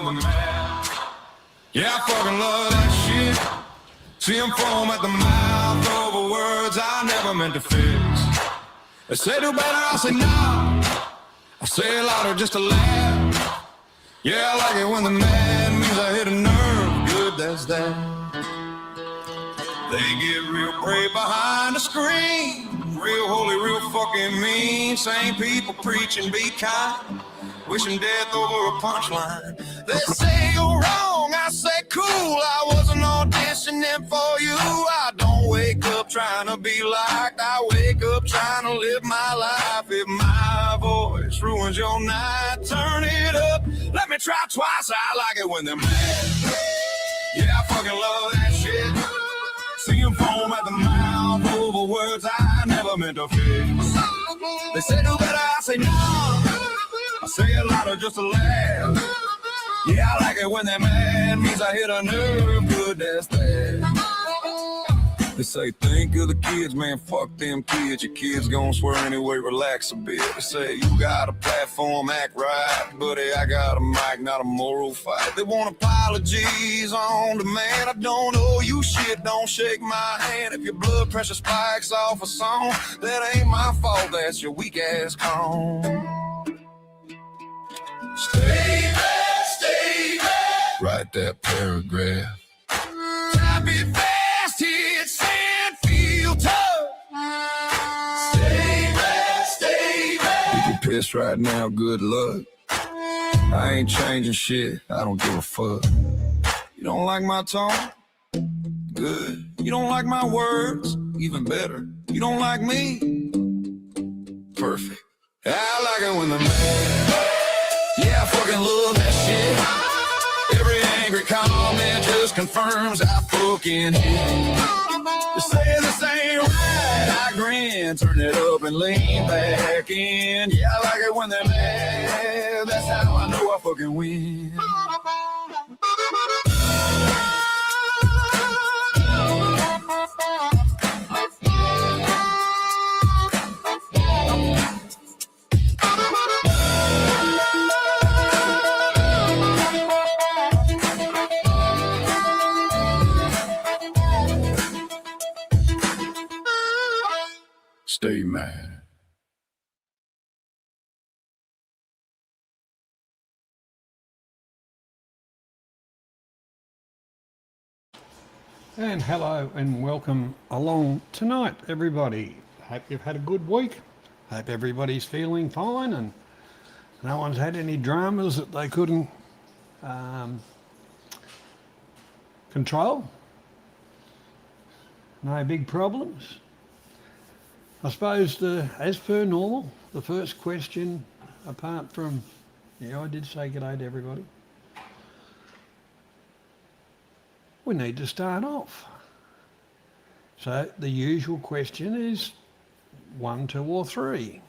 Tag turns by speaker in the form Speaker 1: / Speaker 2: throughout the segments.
Speaker 1: when they're mad. Yeah, I fucking love that shit. See them foam at the mouth over words I never meant to fix. They say do better, I say nah. I say it louder just to laugh. Yeah, I like it when the man means I hit a nerve. Good, that's that. They get real brave behind the screen. Real holy, real fucking mean. Same people preaching be kind. Wishing death over a punchline. They say you're wrong, I say cool. I wasn't auditioning for you. I don't wake up trying to be liked. I wake up trying to live my life. If my voice ruins your night, turn it up. Let me try twice. I like it when they're mad. Yeah, I fucking love that shit. See them foam at the mouth over words I never meant to fix. They say do better, I say no. I say it louder just to laugh. Yeah, I like it when they're mad. Means I hit a nerve. Good, that's that. They say think of the kids, man, fuck them kids. Your kids gon' swear anyway, relax a bit. They say you got a platform, act right. Buddy, I got a mic, not a moral fight. They want apologies on demand. I don't owe you shit, don't shake my hand. If your blood pressure spikes off a song, that ain't my fault, that's your weak ass cone. Stay back, stay back. Write that paragraph. Type it fast, hit send, feel tough. Stay back, stay back. If you're pissed right now, good luck. I ain't changing shit, I don't give a fuck. You don't like my tone? Good. You don't like my words? Even better. You don't like me? Perfect. I like it when they're mad. Yeah, I fucking love that shit. Every angry comment just confirms I fucking hit. You say this ain't right, I grin, turn it up and lean back in. Yeah, I like it when they're mad. That's how I know I fucking win. Stay mad.
Speaker 2: And hello and welcome along tonight, everybody. Hope you've had a good week. Hope everybody's feeling fine and no one's had any dramas that they couldn't control. No big problems. I suppose, as per normal, the first question, apart from, I did say g'day to everybody. We need to start off. So the usual question is 1, 2 or 3.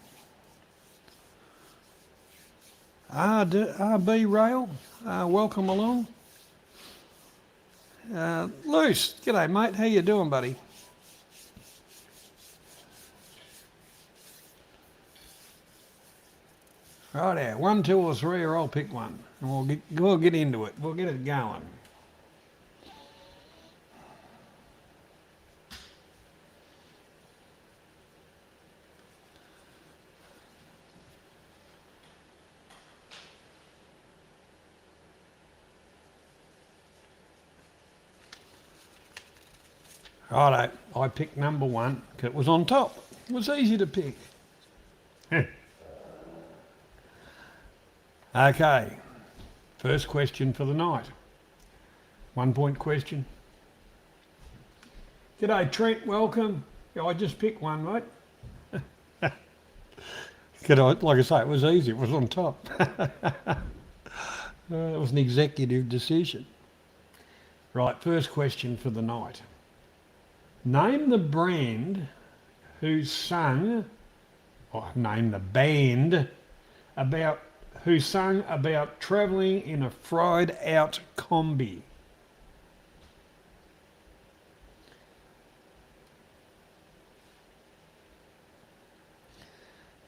Speaker 2: RB Rail, welcome along. Luce, g'day mate, how you doing buddy? Right there, 1, 2 or 3 or I'll pick one and we'll get into it, we'll get it going. Righto, I picked number 1 because it was on top. It was easy to pick. Okay, first question for the night. 1 point question. G'day Trent, welcome. I just picked one, mate. Like I say, it was easy, it was on top. It was an executive decision. Right, first question for the night. Name the brand who sang, or name the band who sang about travelling in a fried out combi.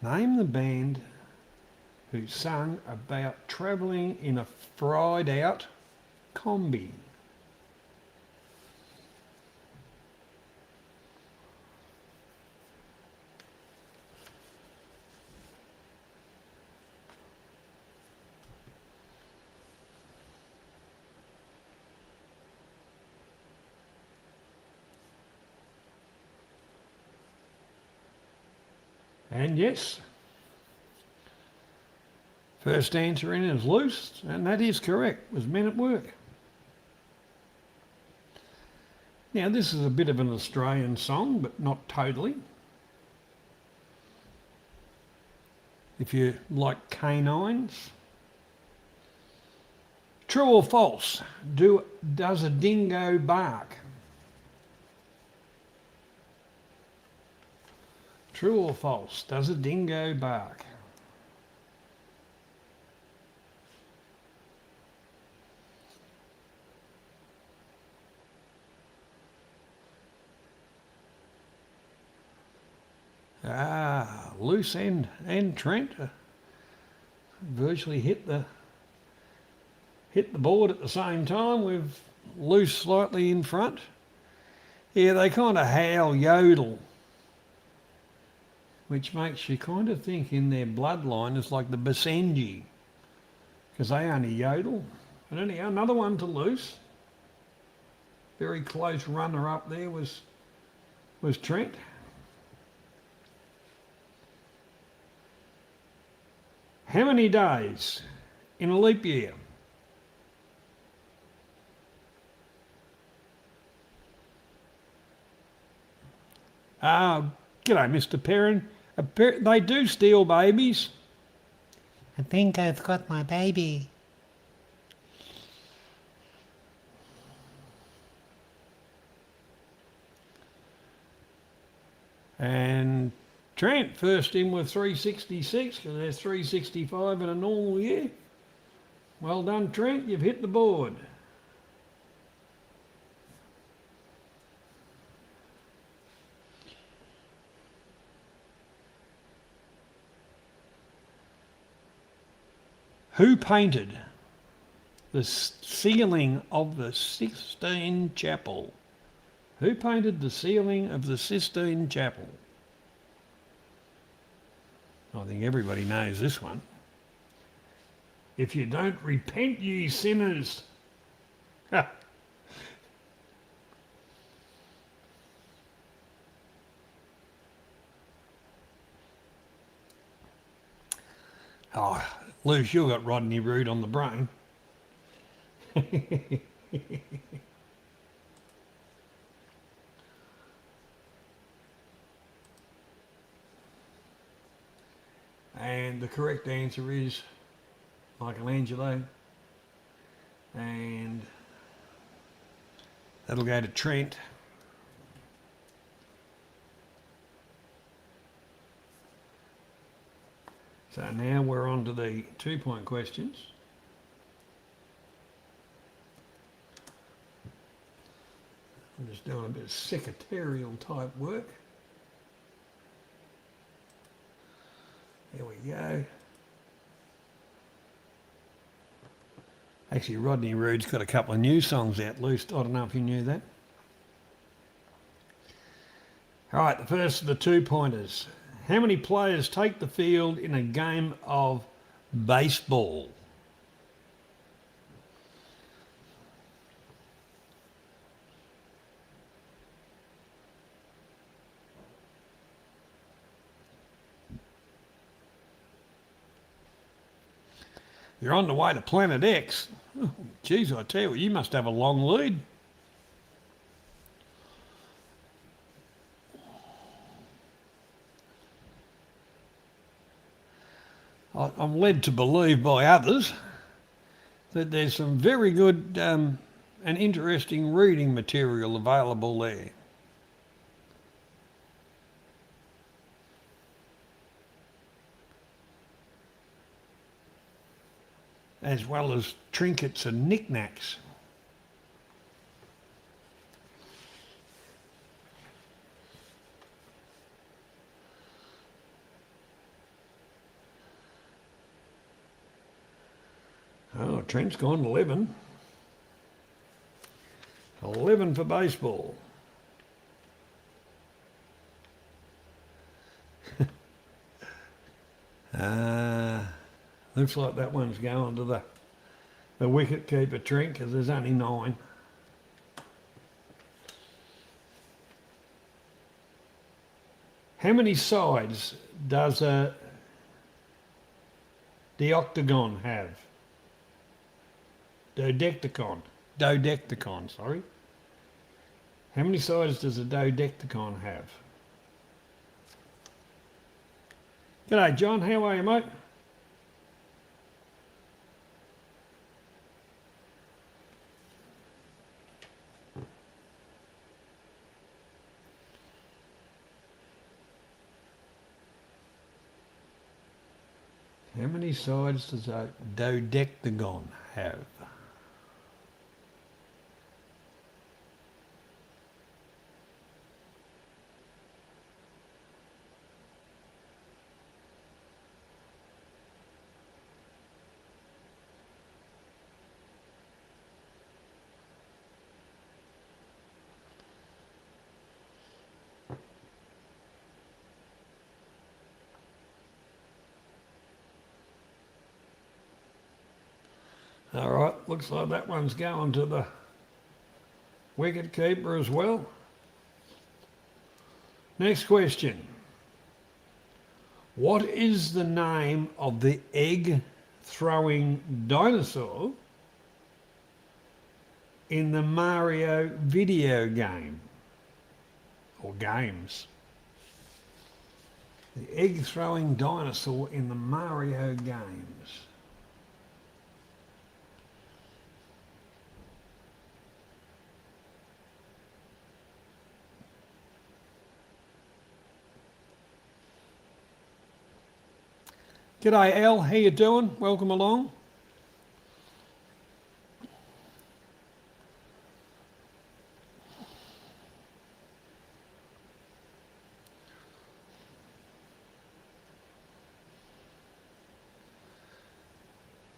Speaker 2: Name the band who sang about travelling in a fried out combi? And yes, first answer in is loose, and that is correct. It was Men at Work. Now, this is a bit of an Australian song, but not totally. If you like canines. True or false? Does a dingo bark? True or false? Does a dingo bark? Loose end and Trent virtually hit the board at the same time, with Loose slightly in front. Yeah, they kind of howl, yodel, which makes you kind of think in their bloodline it's like the Basenji, because they only yodel. And anyhow, another one to Loose. Very close runner up there was Trent. How many days in a leap year? G'day, Mr. Perrin. They do steal babies.
Speaker 3: I think I've got my baby.
Speaker 2: And Trent first in with 366, because there's 365 in a normal year. Well done, Trent. You've hit the board. Who painted the ceiling of the Sistine Chapel? Who painted the ceiling of the Sistine Chapel? I think everybody knows this one. If you don't repent, ye sinners. Oh, Luce, you got Rodney Rood on the brain. And the correct answer is Michelangelo. And that'll go to Trent. So now we're on to the 2-point questions. I'm just doing a bit of secretarial type work. There we go. Actually, Rodney Rood's got a couple of new songs out, Luce. I don't know if you knew that. All right, the first of the 2-pointers. How many players take the field in a game of baseball? You're on the way to Planet X. Oh, geez, I tell you, you must have a long lead. I'm led to believe by others that there's some very good and interesting reading material available there. As well as trinkets and knickknacks. Trent's gone 11. 11 for baseball. Looks like that one's going to the wicket keeper, Trent, because there's only 9. How many sides does the octagon have? Dodectagon, sorry. How many sides does a dodectagon have? G'day, John. How are you, mate? How many sides does a dodectagon have? All right, looks like that one's going to the wicket keeper as well. Next question. What is the name of the egg-throwing dinosaur in the Mario video game or games? The egg-throwing dinosaur in the Mario games. G'day Al, how you doing? Welcome along.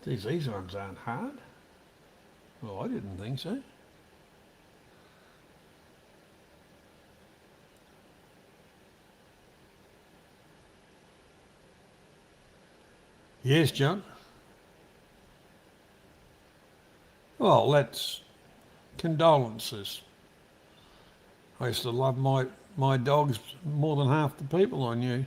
Speaker 2: Geez, these ones aren't hard. Well, I didn't think so. Yes, John. Well, that's condolences. I used to love my dogs more than half the people I knew.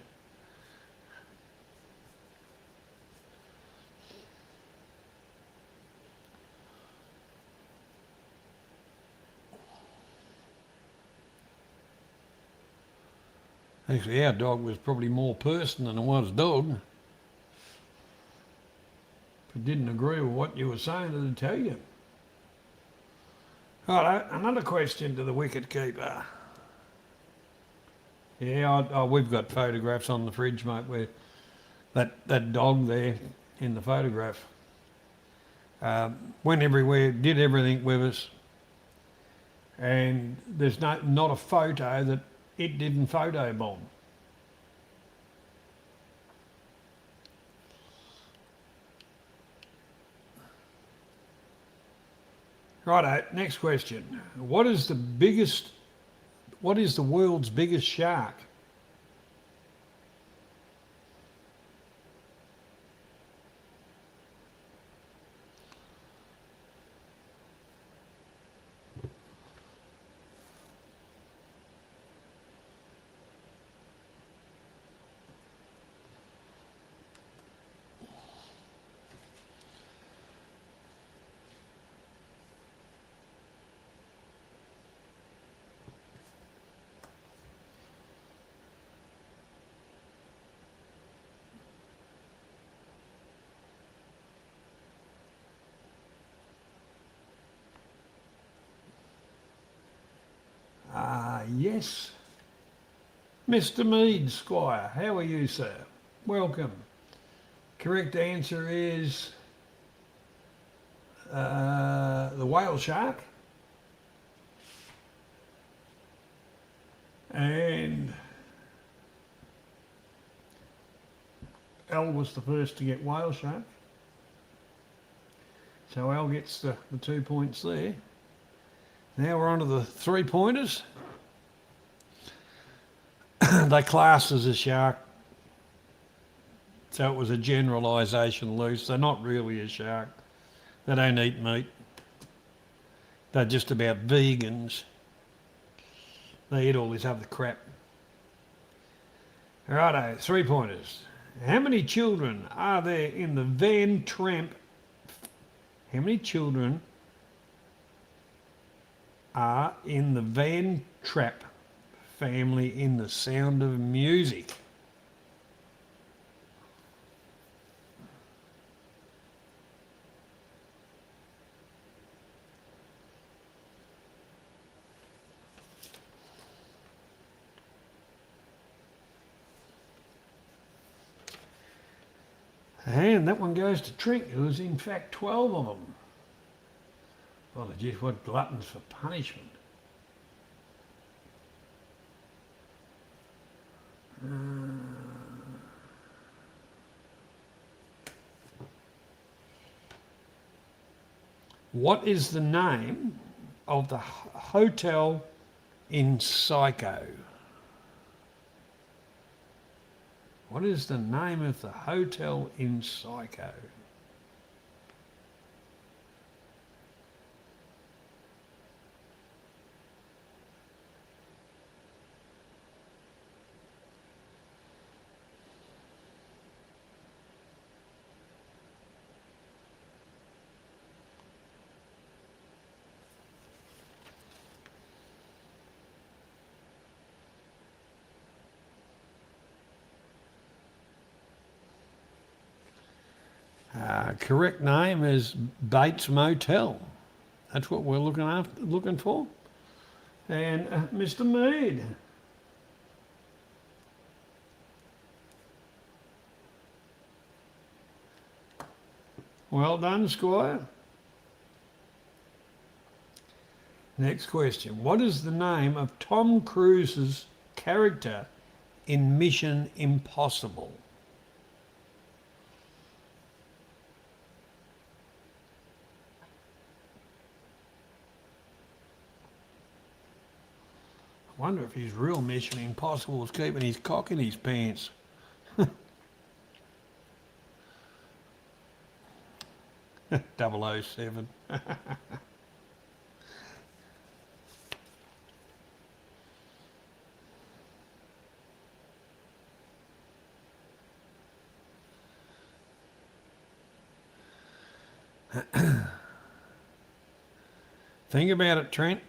Speaker 2: Actually, our dog was probably more person than it was dog. If it didn't agree with what you were saying, it'd tell you. All right, another question to the wicket keeper. Yeah, we've got photographs on the fridge, mate, where that dog there in the photograph went everywhere, did everything with us, and there's not a photo that it didn't photobomb. Righto, next question. What is the world's biggest shark? Yes. Mr. Mead, Squire, how are you, sir? Welcome. Correct answer is the whale shark. And Al was the first to get whale shark. So Al gets the 2 points there. Now we're on to the 3-pointers. They classed as a shark. So it was a generalisation, Luce. They're not really a shark. They don't eat meat. They're just about vegans. They eat all this other crap. Righto, 3-pointers. How many children are there in the Van Tramp? How many children are in the Van Trapp family in The Sound of Music? And that one goes to Trent. There was in fact 12 of them. Well, just what gluttons for punishment. What is the name of the hotel in Psycho? What is the name of the hotel in Psycho? Correct name is Bates Motel. That's what we're looking for. And Mr. Mead. Well done, Squire. Next question. What is the name of Tom Cruise's character in Mission Impossible? I wonder if his real Mission Impossible was keeping his cock in his pants. 007. Think about it, Trent.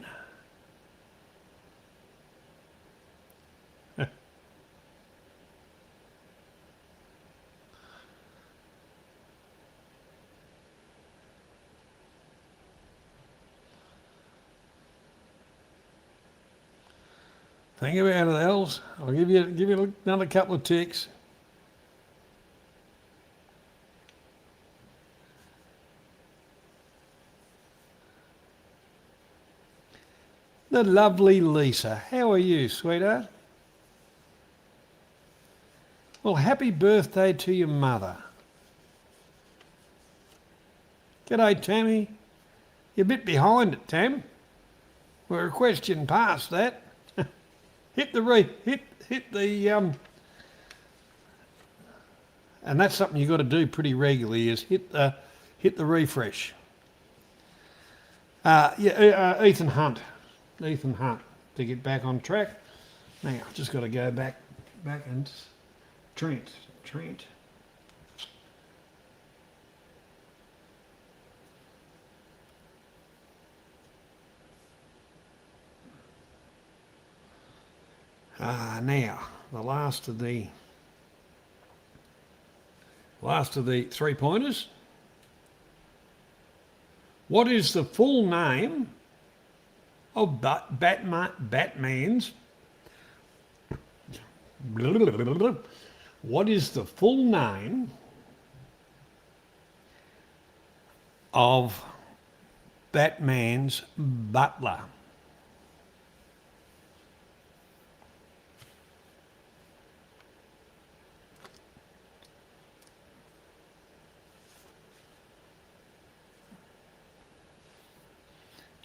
Speaker 2: Think about it, Els. I'll give you another couple of ticks. The lovely Lisa. How are you, sweetheart? Well, happy birthday to your mother. G'day, Tammy. You're a bit behind it, Tam. We're a question past that. Hit the and that's something you've got to do pretty regularly, is hit the refresh. Ethan Hunt to get back on track. Now I've just got to go back and Trent. Now the last of the 3-pointers. What is the full name of Batman's? What is the full name of Batman's butler?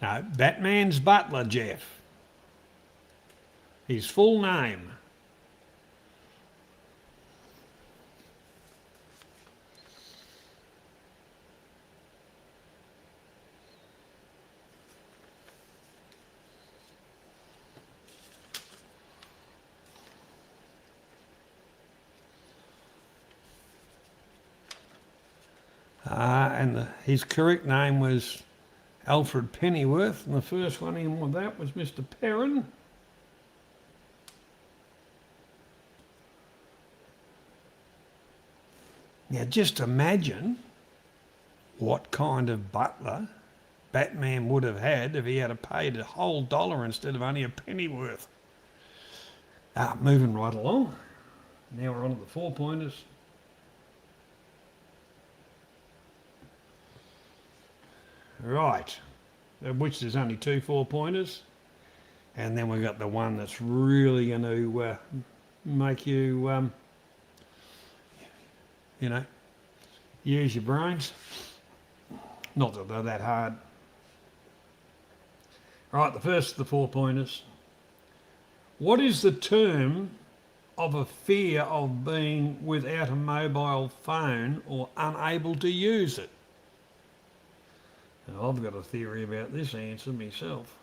Speaker 2: No, Batman's butler, Jeff. His full name. And his correct name was Alfred Pennyworth, and the first one in with that was Mr. Perrin. Now just imagine what kind of butler Batman would have had if he had paid a whole dollar instead of only a pennyworth. Moving right along. Now we're on to the 4-pointers. Right, of which there's only 2 4-pointers, and then we've got the one that's really going to make you, you know, use your brains. Not that they're that hard. Right, the first of the 4-pointers. What is the term of a fear of being without a mobile phone or unable to use it? Now, I've got a theory about this answer myself.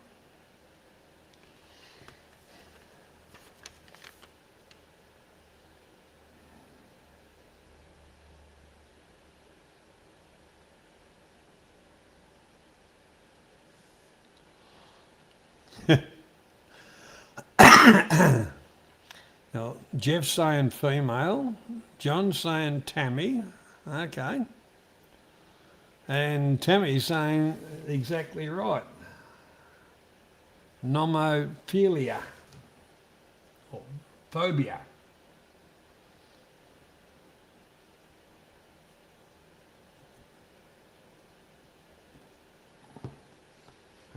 Speaker 2: Now, Jeff's saying female, John's saying Tammy, okay. And Tammy's saying exactly right. Nomophilia, or phobia.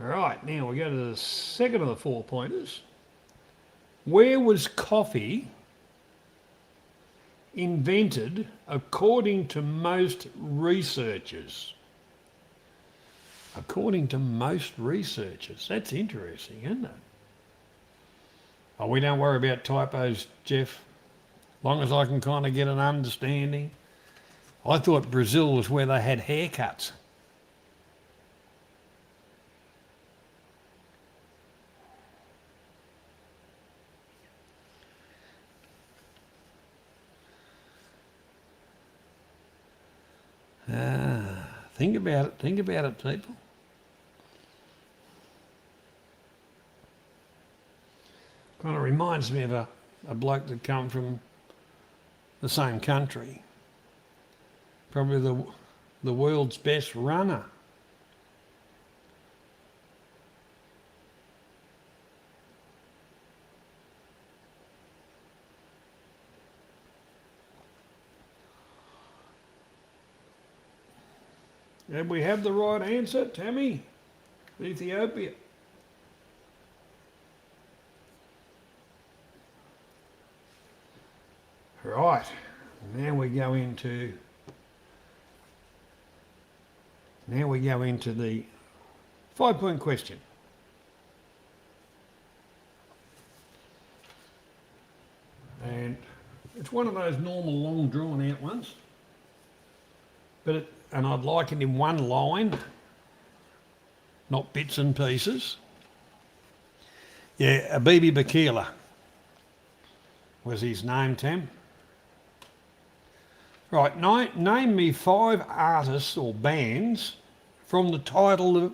Speaker 2: All right, now we go to the second of the 4-pointers. Where was coffee invented according to most researchers? According to most researchers. That's interesting, isn't it? Oh, we don't worry about typos, Jeff. As long as I can kind of get an understanding. I thought Brazil was where they had haircuts. Think about it, people. Kind of reminds me of a bloke that come from the same country. Probably the world's best runner. Did we have the right answer, Tammy? Ethiopia. Right, now we go into the 5-point question. And it's one of those normal long drawn out ones. And I'd like it in one line, not bits and pieces. Yeah, Abibi Bakila was his name, Tam. Right, name me 5 artists or bands from the title of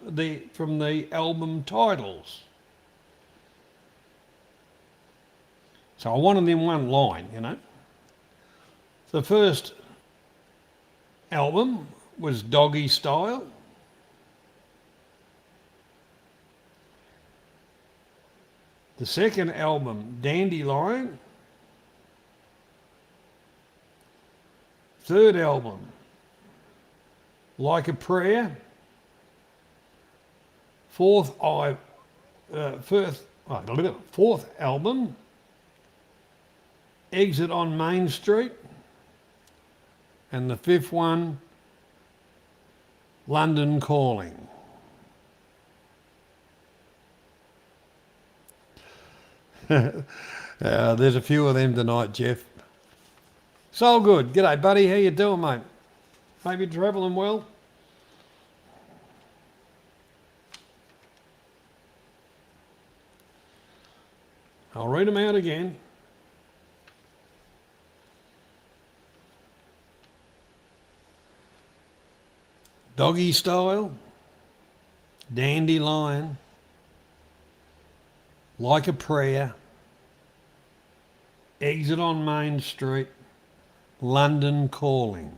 Speaker 2: from the album titles. So I want them in one line, you know. The first album was Doggy Style. The second album, Dandelion. Third album, Like a Prayer. Fourth album, Exit on Main Street. And the 5th one, London Calling. There's a few of them tonight, Jeff. So good. G'day, buddy. How you doing, mate? Maybe travelling well? I'll read them out again. Doggy style, dandelion, like a prayer, exit on Main Street, London calling.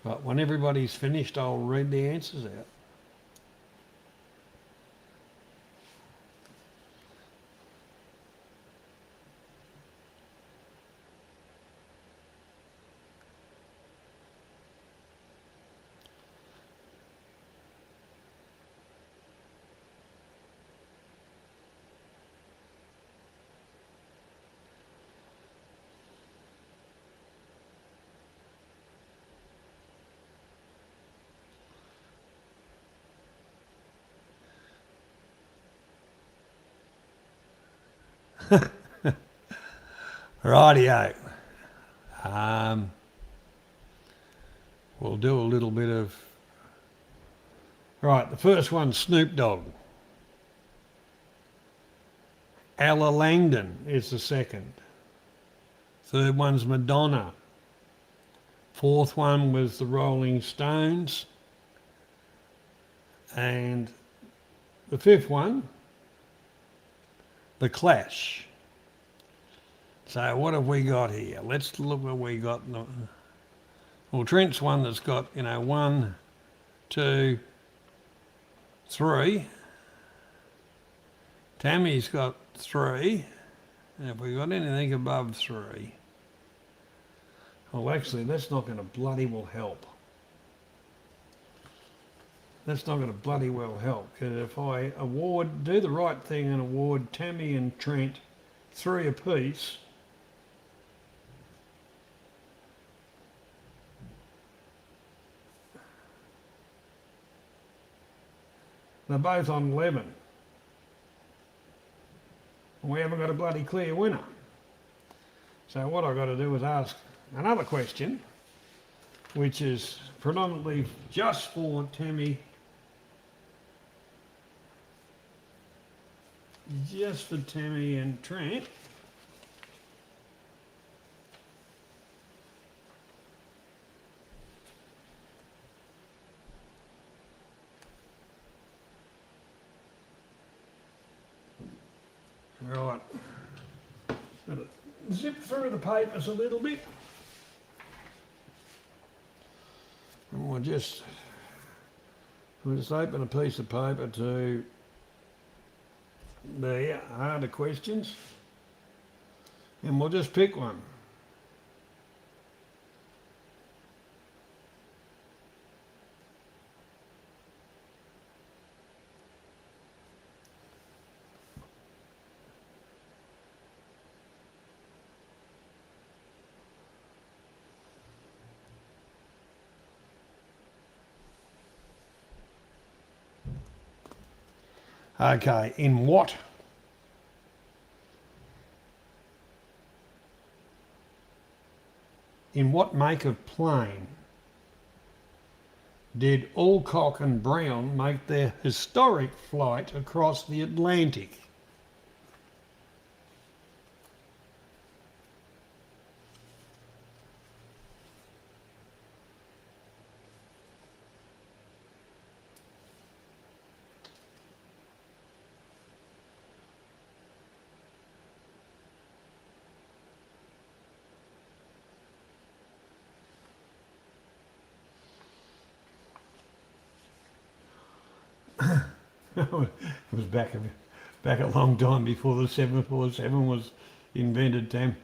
Speaker 2: But when everybody's finished, I'll read the answers out. Rightio. We'll do a little bit of... Right, the first one's Snoop Dogg. Ella Langdon is the second. Third one's Madonna. Fourth one was the Rolling Stones. And the fifth one, The Clash. So what have we got here? Let's look what we got. Well, Trent's one that's got, 1, 2, 3. Tammy's got 3. Have we got anything above 3? Well, actually, that's not going to bloody well help. That's not going to bloody well help, because if I do the right thing and award Tammy and Trent 3 apiece, they're both on 11. And we haven't got a bloody clear winner. So what I've got to do is ask another question, which is predominantly just for Tammy, and Trent. Right. Gotta zip through the papers a little bit. And we'll just open a piece of paper to the harder questions, and we'll just pick one. Okay, in what make of plane did Alcock and Brown make their historic flight across the Atlantic? It was back a long time before the 747 was invented, Tam.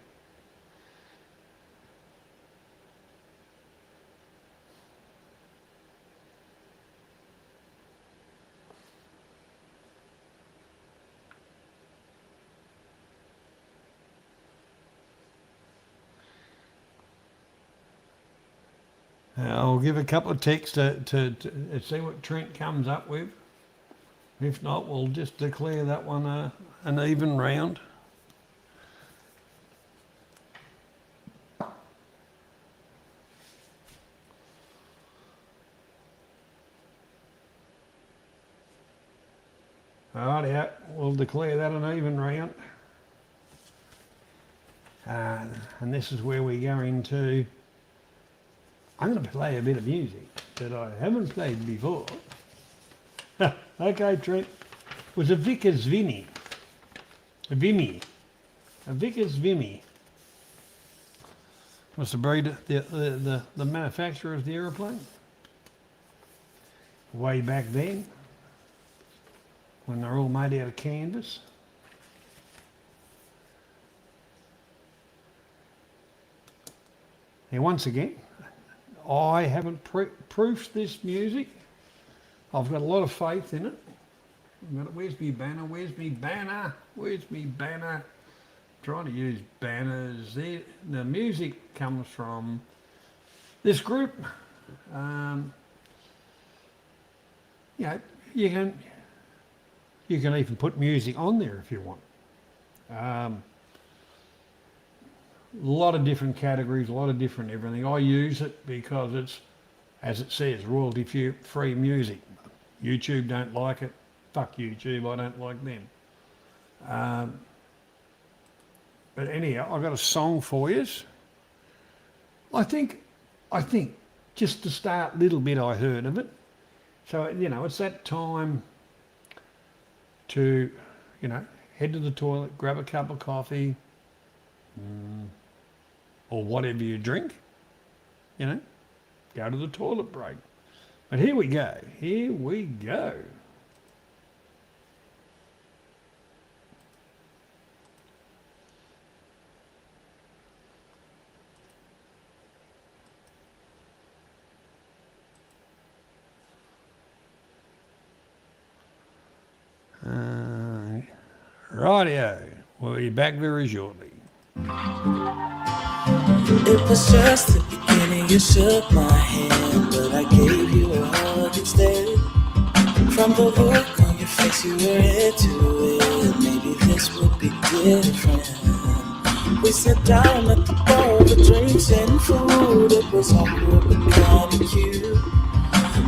Speaker 2: I'll give a couple of texts to see what Trent comes up with. If not, we'll just declare that one an even round. Right, yeah, we'll declare that an even round. And this is where we go into. I'm going to play a bit of music that I haven't played before. Okay, Trent. It was a Vickers Vimy. A Vickers Vimy. Was the breed, the manufacturer of the aeroplane. Way back then, when they're all made out of canvas. Now, once again, I haven't proofed this music. I've got a lot of faith in it. Where's me banner? Where's me banner? Where's me banner? Trying to use banners. The music comes from this group. You know, you can even put music on there if you want. A lot of different categories, a lot of different everything. I use it because it's, as it says, royalty-free music. YouTube don't like it. Fuck YouTube, I don't like them. But anyhow, I've got a song for you. I think, just to start a little bit, I heard of it. So, you know, it's that time to, you know, head to the toilet, grab a cup of coffee, or whatever you drink, you know, go to the toilet break. But here we go. Rightio. We'll be back very shortly.
Speaker 4: It was just the beginning, you shook my hand, but I gave you a hug instead. From the look on your face, you were into it. Maybe this would be different. We sat down at the bar with drinks and food. It was awkward but kind of cute.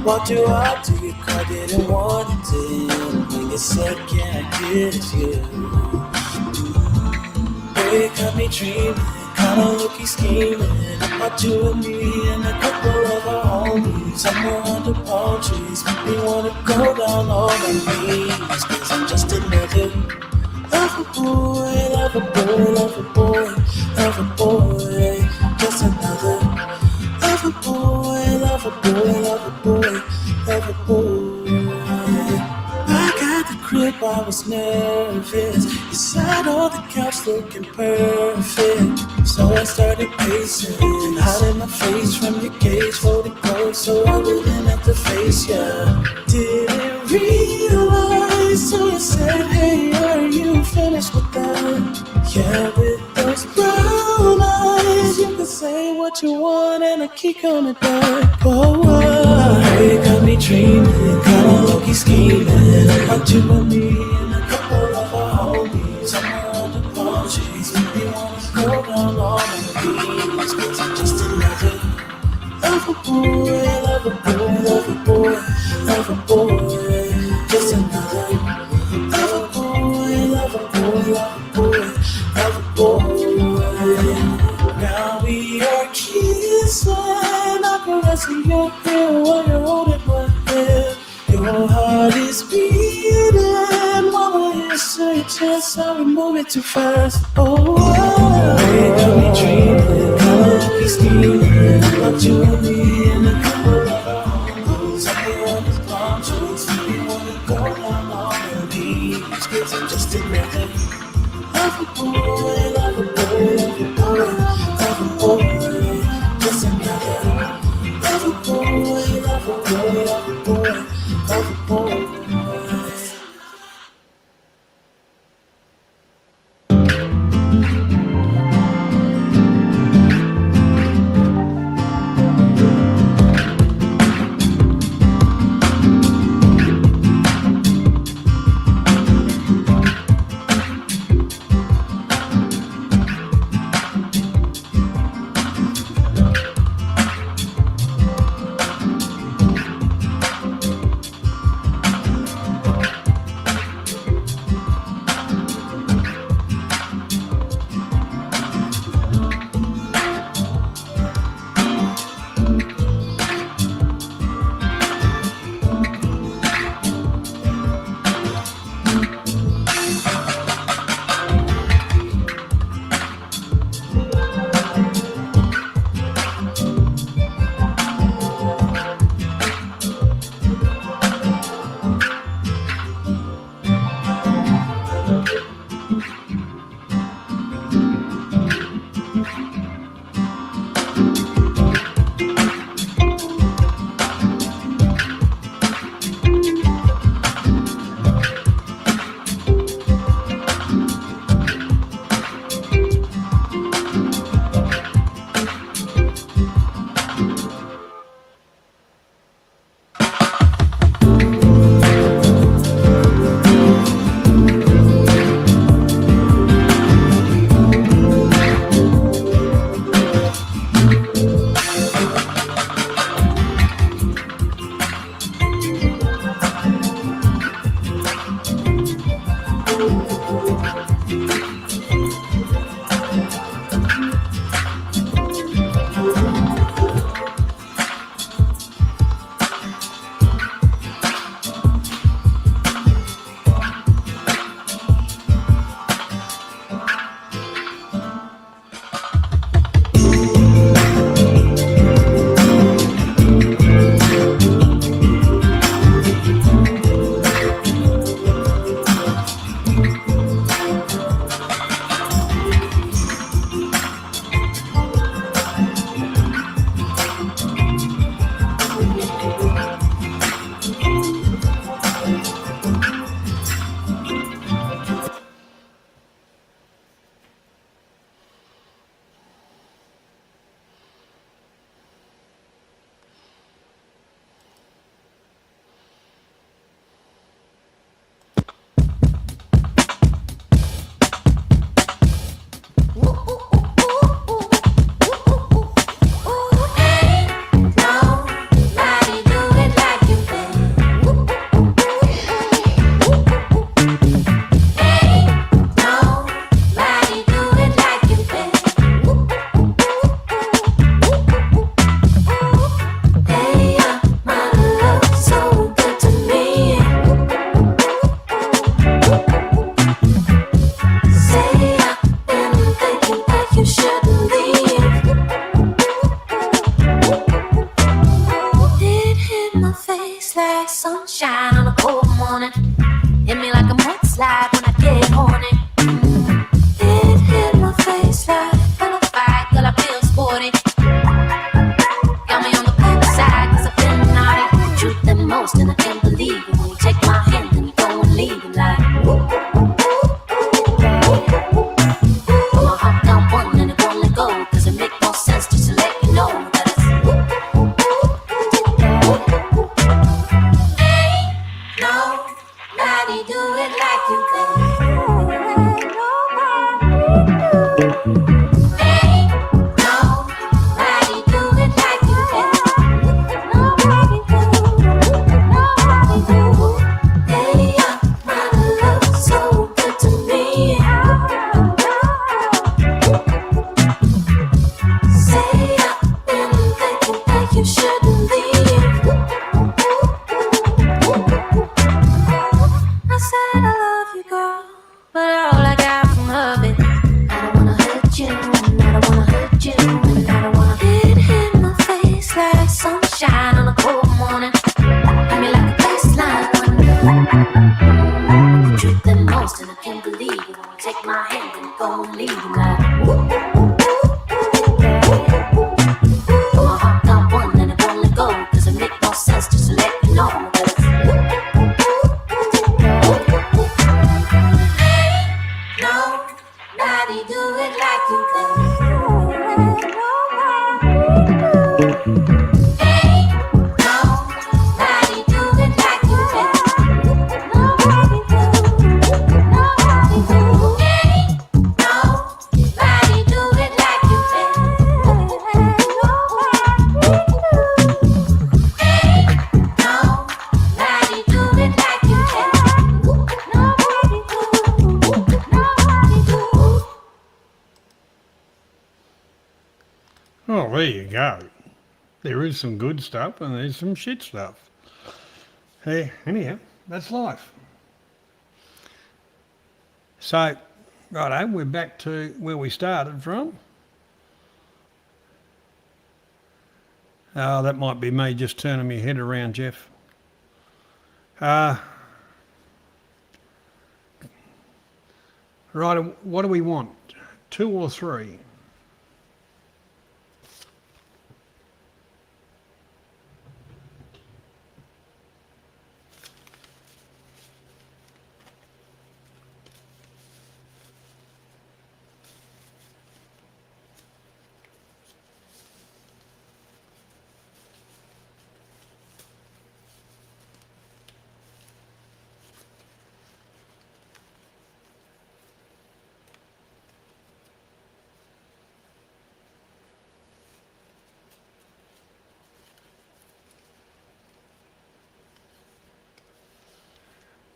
Speaker 4: Walked you out to your car, didn't want it to end. When you said, can I kiss you? It got me dreaming, kinda low-key scheming about you and me and a couple of our homies. Somewhere under palm trees, make me wanna go down on my knees. Cause I'm just another lover boy, lover boy, lover boy, lover boy. Just another lover boy, lover boy, lover boy, lover boy. I got the crib, I was nervous. You sat on the couch looking perfect. So I started pacing, hiding my face from your gaze, holding close so I wouldn't have to face ya. Didn't realize, so you said, hey, are you finished with that? Yeah, with those brown eyes, you can say what you want and I keep coming back. Oh, you got me dreaming, kinda low-key scheming about you and me and a couple of our homies. Somewhere under palm trees, make me wanna go down on my knees. Cause I'm just another lover boy, lover boy, lover boy, lover boy. Just another lover boy, lover boy, lover boy, lover boy. Now we are kissing, I'm caressing your hair while you're holding my hand. Your heart is beating while I answer your chest. I will move it too fast. Oh, you got me dreaming, kinda low-key scheming about you and me and a couple of our homies. Somewhere on this palm trees, make me wanna go down on my knees. Cause I'm just another lover boy, lover boy, lover boy, lover boy. Just another lover boy, lover boy, lover boy, lover boy.
Speaker 2: Oh, there you go. There is some good stuff and there's some shit stuff. Hey, anyhow, that's life. So, righto, we're back to where we started from. Oh, that might be me just turning my head around, Jeff. Right, what do we want? 2 or 3?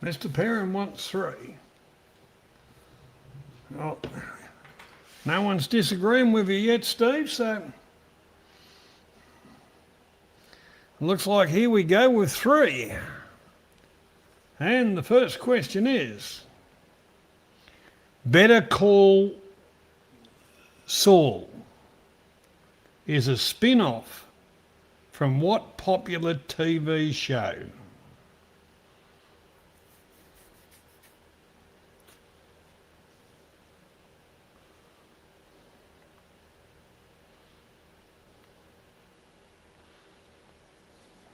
Speaker 2: Mr. Perrin wants 3. Oh, no one's disagreeing with you yet, Steve, so looks like here we go with 3. And the first question is, Better Call Saul is a spin-off from what popular TV show?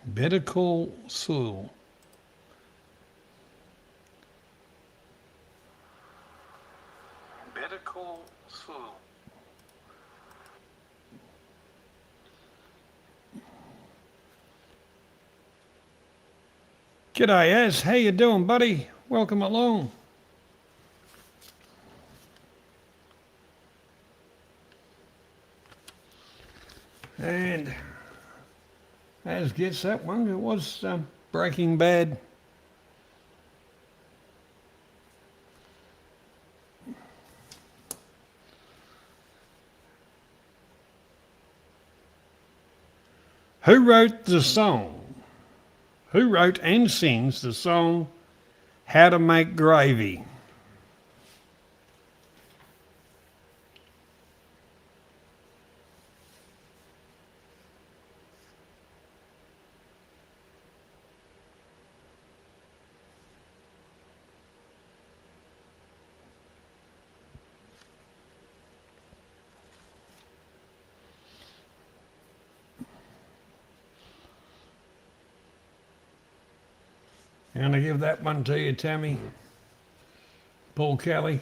Speaker 2: Better Call Saul. Better Call Saul. G'day, Az. How you doing, buddy? Welcome along. And Az gets that one. It was Breaking Bad. Who wrote the song? Who wrote and sings the song How to Make Gravy? I'm going to give that one to you, Tammy. Paul Kelly.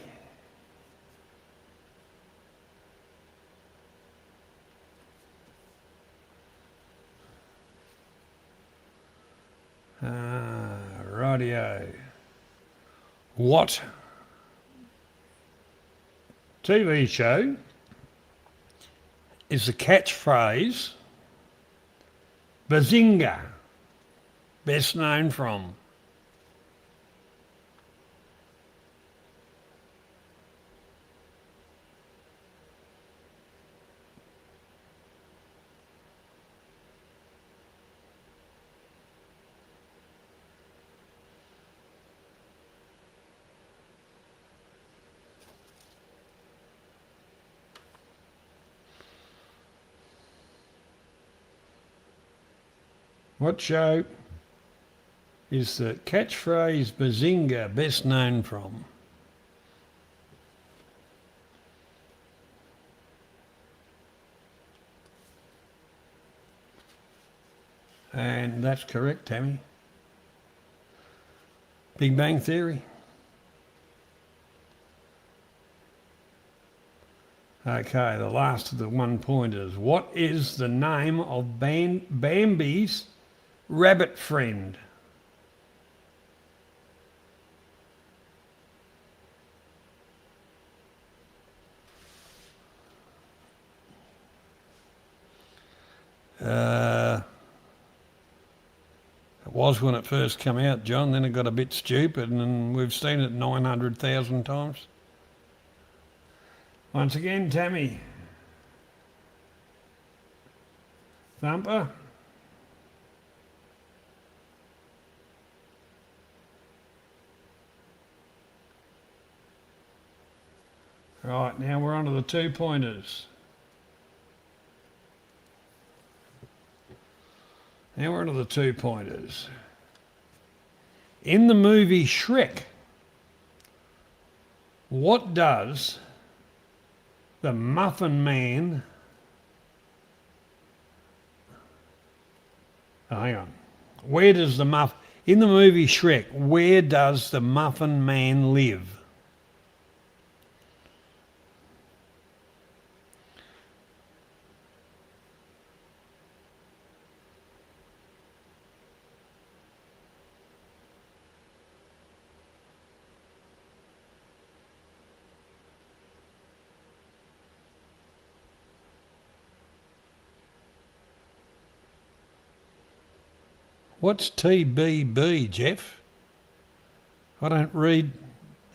Speaker 2: Rightio. What TV show is the catchphrase Bazinga best known from? What show is the catchphrase Bazinga best known from? And that's correct, Tammy. Big Bang Theory. Okay, the last of the one-pointers. What is the name of Bambi's rabbit friend? It was when it first came out, John, then it got a bit stupid and we've seen it 900,000 times. Once again, Tammy. Thumper. Right, now we're on to the 2 pointers. Now we're on to the 2 pointers. In the movie Shrek, what does the Muffin Man... Oh, hang on. Where does the in the movie Shrek, where does the Muffin Man live? What's TBB, Jeff? I don't read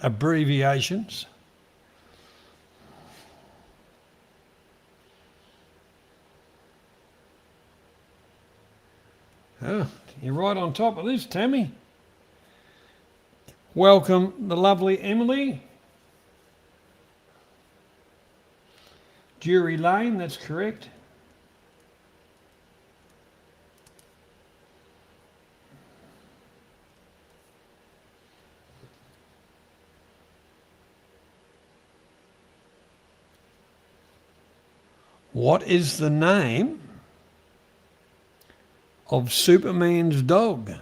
Speaker 2: abbreviations. Oh, you're right on top of this, Tammy. Welcome, the lovely Emily. Drury Lane, that's correct. What is the name of Superman's dog?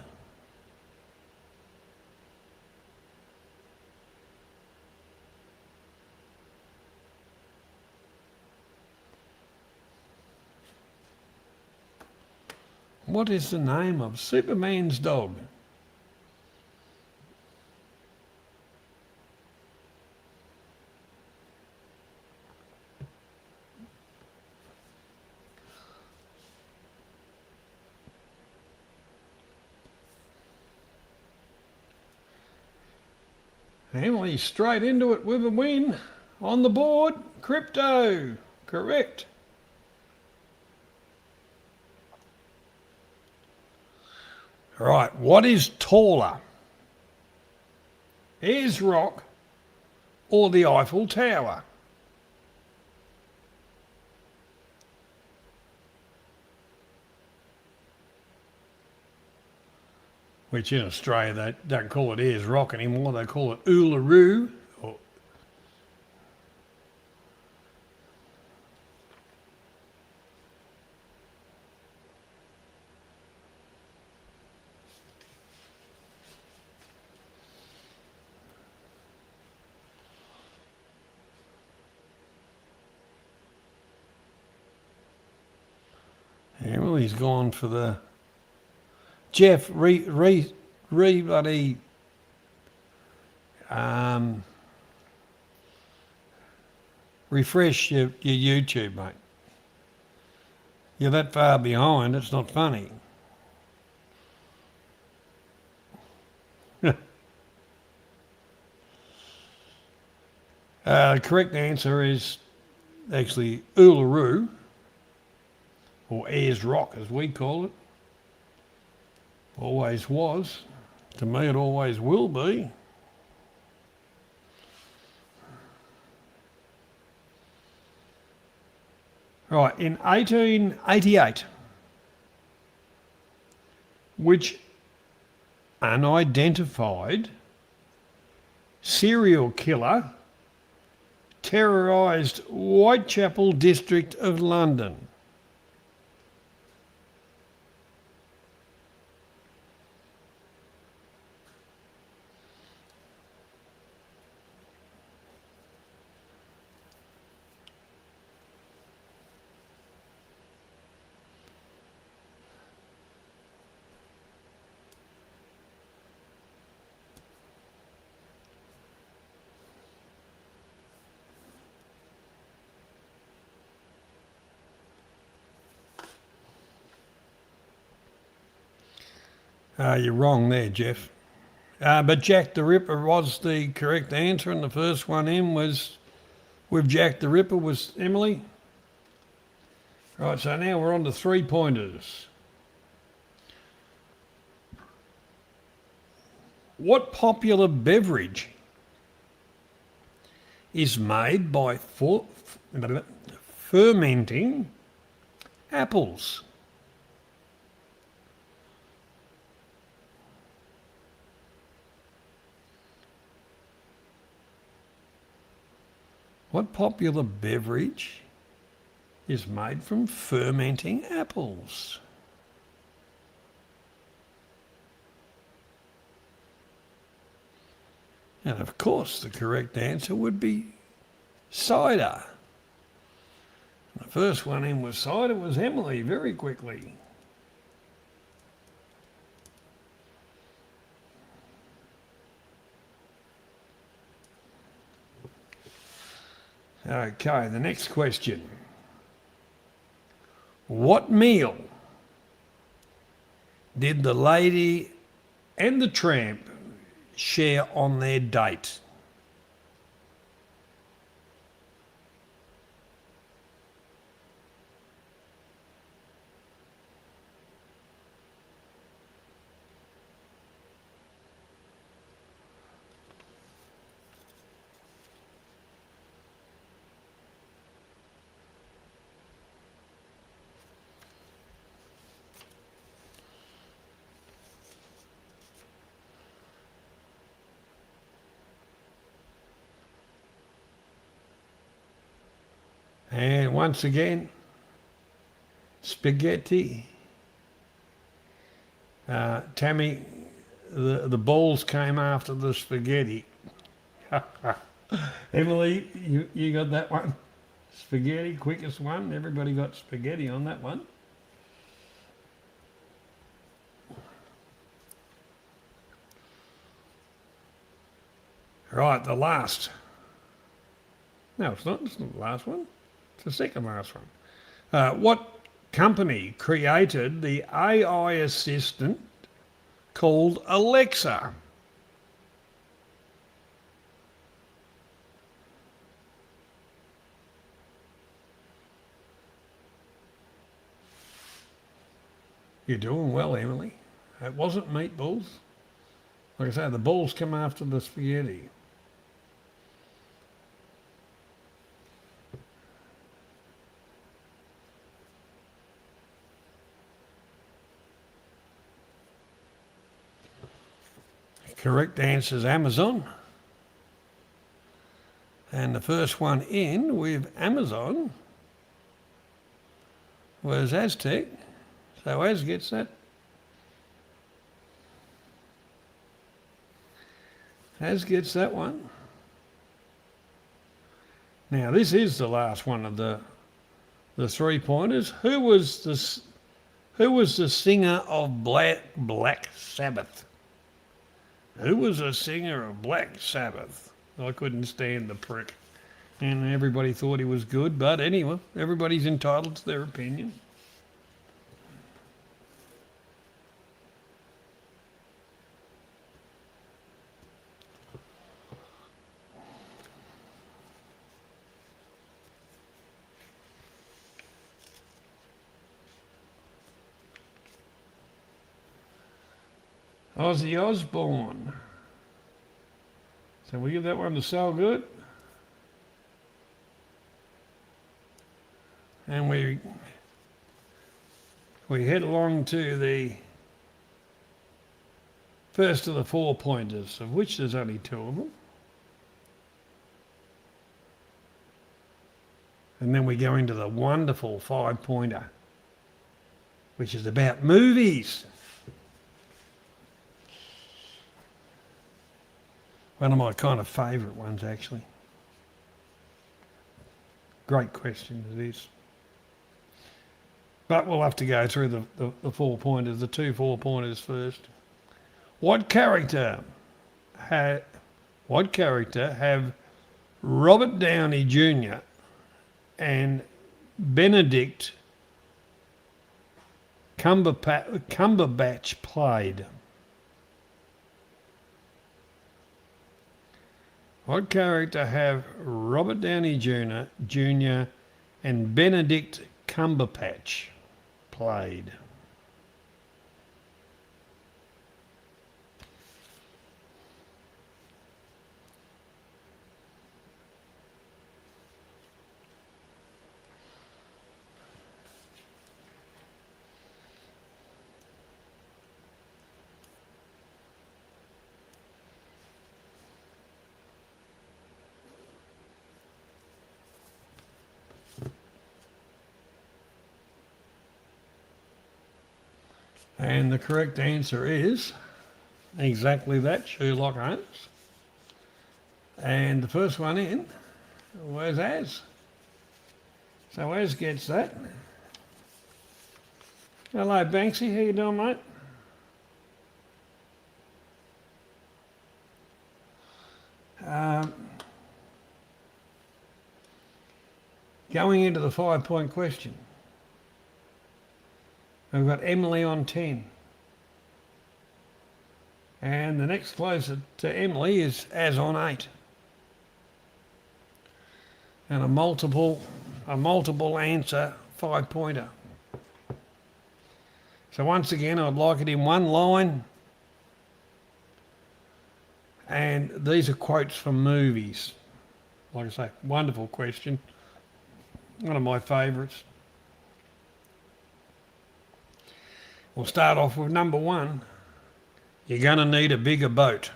Speaker 2: What is the name of Superman's dog? Emily straight into it with a win. On the board, crypto. Correct. Right, what is taller? Ayers Rock or the Eiffel Tower? Which in Australia they don't call it Ayers Rock anymore, they call it Uluru. Yeah, well, he's gone for the... Jeff, bloody... refresh your YouTube, mate. You're that far behind, it's not funny. The correct answer is actually Uluru, or Ayers Rock as we call it. Always was. To me it always will be. Right, in 1888, which unidentified serial killer terrorised Whitechapel district of London? You're wrong there, Jeff. But Jack the Ripper was the correct answer, and the first one in was with Jack the Ripper was Emily. Right, so now we're on to 3-pointers. What popular beverage is made by fermenting apples? What popular beverage is made from fermenting apples? And of course, the correct answer would be cider. The first one in was cider was Emily, very quickly. Okay, the next question. What meal did the lady and the tramp share on their date? And once again, spaghetti. Tammy, the balls came after the spaghetti. Emily, you got that one? Spaghetti, quickest one. Everybody got spaghetti on that one. Right, the last. No, it's not the last one. It's the second last one. What company created the AI assistant called Alexa? You're doing well, Emily. It wasn't meatballs. Like I say, the balls come after the spaghetti. Correct answer is Amazon. And the first one in with Amazon was Aztec. So Az gets that. Az gets that one. Now this is the last one of the 3-pointers. Who was the singer of Black Sabbath? Who was a singer of Black Sabbath? I couldn't stand the prick. And everybody thought he was good, but anyway, everybody's entitled to their opinion. Ozzy Osbourne. So we give that one to So Good. And we head along to the first of the 4-pointers, of which there's only 2 of them. And then we go into the wonderful 5-pointer, which is about movies. One of my kind of favourite ones, actually. Great question it is. But we'll have to go through the 4-pointers, the 2 4-pointers first. What character have Robert Downey Jr. and Benedict Cumberbatch played? What character have Robert Downey Jr. and Benedict Cumberpatch played? And the correct answer is exactly that, Sherlock Holmes. And the first one in was Az. So Az gets that. Hello, Banksy. How you doing, mate? Going into the 5-point question. We've got Emily on 10. And the next closer to Emily is Az on 8. And a multiple answer 5-pointer. So once again, I'd like it in one line. And these are quotes from movies. Like I say, wonderful question. One of my favourites. We'll start off with number 1. You're going to need a bigger boat.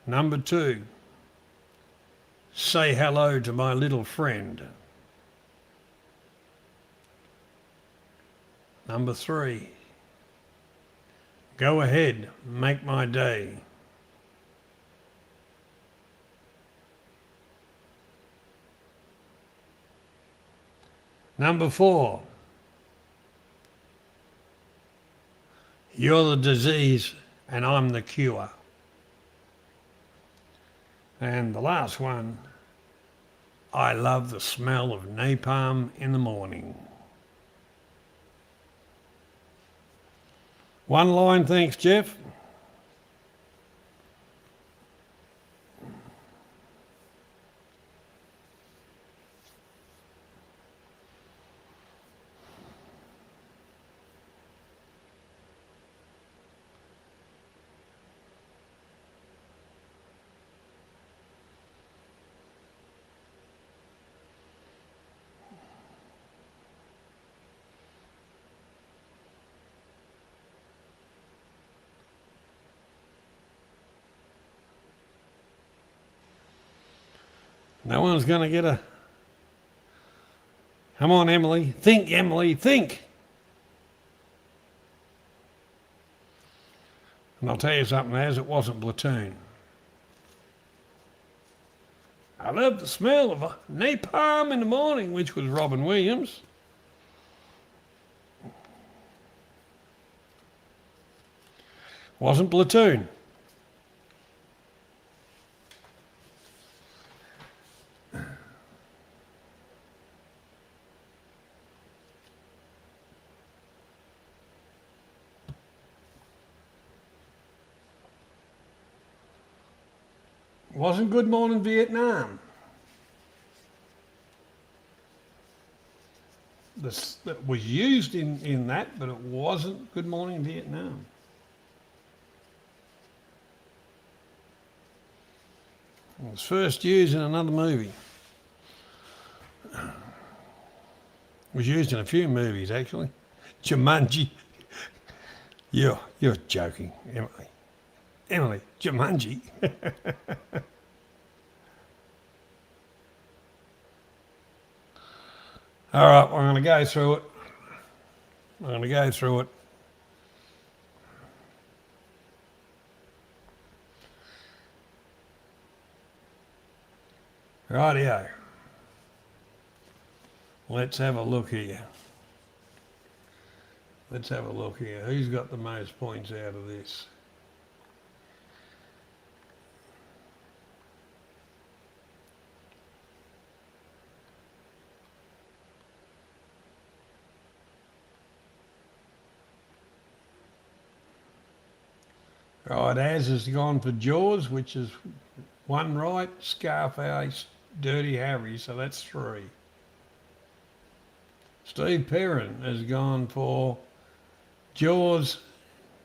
Speaker 2: Number 2. Say hello to my little friend. Number 3. Go ahead, make my day. Number 4. You're the disease and I'm the cure. And the last one, I love the smell of napalm in the morning. One line, thanks, Jeff. No one's going to get a... Come on, Emily. Think, Emily, think. And I'll tell you something, as it wasn't Platoon. I love the smell of napalm in the morning, which was Robin Williams. Wasn't Platoon. Wasn't Good Morning Vietnam. That was used in that, but it wasn't Good Morning Vietnam. It was first used in another movie. It was used in a few movies, actually. Jumanji. You're joking, Emily. Emily, Jumanji. All right, we're going to go through it. Rightio. Let's have a look here. Who's got the most points out of this? Right, Az has gone for Jaws, which is one right. Scarface Dirty Harry, so that's 3. Steve Perrin has gone for Jaws,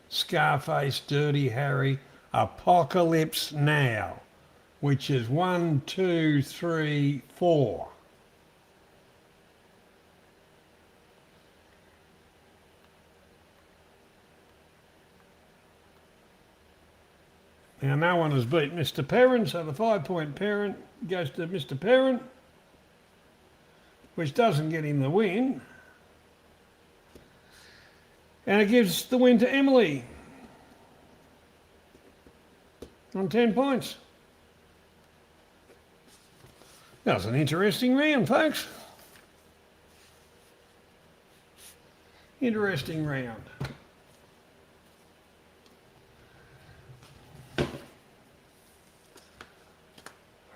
Speaker 2: Scarface, Dirty Harry, Apocalypse Now, which is 1, 2, 3, 4. Now, no one has beat Mr. Perrin, so the 5-point Perrin goes to Mr. Perrin, which doesn't get him the win. And it gives the win to Emily on 10 points. That was an interesting round, folks. Interesting round.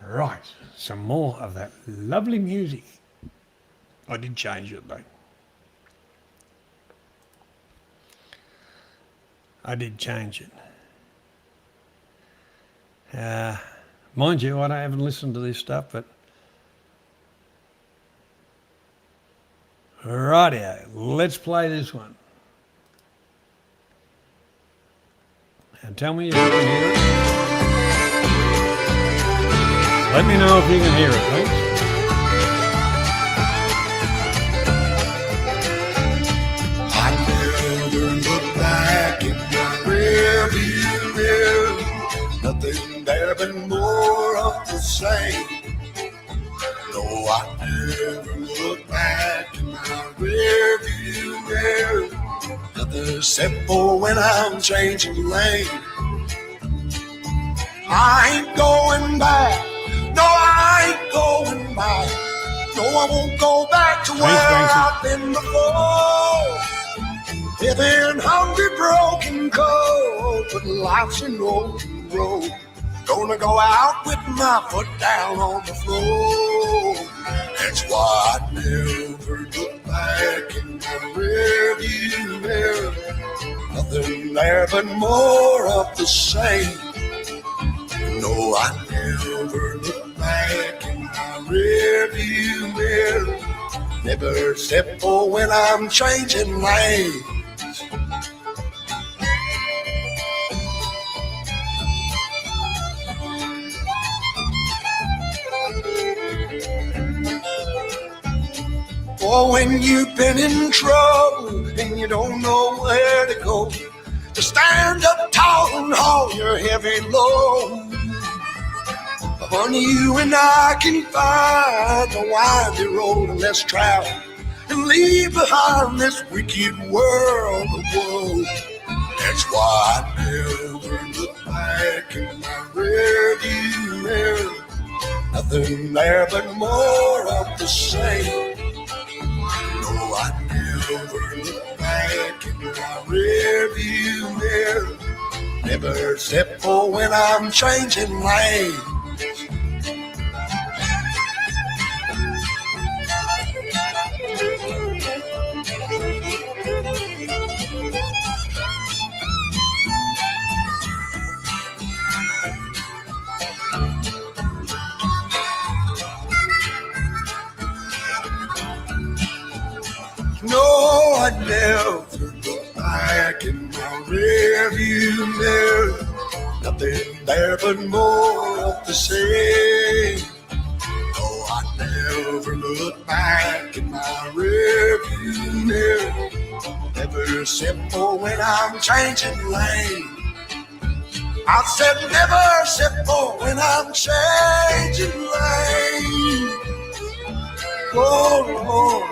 Speaker 2: Right, some more of that lovely music. I did change it though. I did change it. Mind you, I haven't listened to this stuff, but rightio, let's play this one. And tell me if you can hear it. Let me know if you can hear it, please.
Speaker 1: I never look back in my rearview mirror. Nothing there but more of the same. No, I never look back in my rearview mirror. Nothing except for when I'm changing lane. I ain't going back. No, I ain't going back. No, I won't go back to where I've been before. Living hungry, broken, cold, but life's an open road. Gonna go out with my foot down on the floor. That's why I never look back in my rearview mirror. Nothing there but more of the same. No, I never look back in my rearview mirror. Never except for when I'm changing lanes. For when you've been in trouble and you don't know where to go, to stand up tall and haul your heavy load. Honey, you and I can find a windy road and let's travel and leave behind this wicked world of woe. That's why I never look back in my rearview mirror. Nothing there but more of the same. No, I never look back in my rearview mirror. Never except for when I'm changing lanes. No, I never look back in my rearview mirror. Nothing there but more of the same. No, I never look back in my rearview mirror. Never simple when I'm changing lane. I said never simple when I'm changing lane. Oh, oh, oh.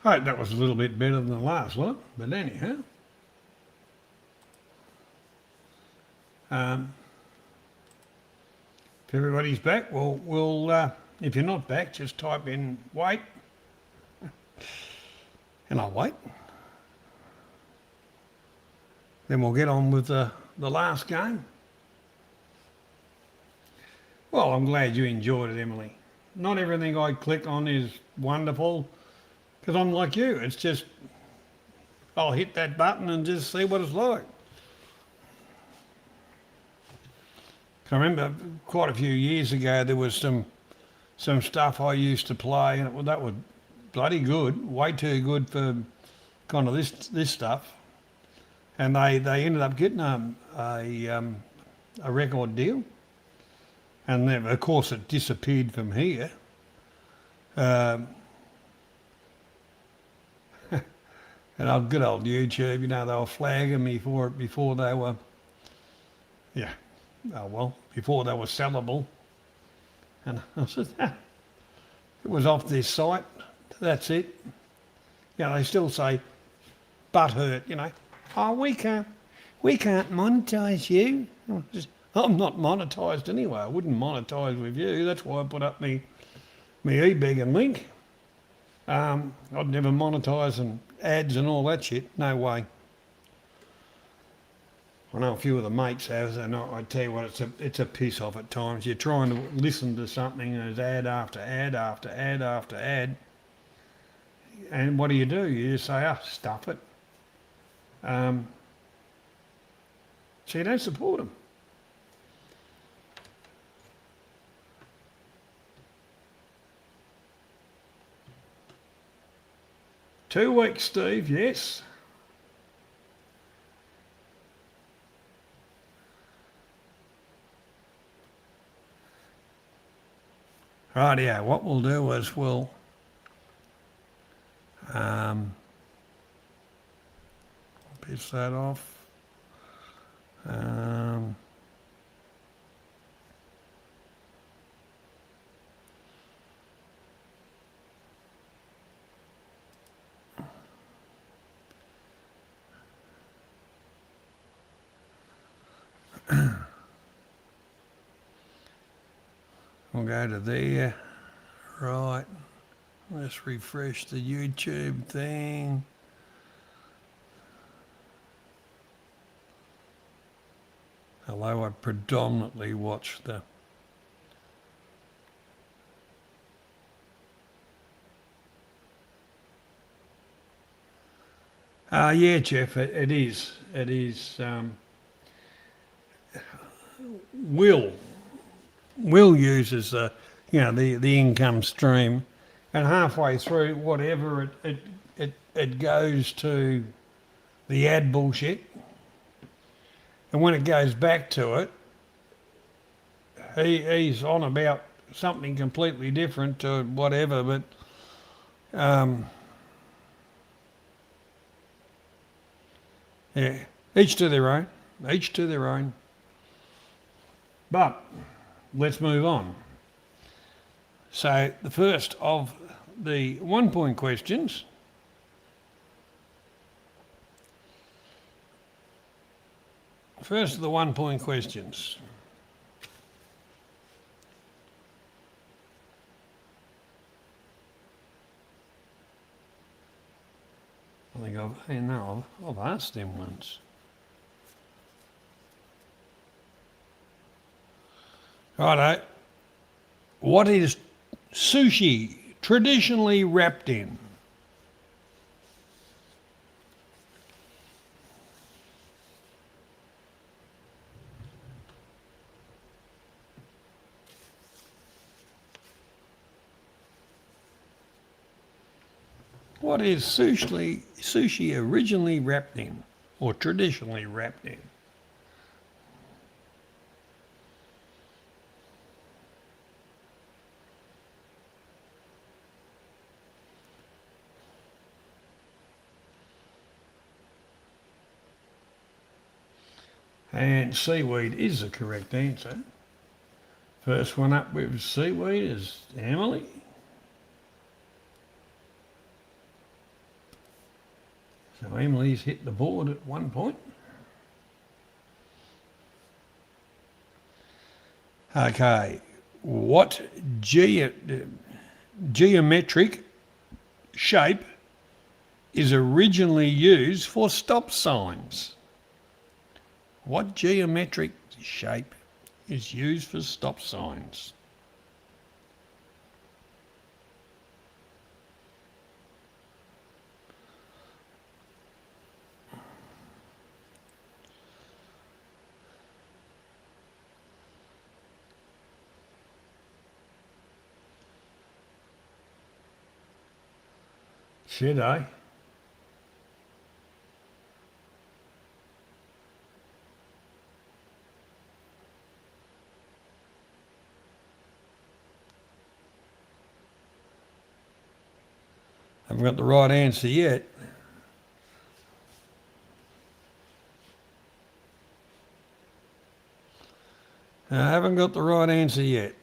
Speaker 2: I hope that was a little bit better than the last one, but anyhow. If everybody's back, well, we'll if you're not back, just type in wait, and I'll wait. Then we'll get on with the last game. Well, I'm glad you enjoyed it, Emily. Not everything I click on is wonderful, because I'm like you. It's just, I'll hit that button and just see what it's like. I remember quite a few years ago there was some stuff I used to play, and that was bloody good, way too good for kind of this stuff. And they ended up getting a record deal, and then of course it disappeared from here. And on good old YouTube, they were flagging me for it before they were, before they were sellable. And I said, it was off this site, that's it. They still say, butt hurt,
Speaker 3: Oh, we can't monetize you.
Speaker 2: I'm not monetised anyway. I wouldn't monetise with you. That's why I put up me e-begging link. I'd never monetise and ads and all that shit. No way. I know a few of the mates have, and I tell you what, it's a piss off at times. You're trying to listen to something and there's ad after ad after ad after ad. And what do? You just say, stuff it. So you don't support them. Two weeks, Steve, yes. Rightio, what we'll do is we'll piss that off. We'll go to there. Right. Let's refresh the YouTube thing. Although I predominantly watch the yeah, Jeff, it is. It is. Will uses the income stream, and halfway through whatever it goes to the ad bullshit, and when it goes back to it, he's on about something completely different to whatever. But yeah, each to their own. Each to their own. But let's move on. So the first of the 1 point questions. First of the 1 point questions. I think I've asked them once. Righto. What is sushi traditionally wrapped in? What is sushi originally wrapped in, or traditionally wrapped in? And seaweed is the correct answer. First one up with seaweed is Emily. So Emily's hit the board at 1 point. Okay, what geometric shape is originally used for stop signs? What geometric shape is used for stop signs? Should I? Haven't got the right answer yet. I haven't got the right answer yet.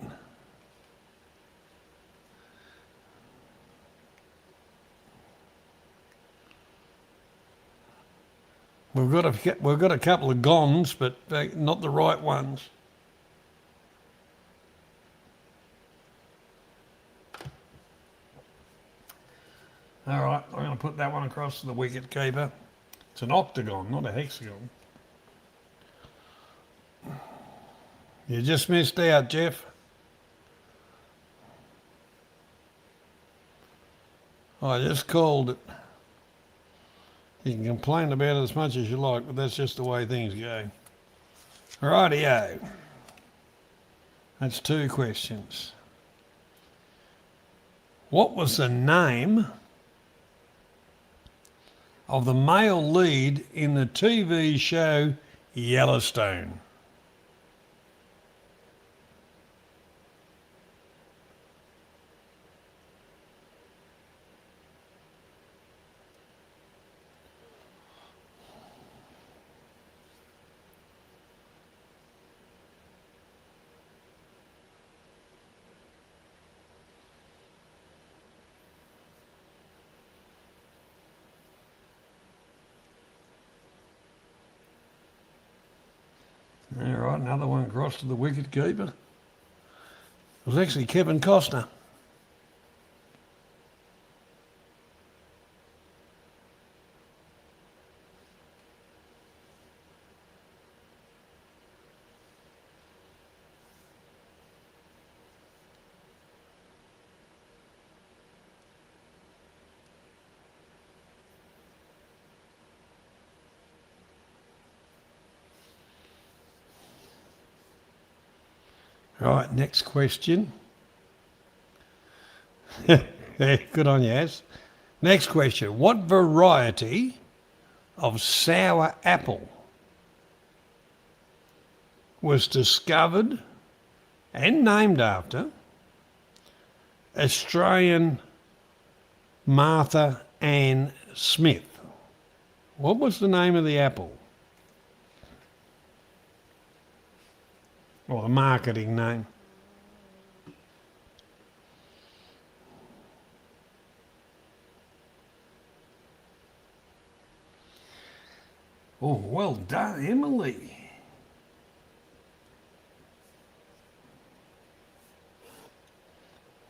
Speaker 2: We've got a couple of gongs, but not the right ones. All right, I'm going to put that one across to the wicket keeper. It's an octagon, not a hexagon. You just missed out, Jeff. I just called it. You can complain about it as much as you like, but that's just the way things go. Rightio. That's 2 questions. What was the name of the male lead in the TV show Yellowstone? All right, another one across to the wicket keeper. It was actually Kevin Costner. Right, next question. Good on you, Az. Next question. What variety of sour apple was discovered and named after Australian Martha Ann Smith? What was the name of the apple? Or the marketing name? Oh, well done, Emily.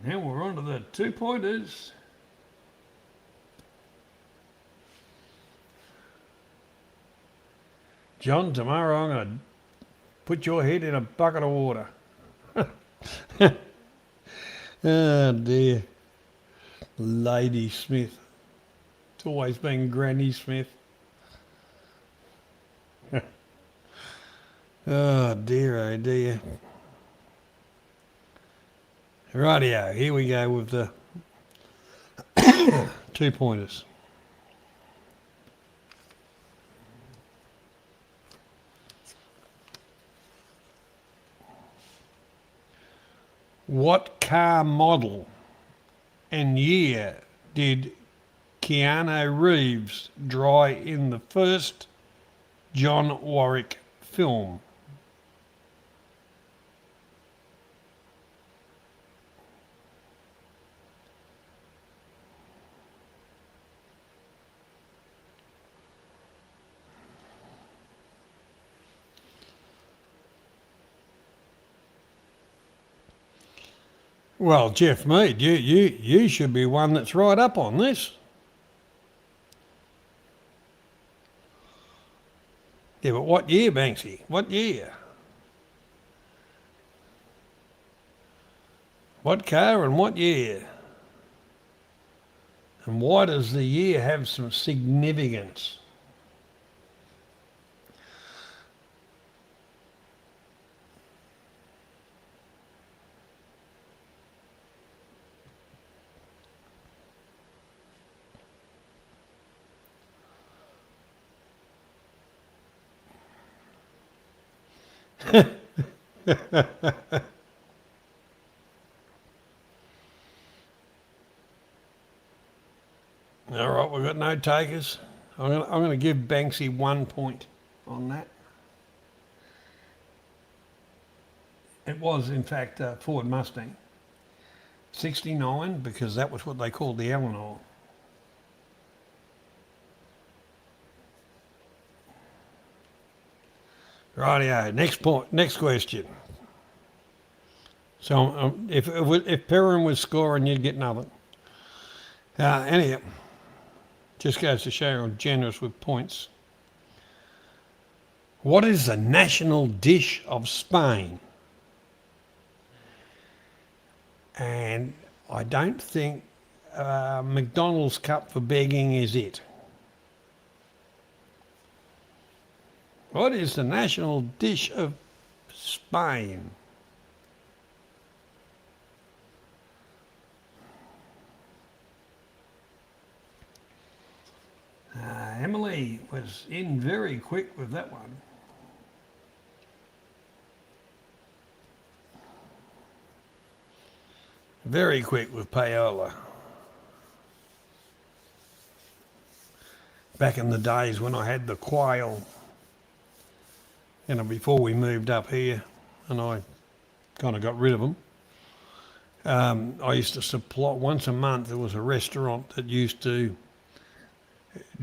Speaker 2: Now we're on to the 2-pointers. John, tomorrow I'm going to put your head in a bucket of water. Oh dear. Lady Smith. It's always been Granny Smith. Oh dear, oh dear. Rightio, here we go with the 2-pointers. What car model and year did Keanu Reeves drive in the first John Warwick film? Well, Jeff Mead, you should be one that's right up on this. Yeah, but what year, Banksy? What year? What car and what year? And why does the year have some significance? All right, we've got no takers. I'm going to give Banksy 1 point on that. It was, in fact, a Ford Mustang. 69, because that was what they called the Eleanor. Rightio, next question. So if Perrin was scoring, you'd get nothing. Anyhow, just goes to show I'm generous with points. What is the national dish of Spain? And I don't think McDonald's Cup for begging is it. What is the national dish of Spain? Emily was in very quick with that one. Very quick with paella. Back in the days when I had the quail, before we moved up here, and I kind of got rid of them. I used to supply, once a month there was a restaurant that used to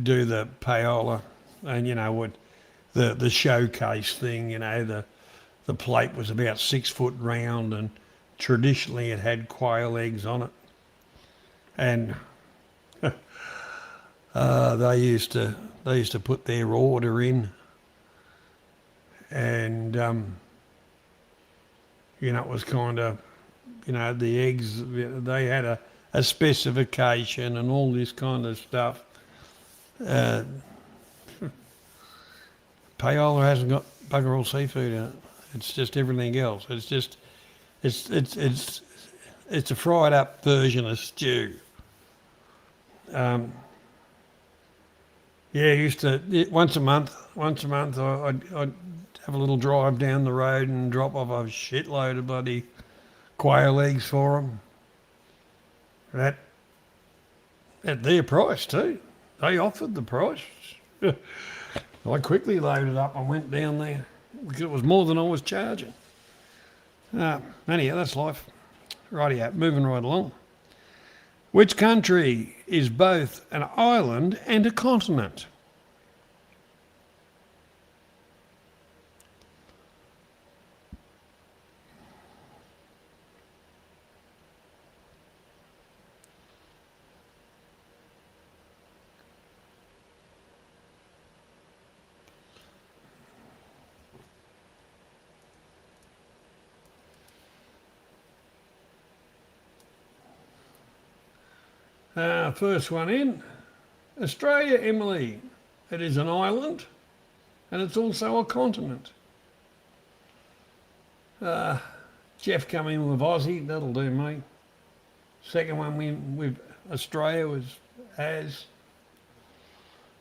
Speaker 2: do the paella, and what the showcase thing, the plate was about 6 foot round, and traditionally it had quail eggs on it, and they used to put their order in, and it was kind of, the eggs, they had a specification and all this kind of stuff. Paella hasn't got bugger all seafood in it. It's just everything else. It's just it's a fried up version of stew. Yeah, used to once a month. I'd have a little drive down the road and drop off a shitload of bloody quail eggs for them. That at their price too. They offered the price. I quickly loaded up and went down there because it was more than I was charging. Anyhow, that's life. Rightio, moving right along. Which country is both an island and a continent? First one in, Australia, Emily. It is an island and it's also a continent. Jeff come in with Aussie, that'll do me. Second one with Australia was Az.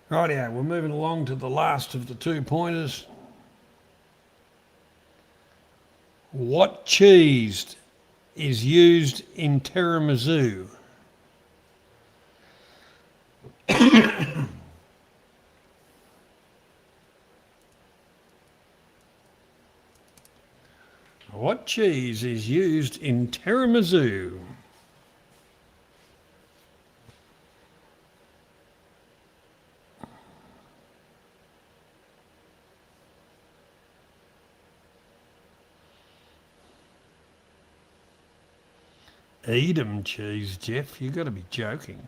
Speaker 2: Rightio, we're moving along to the last of the 2 pointers. What cheese is used in tiramisu? What cheese is used in tiramisu? Edam cheese, Jeff. You've got to be joking.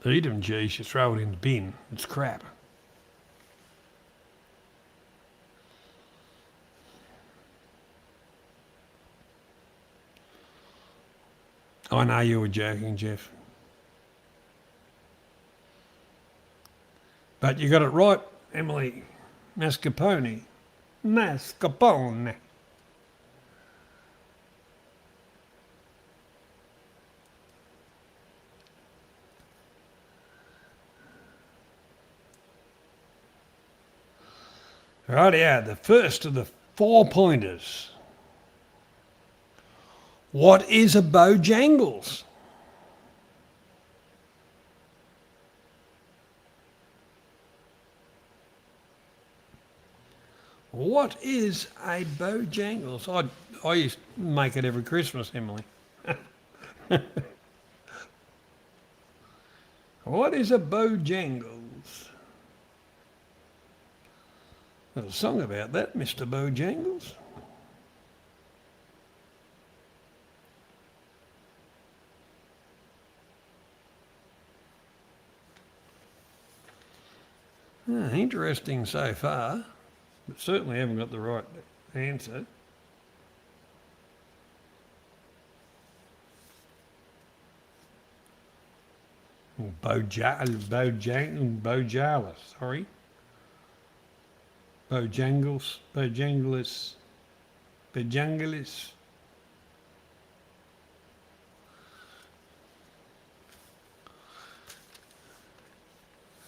Speaker 2: Edam cheese, you throw it in the bin. It's crap. I know you were joking, Jeff. But you got it right, Emily. Mascarpone. Mascarpone. Rightio, the first of the 4 pointers. What is a Bojangles? What is a Bojangles? I used to make it every Christmas, Emily. What is a Bojangles? There's a song about that, Mr. Bojangles. Interesting so far, but certainly haven't got the right answer. Bojalis, sorry. Bojangles.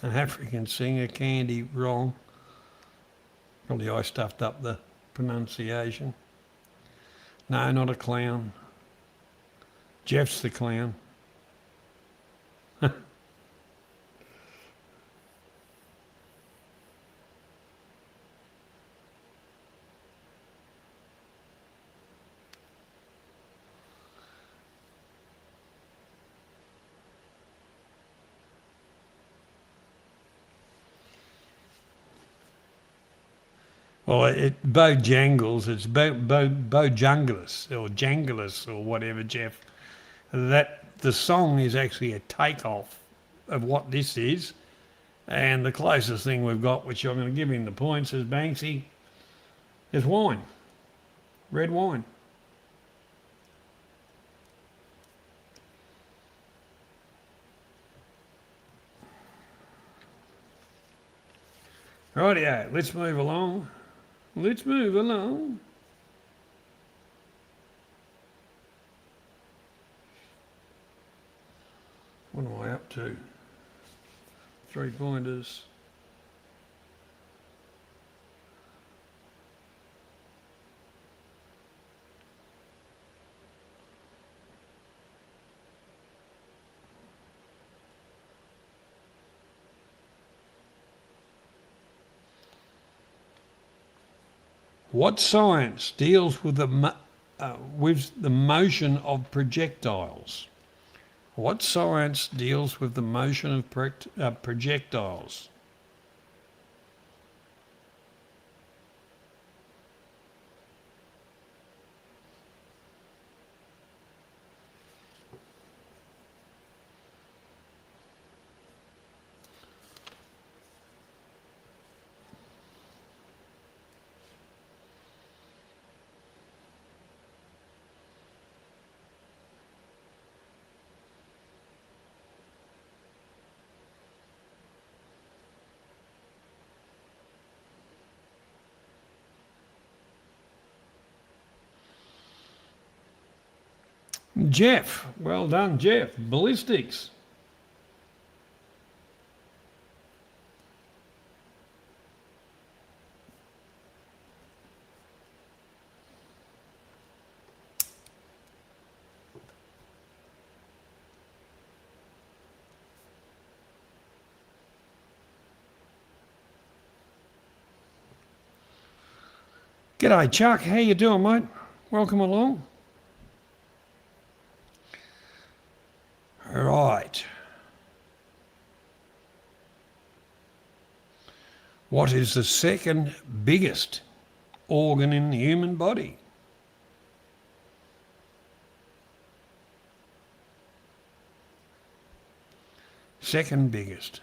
Speaker 2: An African singer, Candy, wrong. Probably I stuffed up the pronunciation. No, not a clown. Jeff's the clown. Well, Bojangles, it's Bojangles or Janglus or whatever, Jeff. The song is actually a takeoff of what this is. And the closest thing we've got, which I'm going to give him the points, is Banksy, is wine. Red wine. Rightio, let's move along. Let's move along. What am I up to? 3 pointers. What science deals with the motion of projectiles? What science deals with the motion of projectiles? Jeff, well done, Jeff. Ballistics. G'day, Chuck. How you doing, mate? Welcome along. Right. What is the second biggest organ in the human body? Second biggest.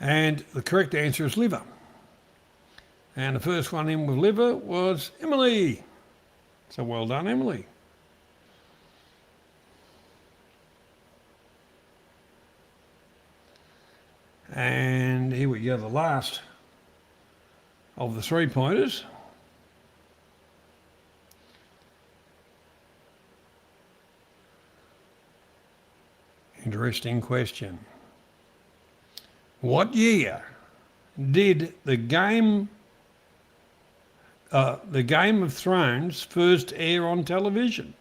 Speaker 2: And the correct answer is liver. And the first one in with liver was Emily. So well done, Emily. And here we go, the last of the 3 pointers. Interesting question. What year did the Game of Thrones first air on television?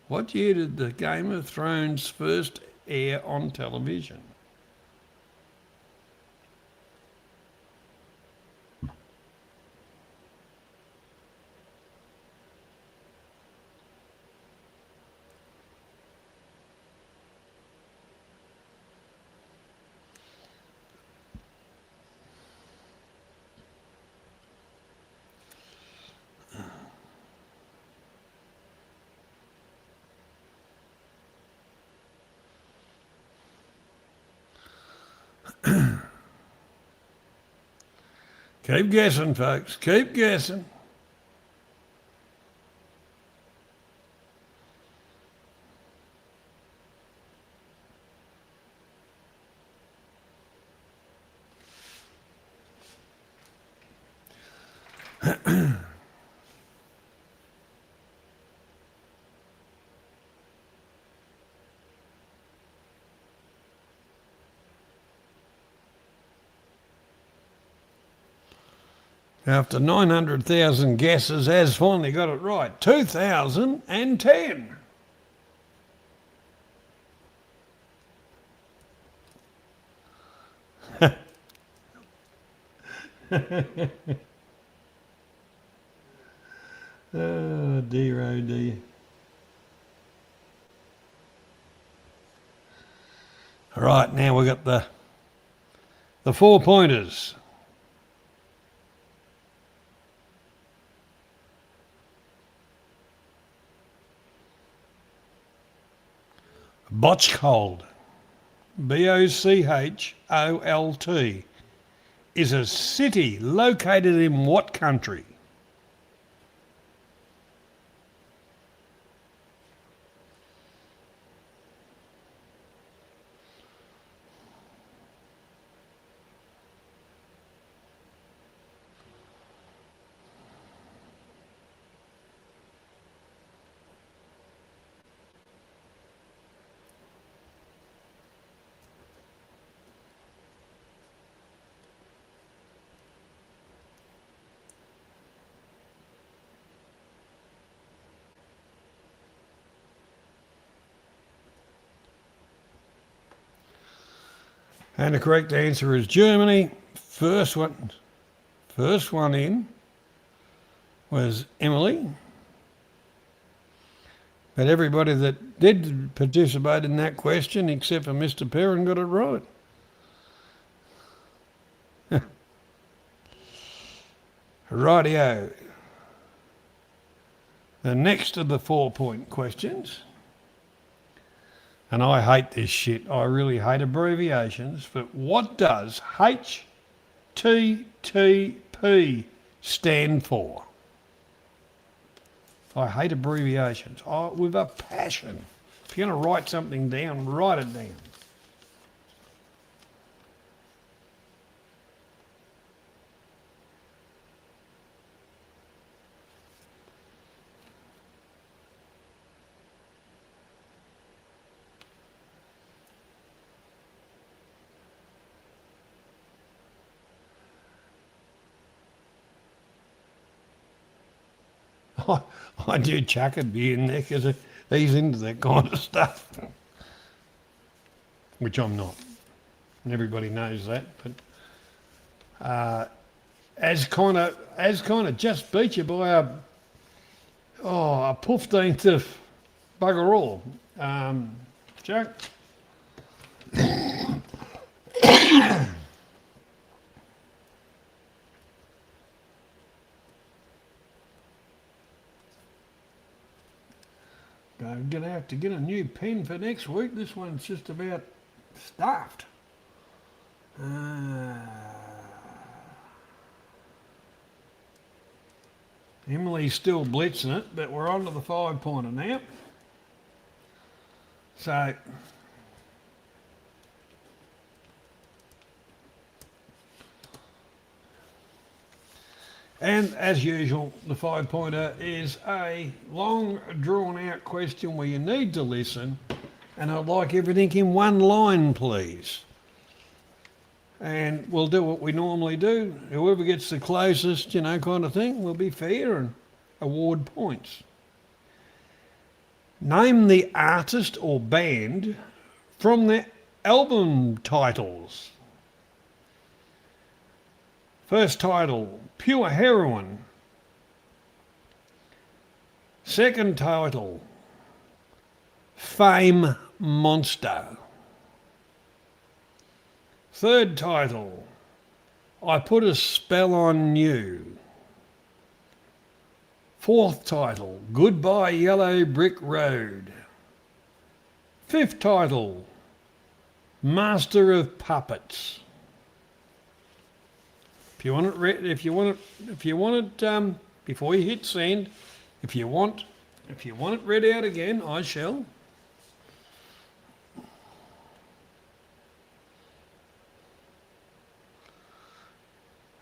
Speaker 2: What year did the Game of Thrones first air on television? Keep guessing, folks. Keep guessing. After 900,000 guesses, has finally got it right. 2010. Oh dear, oh dear. All right, now we've got the 4 pointers. Bochcold, Bocholt, is a city located in what country? And the correct answer is Germany. First one in was Emily. But everybody that did participate in that question, except for Mr. Perrin, got it right. Rightio. The next of the 4-point questions, and I hate this shit, I really hate abbreviations, but what does HTTP stand for? I hate abbreviations with a passion. If you're going to write something down, write it down. I do chuck a beer in there because he's into that kind of stuff, which I'm not. And everybody knows that. But as kind of just beat you by a 15th of bugger all. Chuck. I'm going to have to get a new pen for next week. This one's just about stuffed. Emily's still blitzing it, but we're on to the 5-pointer now. So, and as usual, the 5-pointer is a long, drawn-out question where you need to listen, and I'd like everything in one line, please. And we'll do what we normally do. Whoever gets the closest, kind of thing, will be fair and award points. Name the artist or band from their album titles. First title, Pure Heroin. Second title, Fame Monster. Third title, I Put a Spell on You. Fourth title, Goodbye Yellow Brick Road. Fifth title, Master of Puppets. If you want it, before you hit send, if you want it read out again, I shall.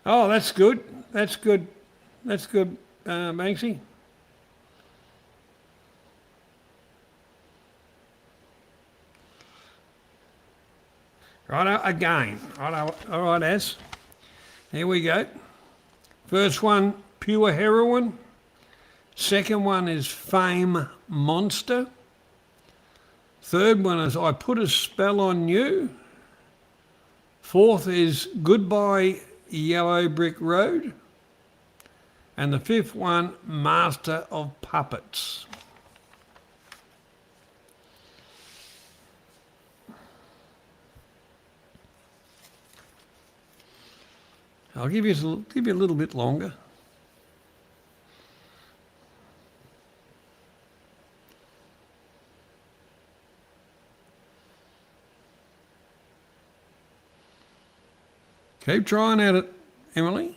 Speaker 2: Oh, that's good. That's good. That's good, Banksy. Right, again. Right, all right, Az. Here we go. First one, Pure Heroin. Second one is Fame Monster. Third one is I Put a Spell on You. Fourth is Goodbye Yellow Brick Road. And the fifth one, Master of Puppets. I'll give you a little bit longer. Keep trying at it, Emily.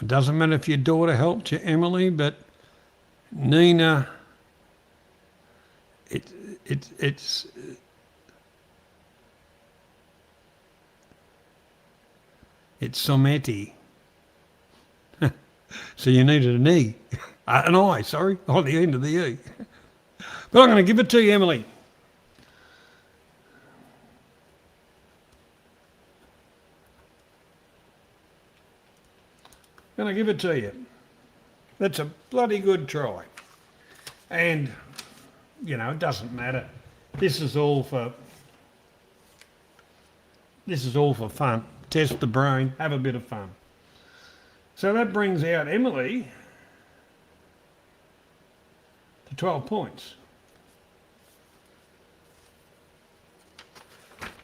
Speaker 2: It doesn't matter if your daughter helped you, Emily, but Nina, it's Someti. So you needed an E, an I, sorry, on the end of the E. But I'm going to give it to you, Emily. Going to give it to you. That's a bloody good try. And, it doesn't matter. This is all for fun. Test the brain, have a bit of fun. So that brings out Emily to 12 points.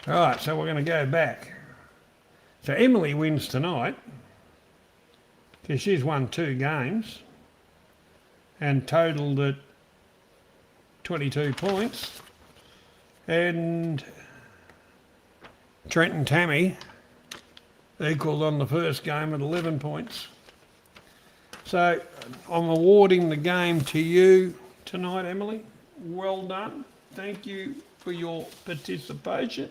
Speaker 2: All right, so we're going to go back. So Emily wins tonight, because she's won 2 games, and totaled at 22 points. And Trent and Tammy equalled on the first game at 11 points. So I'm awarding the game to you tonight, Emily. Well done. Thank you for your participation.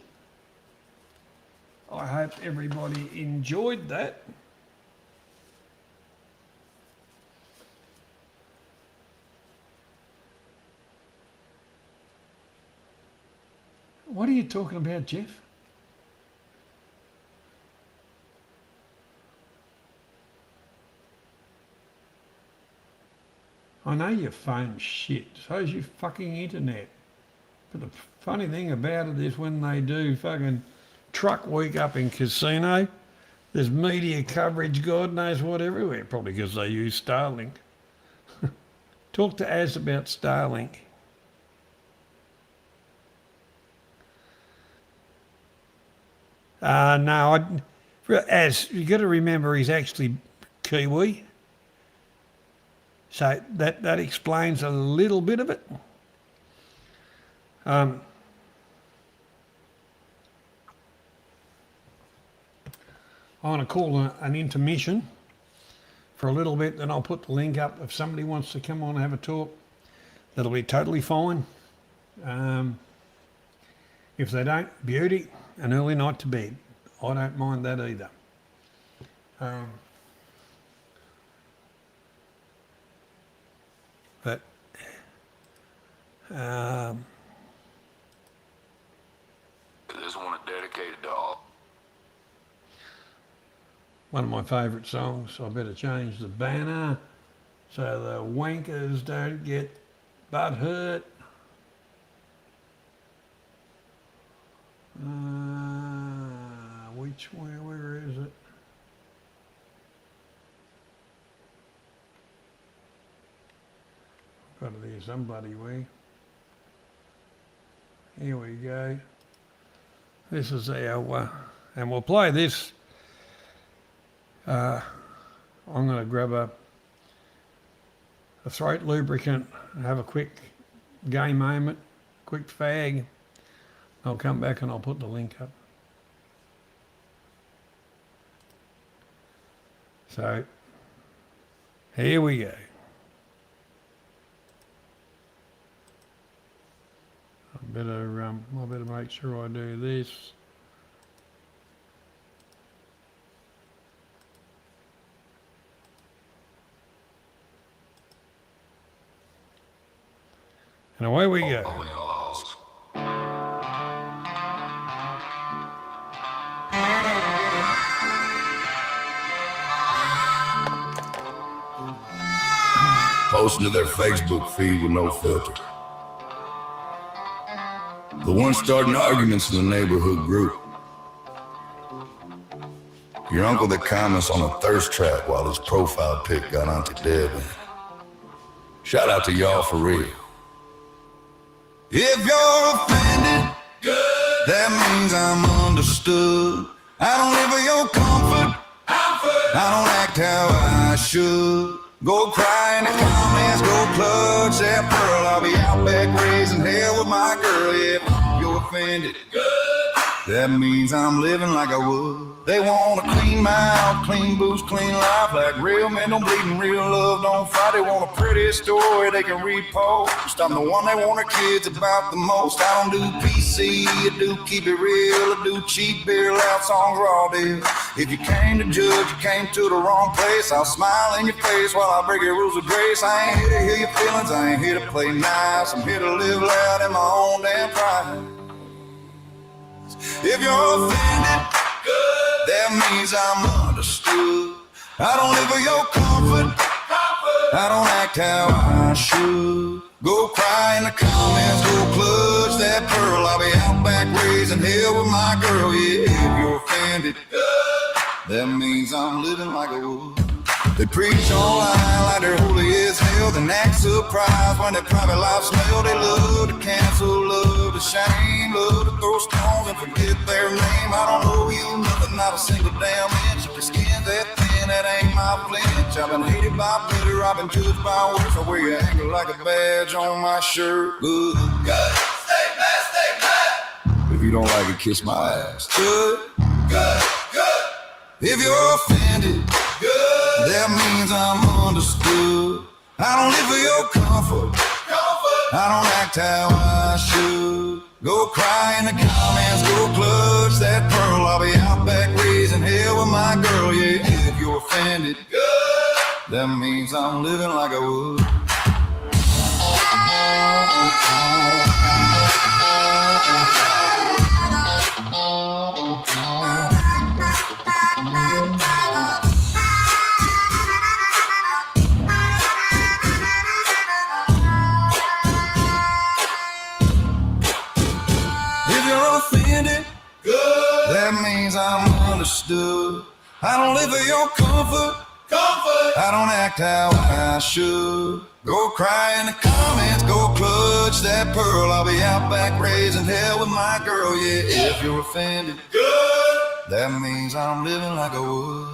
Speaker 2: I hope everybody enjoyed that. What are you talking about, Jeff? I know your phone's shit, so's your fucking internet. But the funny thing about it is when they do fucking truck week up in Casino, there's media coverage, God knows what, everywhere, probably because they use Starlink. Talk to Az about Starlink. No, Az, you got to remember he's actually Kiwi. So that explains a little bit of it. I want to call an intermission for a little bit, then I'll put the link up. If somebody wants to come on and have a talk, that'll be totally fine. If they don't, beauty, an early night to bed. I don't mind that either. But
Speaker 1: This one is dedicated to all.
Speaker 2: one of my favourite songs, I better change the banner so the wankers don't get butt hurt. Where is it? Got it here some bloody way. Here we go. This is our, and we'll play this. I'm going to grab a throat lubricant and have a quick game moment, quick fag. I'll come back and I'll put the link up. So, here we go. I better make sure I do this. And away we go.
Speaker 1: Posting to their Facebook feed with no filter. The one starting arguments in the neighborhood group. Your uncle that comments on a thirst trap while his profile pic got Auntie Deb in. Shout out to y'all for real. If you're offended, good, that means I'm understood. I don't live for your comfort. I don't act how I should. Go cry in the comments, go clutch that pearl. I'll be out back raising hell with my girl. If you're offended, good, that means I'm living like I would. They want a clean mouth, clean boots, clean life. Like real men don't bleed and real love don't fight. They want a pretty story they can repost. I'm the one they want their kids about the most. I don't do PC, I do keep it real. I do cheap beer, loud songs, raw deal. If you came to judge, you came to the wrong place. I'll smile in your face while I break your rules of grace. I ain't here to hear your feelings, I ain't here to play nice. I'm here to live loud in my own damn pride. If you're offended, good, that means I'm understood. I don't live for your comfort. I don't act how I should. Go cry in the comments, go clutch that pearl. I'll be out back raising hell with my girl. Yeah, if you're offended, good, that means I'm living like I would. They preach online like they're holy as hell, then act surprised when their private life smell. They love to cancel, love to shame, love to throw stones and forget their name. I don't know you, nothing, not a single damn inch of your skin that thin. man, that ain't my flinch. I've been hated by better, I've been judged by worse. I wear your anger like a badge on my shirt. Good, good, stay mad, stay mad. If you don't like it, kiss my ass. Good, good, good. If you're offended, good, that means I'm understood. I don't live for your comfort. I don't act how I should. Go cry in the comments, go clutch that pearl. I'll be out back raising hell with my girl, yeah. If you're offended, good, that means I'm living like I would. That means I'm understood. I don't live for your comfort. I don't act how I should. Go cry in the comments, go clutch that pearl. I'll be out back raising hell with my girl, yeah. If you're offended, good, that means I'm living like I would.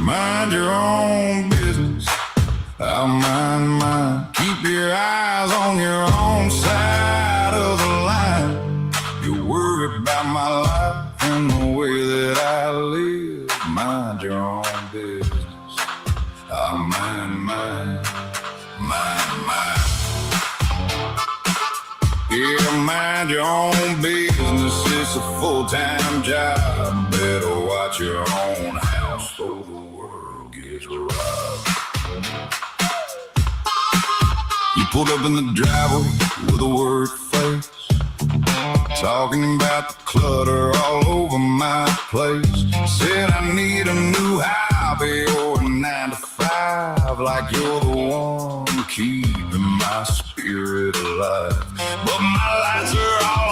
Speaker 1: Mind your own business, I'll mind mine. Keep your eyes on your own side of the line. You worry about my life and the way that I live. Mind your own business, I'll mind mine. Mind mine. Yeah, mind your own business, it's a full-time job. Better watch your own house so the world gets robbed. You pulled up in the driveway with a worried face, talking about the clutter all over my place. Said I need a new hobby or a 9 to 5, like you're the one keeping my spirit alive. But my lights are all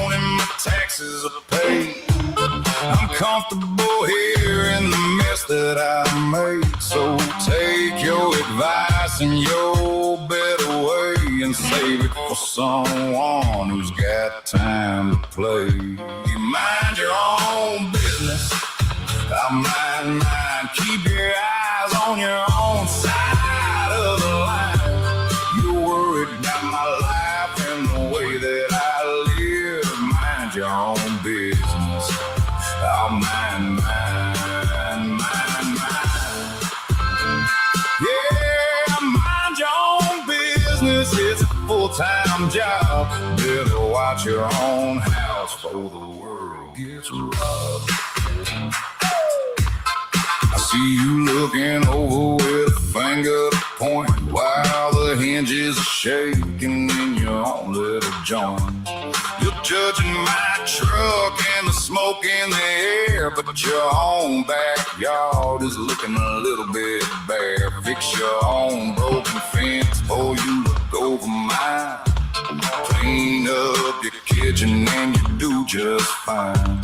Speaker 1: on and my taxes are paid. I'm comfortable here in the mess that I make. So take your advice and your better way and save it for someone who's got time to play. You mind your own business, I'll mind mine. Keep your eyes on your own side of the line. You're worried about my life and the way that I live. Mind your own business, I'll mind mine, mine, mine. Yeah, mind your own business, it's a full-time job. Better watch your own house before the world gets robbed. I see you looking over with a finger to point while the hinges are shaking in your own little joint. You're judging my truck and the smoke in the air, but your own backyard is looking a little bit bare. Fix your own broken fence before you look over mine. Clean up your kitchen and you do just fine.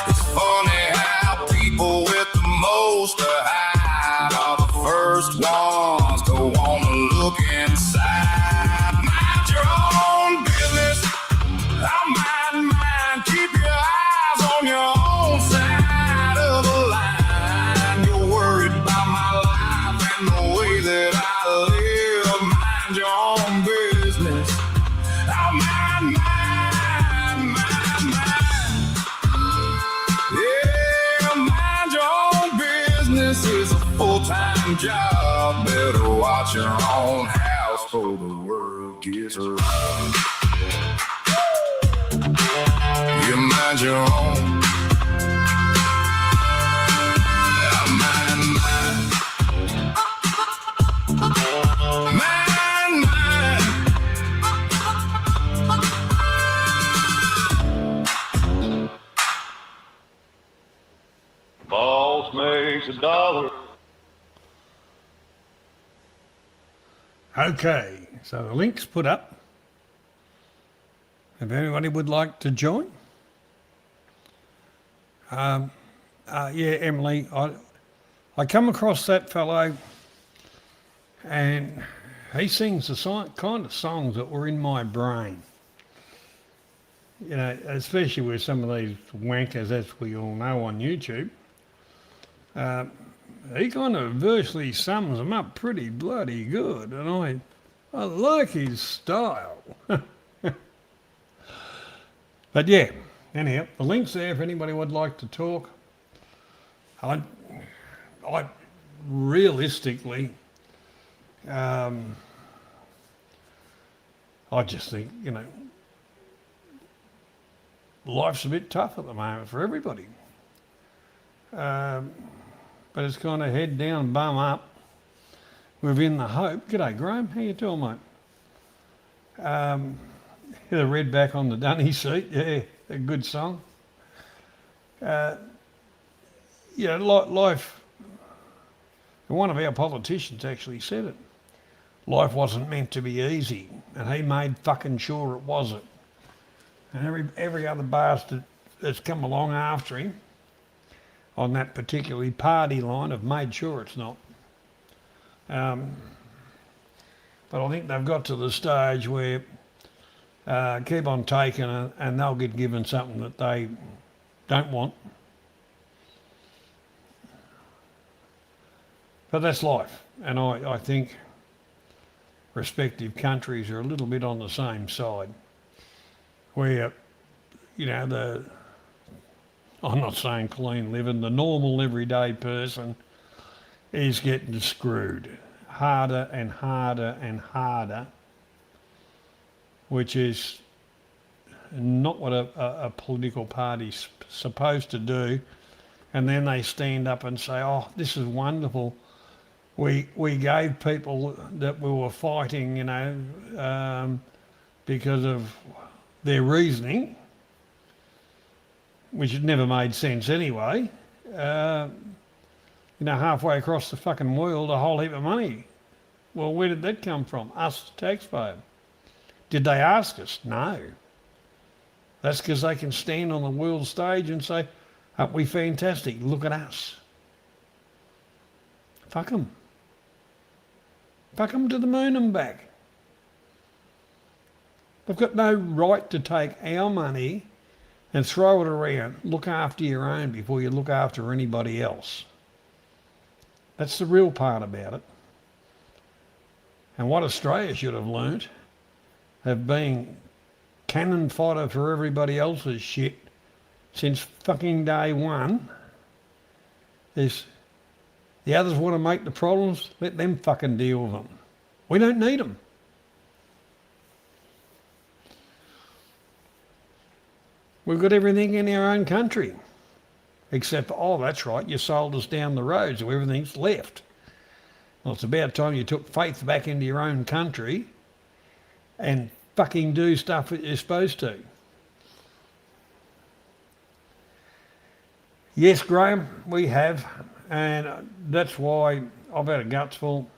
Speaker 1: It's funny how people with the most to hide are the first ones to wanna look inside. Mind your own business, I'll mind mine. Keep your eyes on your own side of the line. You're worried about my life and the way that I live. Mind your own business, I'll mind mine, mine, mine. Yeah, mind your own business is a full-time job. Better watch your own house before the world gets robbed. You mind your own, I'll mind mine. Mind mine.
Speaker 5: Boss makes $1.
Speaker 2: Okay, so the link's put up. if anybody would like to join. Yeah, Emily, I come across that fellow and he sings the kind of songs that were in my brain. You know, especially with some of these wankers, as we all know, on YouTube. He kind of virtually sums them up pretty bloody good, and I like his style. But yeah, anyhow, the link's there if anybody would like to talk. I realistically, I just think, you know, life's a bit tough at the moment for everybody. But it's kind of head down, bum up, within the hope. G'day, Graham. How you doing, mate? The Redback on the dunny seat. Yeah, a good song. Yeah, life, one of our politicians actually said it. Life wasn't meant to be easy, and he made fucking sure it wasn't. And every other bastard that's come along after him on that particularly party line have made sure it's not. But I think they've got to the stage where keep on taking it and they'll get given something that they don't want. But that's life. And I think respective countries are a little bit on the same side. Where, you know, I'm not saying clean living, the normal everyday person is getting screwed harder and harder and harder, which is not what a political party's supposed to do. And then they stand up and say, oh, this is wonderful. We gave people that we were fighting, you know, because of their reasoning, which had never made sense anyway, you know, halfway across the fucking world, a whole heap of money. Well, where did that come from? Us, the taxpayer. Did they ask us? No. That's because they can stand on the world stage and say, aren't we fantastic? Look at us. Fuck them. Fuck them to the moon and back. They've got no right to take our money and throw it around. Look after your own before you look after anybody else. That's the real part about it. And what Australia should have learnt of being cannon fodder for everybody else's shit since fucking day one is the others want to make the problems, let them fucking deal with them. We don't need them. We've got everything in our own country. Except, oh, that's right, you sold us down the road, so everything's left. Well, it's about time you took faith back into your own country and fucking do stuff that you're supposed to. Yes, Graham, we have, and that's why I've had a guts full.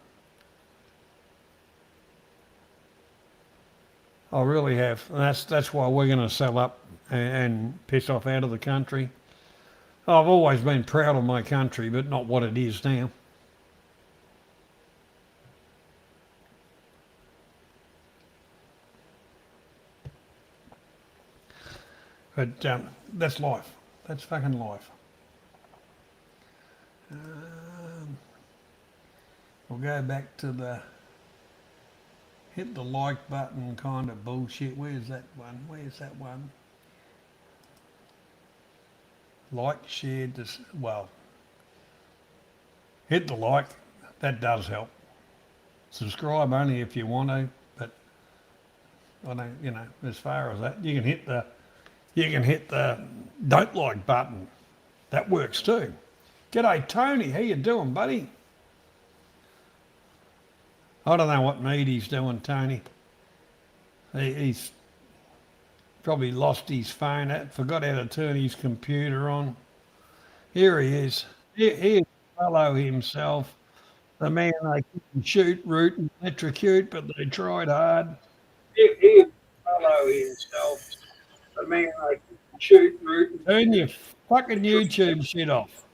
Speaker 2: I really have. And that's why we're going to sell up and piss off out of the country. I've always been proud of my country, but not what it is now. But that's life. That's fucking life. We'll go back to the hit the like button kind of bullshit. Where's that one? Where's that one? Like, share, well, hit the like. That does help. Subscribe only if you want to, but I don't, you know, as far as that, you can hit the don't like button. That works too. G'day, Tony. How you doing, buddy? I don't know what Meady's doing, Tony. He's probably lost his phone, forgot how to turn his computer on. Here he is. Here's fellow himself, the man they couldn't shoot, root and electrocute, but they tried hard. Here's
Speaker 6: follow himself. I mean, like, shoot, root,
Speaker 2: Turn your fucking YouTube shit off.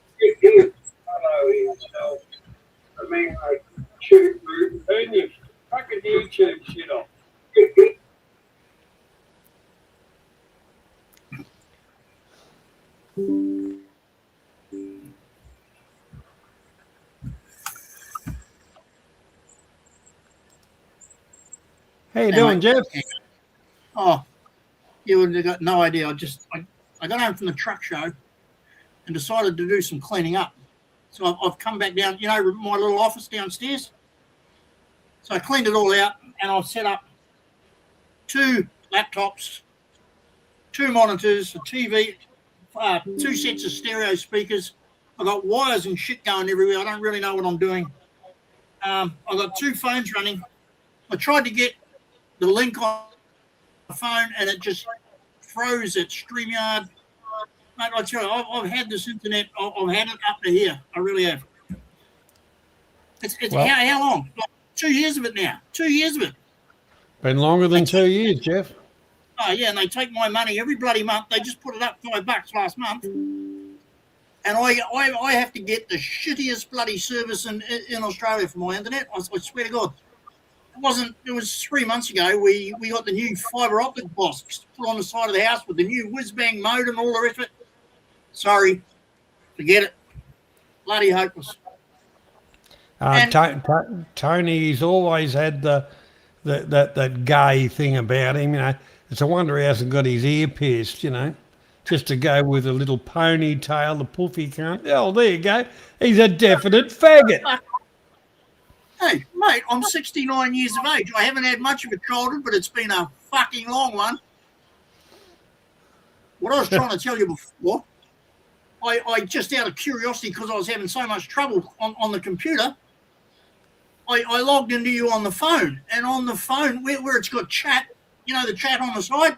Speaker 6: follow himself. I mean, like, shoot, root,
Speaker 2: Turn your fucking YouTube shit off. How you doing, Jeff?
Speaker 7: Oh, you would have got no idea. I got home from the truck show and decided to do some cleaning up. So I've come back down, you know, my little office downstairs. So I cleaned it all out and I've set up 2 laptops, 2 monitors, a TV, 2 sets of stereo speakers. I've got wires and shit going everywhere. I don't really know what I'm doing. I've got 2 phones running. I tried to get the link on the phone and it just froze at StreamYard. Mate, I tell you, I've had this internet. I've had it up to here. I really have. It's
Speaker 2: Well-
Speaker 7: how long? Like 2 years of it now. 2 years of it.
Speaker 2: Been longer than 2 years, Jeff.
Speaker 7: Oh yeah, and they take my money every bloody month. They just put it up $5 last month, and I have to get the shittiest bloody service in Australia for my internet. I swear to God. It was 3 months ago. We got the new fibre optic box put on the side of the house with the new whiz-bang modem, all the rest of it. Sorry, forget it. Bloody hopeless.
Speaker 2: Tony's always had that gay thing about him, you know. It's a wonder he hasn't got his ear pierced, you know, just to go with a little ponytail, the puffy cunt. Oh, there you go. He's a definite faggot.
Speaker 7: Hey, mate, I'm 69 years of age. I haven't had much of a childhood, but it's been a fucking long one. What I was trying to tell you before, I just out of curiosity, because I was having so much trouble on the computer, I logged into you on the phone. And on the phone, where it's got chat, you know, the chat on the side,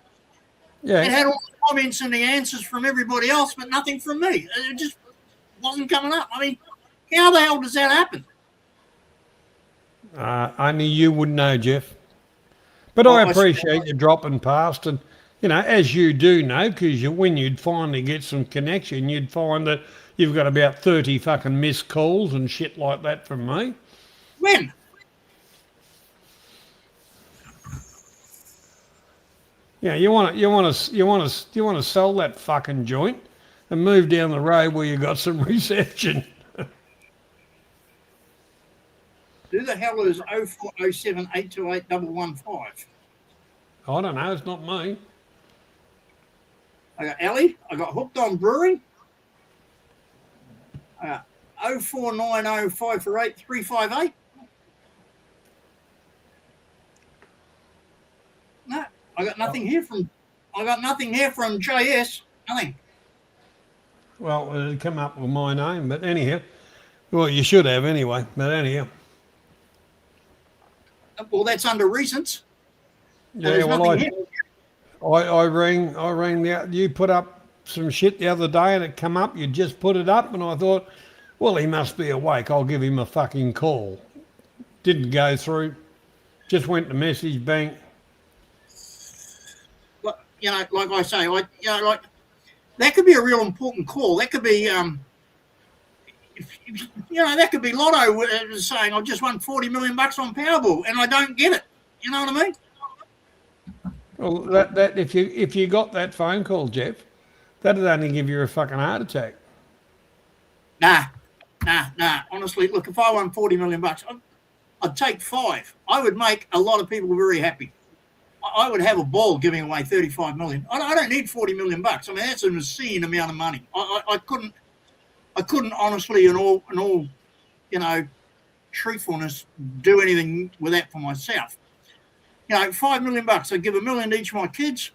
Speaker 2: Yeah.
Speaker 7: it had all the comments and the answers from everybody else, but nothing from me. It just wasn't coming up. I mean, how the hell does that happen?
Speaker 2: Only you would know, Jeff. But
Speaker 7: Well,
Speaker 2: I
Speaker 7: I
Speaker 2: appreciate you dropping past, and you know, as you do know, because when you'd finally get some connection, you'd find that you've got about 30 fucking missed calls and shit like that from me.
Speaker 7: When?
Speaker 2: Yeah, you want to sell that fucking joint and move down the road where you got some reception.
Speaker 7: Who the hell is 0407 828 115?
Speaker 2: I don't know. It's not me.
Speaker 7: I got Ellie. I got Hooked on Brewing. I got 0490 548 358. No, I got nothing here from JS. Nothing.
Speaker 2: Well, it'd come up with my name, but anyhow, well, you should have anyway. But anyhow,
Speaker 7: Well, that's under recents.
Speaker 2: yeah.
Speaker 7: There's
Speaker 2: Well,
Speaker 7: nothing here.
Speaker 2: I rang you put up some shit the other day and it come up. You just put it up, and I thought, well, he must be awake. I'll give him a fucking call. Didn't go through. Just went to message bank.
Speaker 7: You know, like I say, like that could be a real important call. That could be, that could be Lotto saying I've just won $40 million on Powerball, and I don't get it. You know what I mean?
Speaker 2: Well, that if you got that phone call, Jeff, that'd only give you a fucking heart attack.
Speaker 7: Nah. Honestly, look, if I won $40 million, I'd take 5. I would make a lot of people very happy. I would have a ball giving away $35 million. I don't need $40 million. I mean, that's an obscene amount of money. I couldn't honestly, in all, you know, truthfulness, do anything with that for myself. You know, $5 million. I'd give $1 million to each of my kids.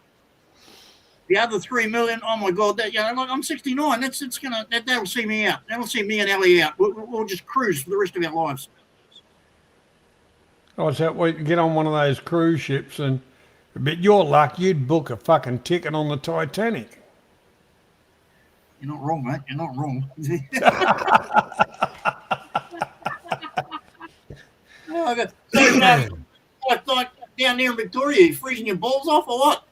Speaker 7: The other $3 million, oh my God, that, you know, like I'm 69. That'll see me out. That'll see me and Ellie out. We'll just cruise for the rest of our lives.
Speaker 2: Oh, so we get on one of those cruise ships, and but your luck, you'd book a fucking ticket on the Titanic.
Speaker 7: You're not wrong, mate. You're not wrong. down there in Victoria? You freezing your balls off or what?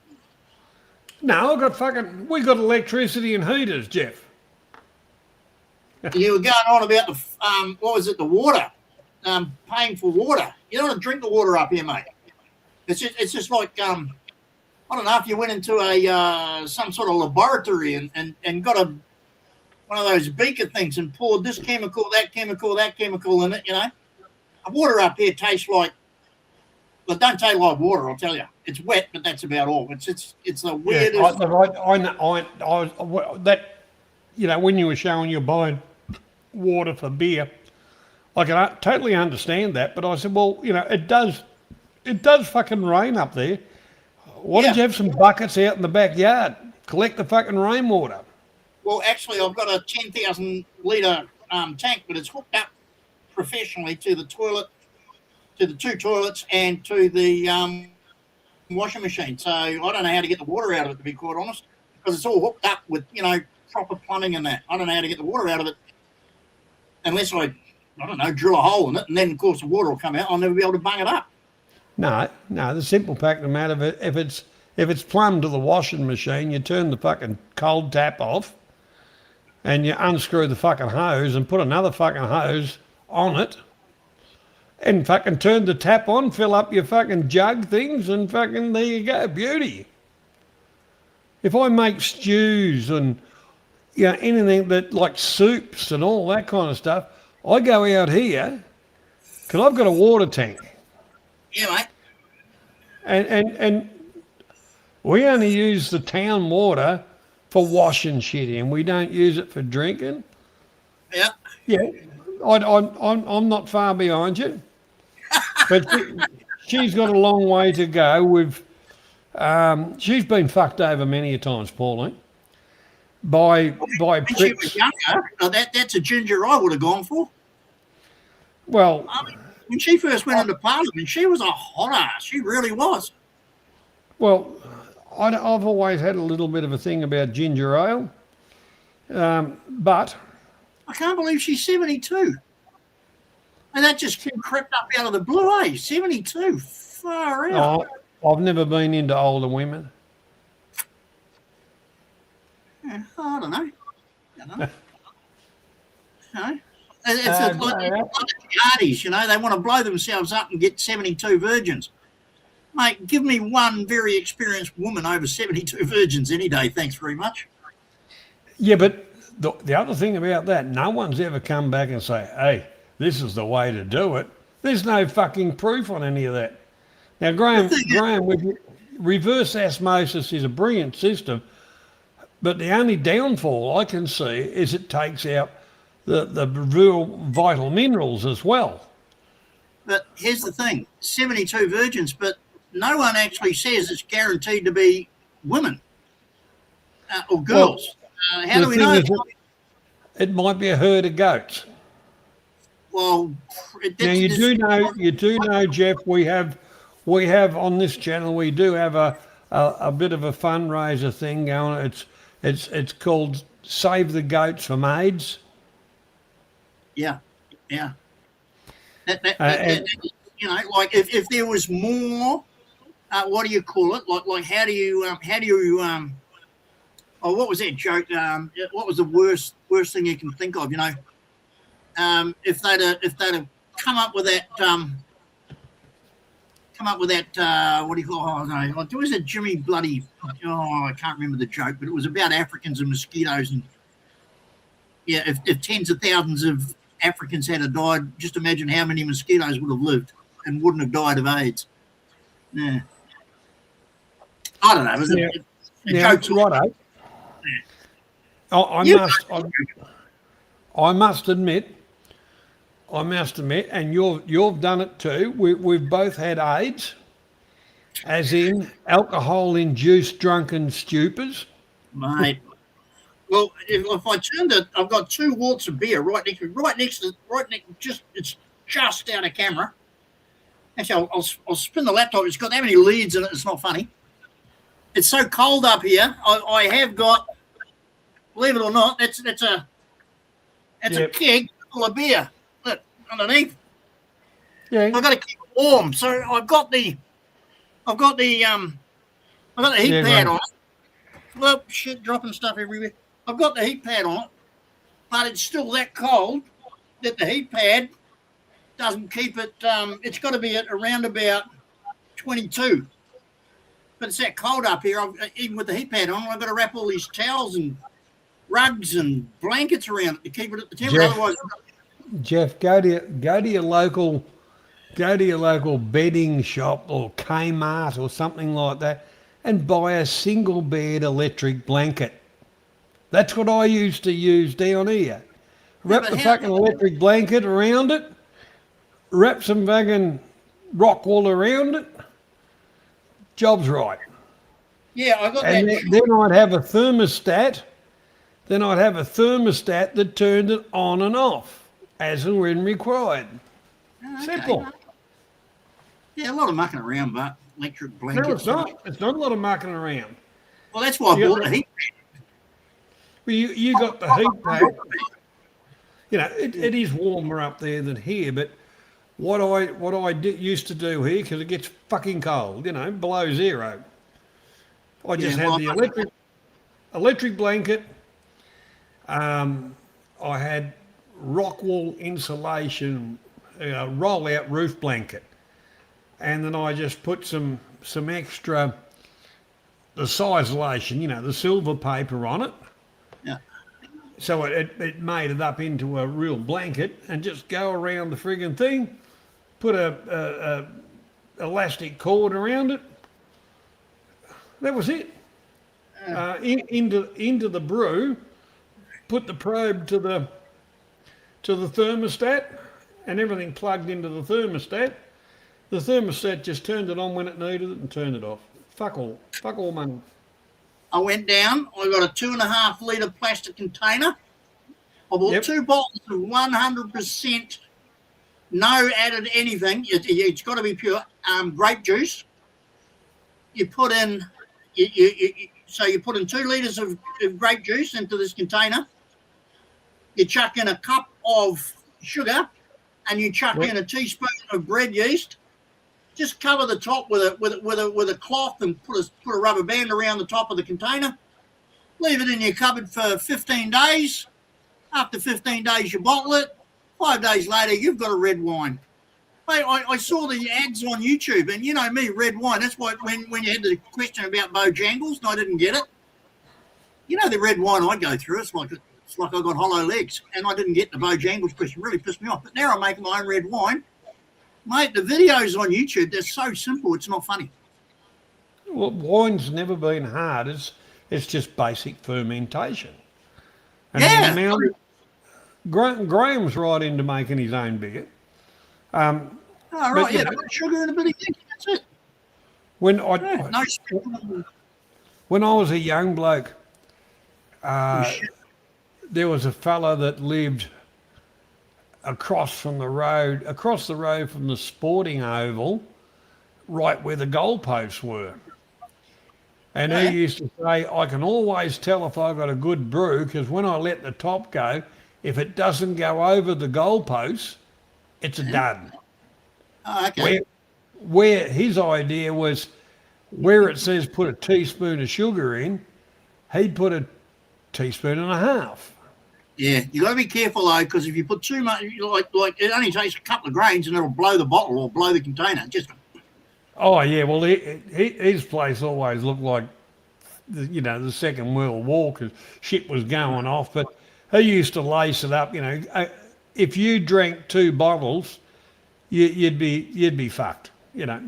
Speaker 2: No, we got electricity and heaters, Jeff.
Speaker 7: You were going on about the what was it? The water, paying for water. You don't want to drink the water up here, mate. It's just like I don't know if you went into a some sort of laboratory and got one of those beaker things and poured this chemical, that chemical in it. You know, water up here tastes like. Well, it don't taste like water, I'll tell you. It's wet, but that's about all. It's the weirdest.
Speaker 2: That, you know, when you were showing you're buying water for beer, I can totally understand that. But I said, well, you know, it does fucking rain up there. Why don't you have some buckets out in the backyard? Collect the fucking rainwater.
Speaker 7: Well, actually, I've got a 10,000 litre tank, but it's hooked up professionally to the toilet, to the two toilets, and to the washing machine. So I don't know how to get the water out of it, to be quite honest, because it's all hooked up with, you know, proper plumbing and that. I don't know how to get the water out of it unless I don't know, drill a hole in it, and then, of course, the water will come out. I'll never be able to bung it up.
Speaker 2: No. The simple fact of the matter, if it's plumbed to the washing machine, you turn the fucking cold tap off, and you unscrew the fucking hose and put another fucking hose on it, and fucking turn the tap on, fill up your fucking jug things, and fucking there you go, beauty. If I make stews and, you know, anything that, like soups and all that kind of stuff, I go out here because I've got a water tank.
Speaker 7: Yeah, mate.
Speaker 2: And we only use the town water for washing shit in. We don't use it for drinking.
Speaker 7: Yeah.
Speaker 2: Yeah, I'm not far behind you, but she's got a long way to go. She's been fucked over many a times, Pauline, by
Speaker 7: When she was
Speaker 2: pricks.
Speaker 7: younger, that's a ginger I would have gone for.
Speaker 2: Well,
Speaker 7: I mean, when she first went into Parliament, she was a hot ass. She really was.
Speaker 2: well, I've always had a little bit of a thing about ginger ale, but
Speaker 7: I can't believe she's 72. And that just crept up out of the blue, eh? 72. Far out.
Speaker 2: I've never been into older women.
Speaker 7: Yeah, I don't know. No. It's like the arties, you know, they want to blow themselves up and get 72 virgins. Mate, give me one very experienced woman over 72 virgins any day. Thanks very much.
Speaker 2: Yeah, but the other thing about that, no one's ever come back and say, hey, this is the way to do it. There's no fucking proof on any of that. Now, Graham, with reverse osmosis is a brilliant system, but the only downfall I can see is it takes out the real vital minerals as well.
Speaker 7: But here's the thing, 72 virgins, but no one actually says it's guaranteed to be women or girls. How do we know?
Speaker 2: It might be a herd of goats.
Speaker 7: Well,
Speaker 2: Now you do know, Jeff. We have on this channel. We do have a bit of a fundraiser thing going. It's called Save the Goats from AIDS.
Speaker 7: Yeah. That, you know, like if there was more, what do you call it? Like how do you oh, what was that joke? What was the worst thing you can think of? You know, if they'd have come up with that, what do you call? Oh no, like, there was a Jimmy bloody. Oh, I can't remember the joke, but it was about Africans and mosquitoes, and yeah, if tens of thousands of Africans had died, just imagine how many mosquitoes would have lived and wouldn't have died of AIDS. Yeah. I don't know. It was a joke.
Speaker 2: Righto. I must admit, and you've done it too. We've both had AIDS, as in alcohol-induced drunken stupors.
Speaker 7: Mate. Well, if I turn I've got 2 walts of beer right next, it's just out of camera. Actually, I'll spin the laptop. It's got that many leads in it. It's not funny. It's so cold up here. I have got, believe it or not, that's a keg full of beer. Look underneath.
Speaker 2: Yeah.
Speaker 7: I've got to keep it warm. So I've got the I've got the heat
Speaker 2: Yeah,
Speaker 7: pad
Speaker 2: right.
Speaker 7: on it. Well, shit, dropping stuff everywhere. I've got the heat pad on it, but it's still that cold that the heat pad doesn't keep it. It's got to be at around about 22. But it's that cold up here. Even with the heat pad on, I've got to wrap all these towels and rugs and blankets around it to keep it at the temperature.
Speaker 2: Jeff.
Speaker 7: Otherwise,
Speaker 2: Jeff, go to your local bedding shop or Kmart or something like that and buy a single bed electric blanket. That's what I used to use down here. Wrap
Speaker 7: but
Speaker 2: the
Speaker 7: how-
Speaker 2: fucking electric blanket around it, wrap some fucking rock wool around it. Job's right.
Speaker 7: yeah, I got
Speaker 2: And
Speaker 7: that.
Speaker 2: then I'd have a thermostat. Then I'd have a thermostat that turned it on and off as and when required.
Speaker 7: Okay.
Speaker 2: Simple.
Speaker 7: Yeah, a lot of mucking around, but electric blankets.
Speaker 2: No, it's not. It's not a lot of mucking around.
Speaker 7: Well, that's why I
Speaker 2: You
Speaker 7: bought
Speaker 2: got
Speaker 7: the heat.
Speaker 2: Well, you got the heat pad. You know, it is warmer up there than here, but what I used to do here, because it gets fucking cold, you know, below zero. I just
Speaker 7: Yeah,
Speaker 2: had
Speaker 7: well,
Speaker 2: the electric blanket. I had rock wool insulation, roll out roof blanket, and then I just put some extra the sisolation, you know, the silver paper on it.
Speaker 7: Yeah.
Speaker 2: So it made it up into a real blanket and just go around the friggin' thing, put a elastic cord around it. That was it. Into the brew, put the probe to the thermostat, and everything plugged into the thermostat. The thermostat just turned it on when it needed it and turned it off. Fuck all money.
Speaker 7: I went down. I got a 2.5 litre plastic container. I bought
Speaker 2: Yep.
Speaker 7: 2 bottles of 100% no added anything. It's got to be pure grape juice. You put in, so you put in 2 litres of grape juice into this container. You chuck in a cup of sugar, and you chuck
Speaker 2: Yep.
Speaker 7: in a teaspoon of bread yeast. Just cover the top with a cloth and put a rubber band around the top of the container. Leave it in your cupboard for 15 days. After 15 days, you bottle it. 5 days later, you've got a red wine. Mate, I saw the ads on YouTube, and you know me, red wine. That's why when you had the question about Bojangles, and I didn't get it. You know the red wine I go through. It's like I got hollow legs, and I didn't get the Bojangles question. Really pissed me off. But now I'm making my own red wine. Mate, the videos on YouTube, they're so simple, it's not funny.
Speaker 2: Well, wine's never been hard. It's just basic fermentation. And
Speaker 7: Yeah.
Speaker 2: Now, Graham's right into making his own beer.
Speaker 7: Oh,
Speaker 2: But,
Speaker 7: right,
Speaker 2: you
Speaker 7: yeah,
Speaker 2: know-
Speaker 7: put sugar and a bit of ink, that's it.
Speaker 2: When
Speaker 7: Yeah, no special.
Speaker 2: when I was a young bloke,
Speaker 7: Shit.
Speaker 2: there was a fella that lived across the road from the sporting oval, right where the goalposts were. And
Speaker 7: Yeah.
Speaker 2: he used to say, I can always tell if I've got a good brew, because when I let the top go, if it doesn't go over the goalposts, it's a dud.
Speaker 7: Oh, okay.
Speaker 2: Where his idea was, where it says put a teaspoon of sugar in, he'd put a teaspoon and a half.
Speaker 7: Yeah, you got to be careful though, because if you put too much, like it only takes a couple of grains and it'll blow the bottle or blow the container. Just
Speaker 2: Oh yeah, well his place always looked like, the Second World War, because shit was going off. But he used to lace it up. If you drank 2 bottles, you'd be fucked.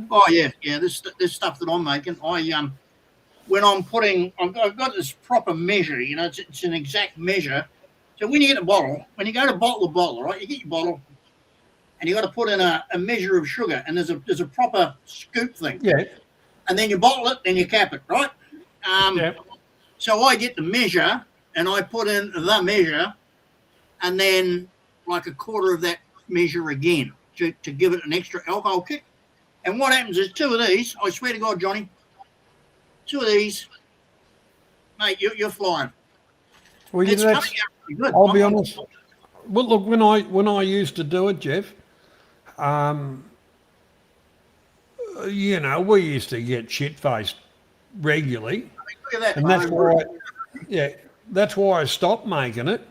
Speaker 7: oh yeah. This stuff that I'm making, when I'm putting, I've got this proper measure. It's an exact measure. So when you get a bottle, when you go to bottle a bottle, right, you get your bottle, and you got to put in a measure of sugar, and there's a proper scoop thing.
Speaker 2: Yeah.
Speaker 7: And then you bottle it, then you cap it, right?
Speaker 2: Yeah.
Speaker 7: So I get the measure, and I put in the measure, and then like a quarter of that measure again to give it an extra alcohol kick. And what happens is 2 of these, I swear to God, Johnny, 2 of these, mate, you're flying.
Speaker 2: Well,
Speaker 7: It's
Speaker 2: that's,
Speaker 7: coming out pretty good.
Speaker 2: I'll be honest. Well, look, when I used to do it, Jeff, you know, we used to get shit-faced regularly,
Speaker 7: Look at that.
Speaker 2: and that's
Speaker 7: mate.
Speaker 2: why, yeah, that's why I stopped making it.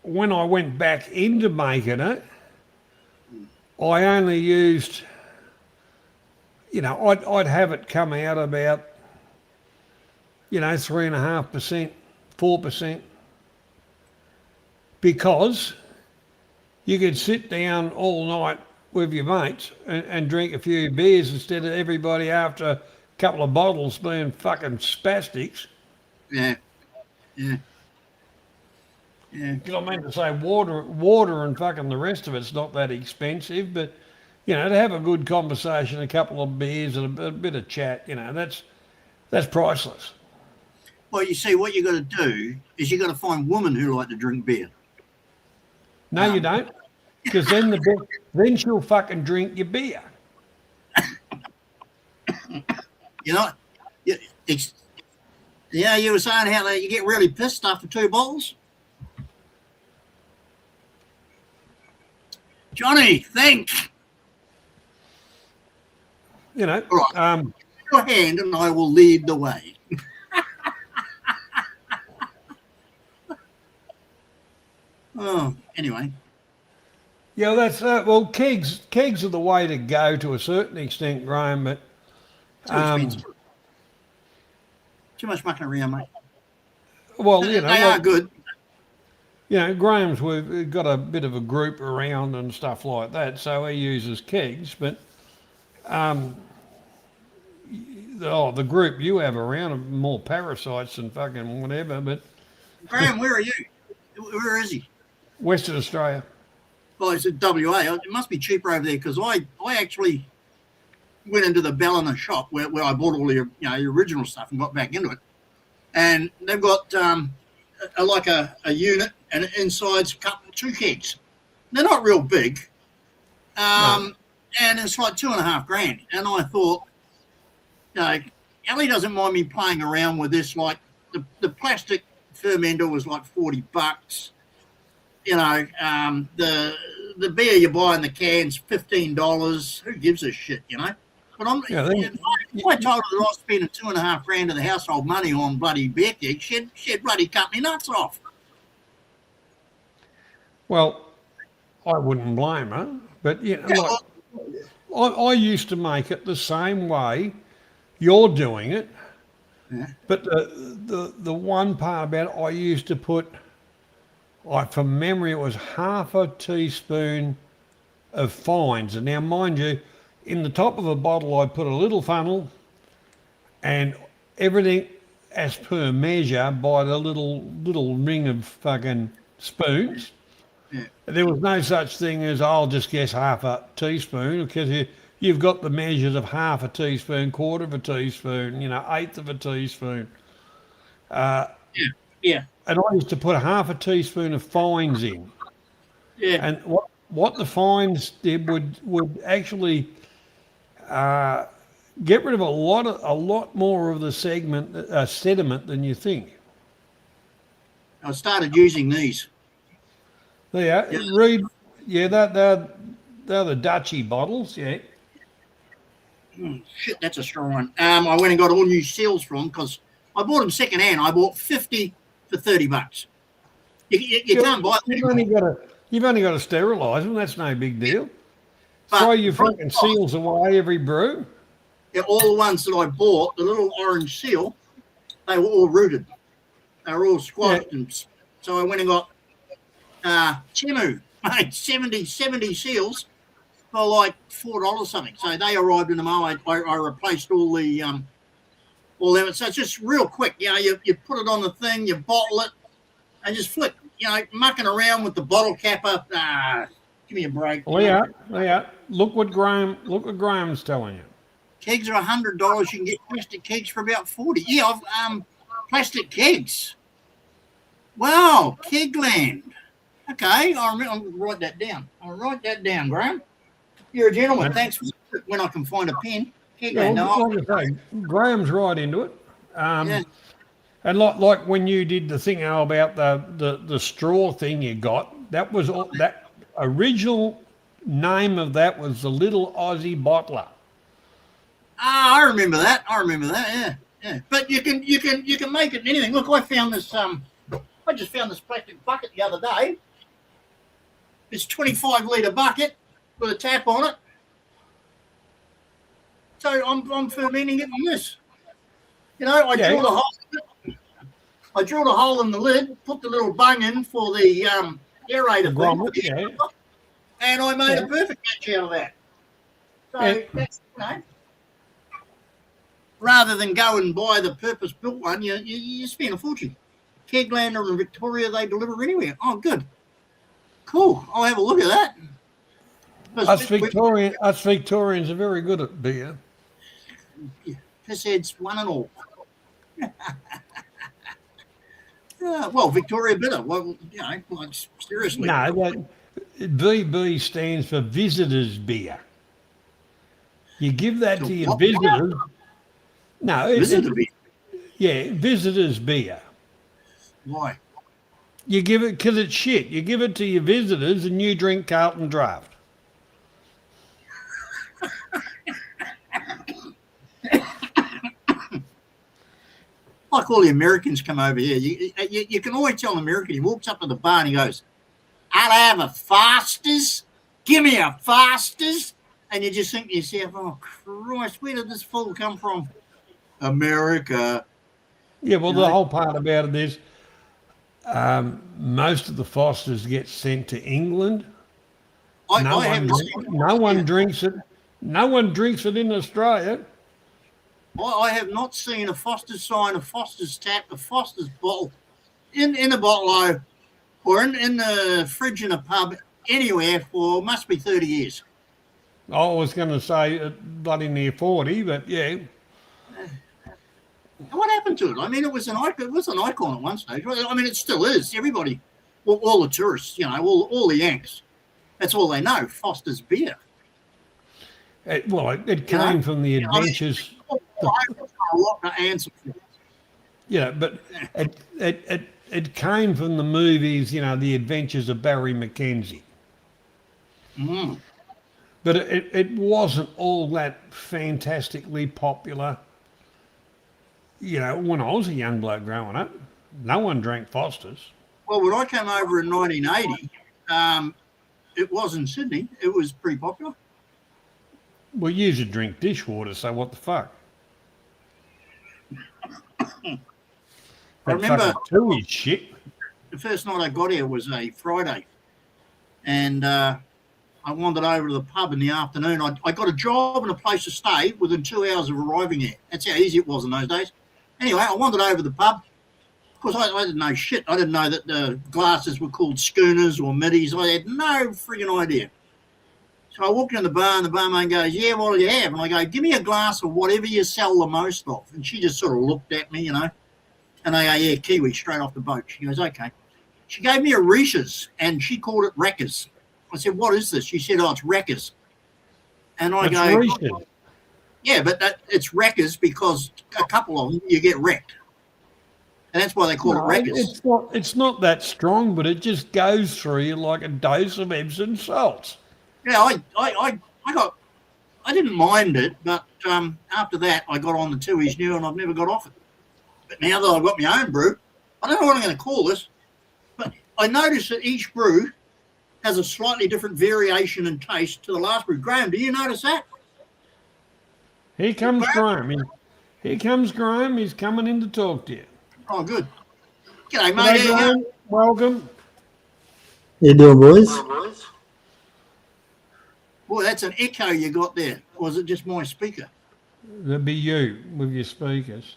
Speaker 2: When I went back into making it, I only used, you know, I'd have it come out about, you know, 3.5%, 4%, because you could sit down all night with your mates and drink a few beers instead of everybody after a couple of bottles being fucking spastics.
Speaker 7: Yeah. Yeah. Yeah.
Speaker 2: You know what I mean? To say water and fucking the rest of it's not that expensive, but you know, to have a good conversation, a couple of beers and a bit of chat, you know, that's priceless.
Speaker 7: Well, you see, what you got to do is you got to find women who like to drink beer.
Speaker 2: No, you don't, because then she'll fucking drink your beer.
Speaker 7: You know, yeah, you were saying how you get really pissed after 2 bottles. Johnny, think.
Speaker 2: You know,
Speaker 7: Right. Your hand and I will lead the way. Oh, anyway.
Speaker 2: yeah, that's well, kegs are the way to go to a certain extent, Graham, but
Speaker 7: Too expensive. Too much mucking around, mate.
Speaker 2: well, you know,
Speaker 7: They are good.
Speaker 2: You know, Graham's, we've got a bit of a group around and stuff like that, so he uses kegs, but the group you have around are more parasites than fucking whatever, but
Speaker 7: Graham, where are you? Where is he?
Speaker 2: Western Australia.
Speaker 7: Oh, it's at WA. It must be cheaper over there because I actually went into the Ballina shop where I bought all the your original stuff and got back into it. And they've got a unit and inside's 2 kegs. They're not real big. And it's like $2,500. And I thought, Ellie doesn't mind me playing around with this. Like the plastic fermenter was like $40. You know, the beer you buy in the can's $15. Who gives a shit, you know? But I told her that I was spending $2,500 of the household money on bloody beer kegs. She'd bloody cut me nuts off.
Speaker 2: Well, I wouldn't blame her, but you know, I used to make it the same way you're doing it, but the one part about it, I used to put, from memory, it was half a teaspoon of fines. And now, mind you, in the top of a bottle, I put a little funnel and everything as per measure by the little ring of fucking spoons.
Speaker 7: Yeah.
Speaker 2: There was no such thing as, I'll just guess half a teaspoon, because you've got the measures of half a teaspoon, quarter of a teaspoon, you know, eighth of a teaspoon.
Speaker 7: Yeah.
Speaker 2: And I used to put half a teaspoon of fines in.
Speaker 7: Yeah.
Speaker 2: And what the fines did would actually get rid of a lot more of the sediment than you think.
Speaker 7: I started using these.
Speaker 2: Yeah, Reed. Yeah, they're the Dutchy bottles. Yeah.
Speaker 7: Shit, that's a strong one. I went and got all new seals from them because I bought them second hand. I bought 50 for $30. You can't buy them.
Speaker 2: You've only got to sterilise them. That's no big deal.
Speaker 7: But-
Speaker 2: Throw your fucking seals away every brew.
Speaker 7: Yeah, all the ones that I bought, the little orange seal, they were all rooted. They were all squashed.
Speaker 2: Yeah.
Speaker 7: And so I went and got Temu, mate, 70 seals for like $4 something. So they arrived in the mail. I replaced all them. So it's just real quick. You know, you put it on the thing, you bottle it, and just flick. You know, mucking around with the bottle cap up. Give me a break.
Speaker 2: Yeah. Look what Graham's telling you.
Speaker 7: Kegs are $100. You can get plastic kegs for about $40. Yeah, plastic kegs. Wow, Kegland. Okay, I'll write that down. I'll write that down, Graham. You're a gentleman. Thanks for when I can find a pen. Kegland.
Speaker 2: Yeah, like I say, Graham's right into it.
Speaker 7: Yeah.
Speaker 2: And like when you did the thing about the straw thing you got, that was all, that original name of that was the Little Aussie Bottler.
Speaker 7: Ah, I remember that. Yeah, yeah. But you can make it in anything. Look, I found this. I just found this plastic bucket the other day. It's 25-litre bucket with a tap on it. So I'm fermenting it on this. You know, I drilled a hole. I drilled a hole in the lid, put the little bung in for the aerator thing, and I made a perfect batch out of that. So that's, you know, rather than go and buy the purpose-built one, you spend a fortune. Keglander and Victoria, they deliver anywhere. Oh, good. Cool. I'll have a look at that.
Speaker 2: Us Victorians are very good at beer.
Speaker 7: Piss heads, one and all. Well, Victoria Bitter. Well, you know, like, seriously.
Speaker 2: No, VB stands for Visitors Beer. You give that to your visitors. No,
Speaker 7: Visitor beer.
Speaker 2: Yeah, Visitors Beer.
Speaker 7: Why?
Speaker 2: You give it because it's shit. You give it to your visitors and you drink Carlton Draft.
Speaker 7: Like all the Americans come over here. You can always tell an American, he walks up to the bar and he goes, I'll have a Foster's. Give me a Foster's. And you just think to yourself, oh, Christ, where did this fool come from? America.
Speaker 2: Yeah, well, the whole part about it is most of the Fosters get sent to England. No one drinks it. No one drinks it in Australia.
Speaker 7: I have not seen a Foster's sign, a Foster's tap, a Foster's bottle in a bottle or in the fridge in a pub anywhere for must be 30 years.
Speaker 2: I was going to say bloody near 40, but yeah.
Speaker 7: What happened to it? I mean, it was an icon at one stage. I mean, it still is. Everybody, all the tourists, you know, all the Yanks, that's all they know, Foster's beer.
Speaker 2: It came from the adventures.
Speaker 7: A lot to answer for.
Speaker 2: Yeah, but it came from the movies, you know, The Adventures of Barry Mackenzie.
Speaker 7: Mm.
Speaker 2: But it wasn't all that fantastically popular. You know, when I was a young bloke growing up, no one drank Foster's.
Speaker 7: Well, when I came over in 1980, it was in Sydney. It was pretty popular.
Speaker 2: Well, you usually drink dishwater, so what the fuck?
Speaker 7: I remember
Speaker 2: Tooheys shit.
Speaker 7: The first night I got here was a Friday, and I wandered over to the pub in the afternoon. I got a job and a place to stay within 2 hours of arriving there. That's how easy it was in those days. Anyway, I wandered over to the pub. Of course, I didn't know shit. I didn't know that the glasses were called schooners or middies. I had no friggin' idea. So I walked in the bar and the barman goes, yeah, what do you have? And I go, give me a glass of whatever you sell the most of. And she just sort of looked at me, you know. And I go, yeah, Kiwi, straight off the boat. She goes, okay. She gave me a Reese's and she called it Wreckers. I said, what is this? She said, oh, it's Wreckers. And I go,
Speaker 2: Reese's.
Speaker 7: Yeah, but it's Wreckers because a couple of them, you get wrecked. And that's why they call it Wreckers.
Speaker 2: It's not that strong, but it just goes through you like a dose of Epsom salts.
Speaker 7: Yeah, I didn't mind it, but after that, I got on the Tooheys New and I've never got off it. But now that I've got my own brew, I don't know what I'm going to call this, but I noticed that each brew has a slightly different variation and taste to the last brew. Graham, do you notice that?
Speaker 2: Here comes Graham. Here comes Graham. He's coming in to talk to you.
Speaker 7: Oh, good. G'day, mate.
Speaker 2: Hey, Graham. Welcome.
Speaker 8: How you doing, boys?
Speaker 7: Boy, that's an echo you got there. Or was it just my speaker?
Speaker 2: That'd be you with your speakers.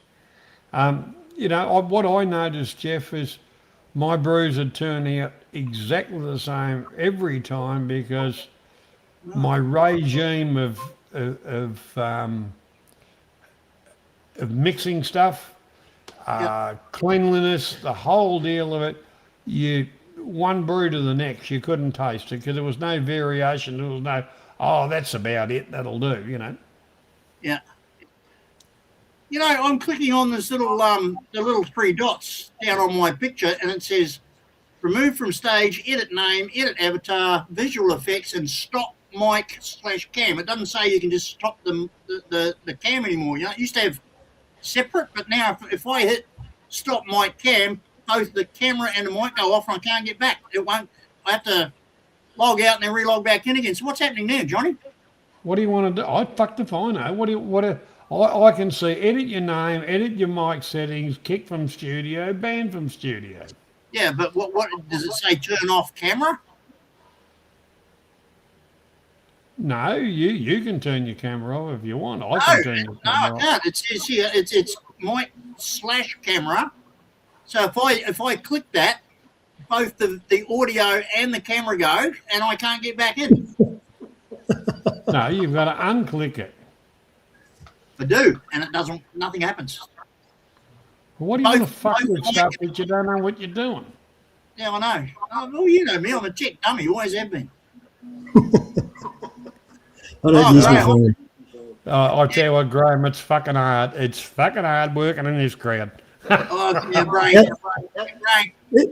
Speaker 2: You know, what I noticed, Jeff, is my brews would turn out exactly the same every time because my regime of mixing stuff, cleanliness, the whole deal of it, one brew to the next, you couldn't taste it because there was no variation. There was no, oh, that's about it. That'll do, you know.
Speaker 7: Yeah. You know, I'm clicking on this little, the little three dots down on my picture, and it says, remove from stage, edit name, edit avatar, visual effects, and stop mic/cam. It doesn't say you can just stop the cam anymore. You know, it used to have separate, but now if I hit stop mic cam, both the camera and the mic go off and I can't get back. It won't. I have to log out and then re-log back in again. So what's happening now, Johnny?
Speaker 2: What do you want to do? I fucked if I know. I can see edit your name, edit your mic settings, kick from studio, ban from studio.
Speaker 7: Yeah, but what does it say? Turn off camera?
Speaker 2: No, you can turn your camera off if you want. I can turn your
Speaker 7: No, I
Speaker 2: camera off.
Speaker 7: can't. It says here it's mic/camera. So if I click that, both the audio and the camera go, and I can't get back in.
Speaker 2: No, you've got to unclick it.
Speaker 7: I do, and it doesn't. Nothing happens.
Speaker 2: What do you want to
Speaker 7: Both-
Speaker 2: fuck
Speaker 7: both
Speaker 2: with stuff that you don't know what you're doing?
Speaker 7: Yeah, I know. Oh, well, you know me. I'm a tech dummy. Always have been.
Speaker 8: I don't use my
Speaker 7: right.
Speaker 8: phone.
Speaker 2: I tell you what, Graham, it's fucking hard. It's fucking hard working in this crowd.
Speaker 7: Oh, yeah, brain.
Speaker 8: Yeah.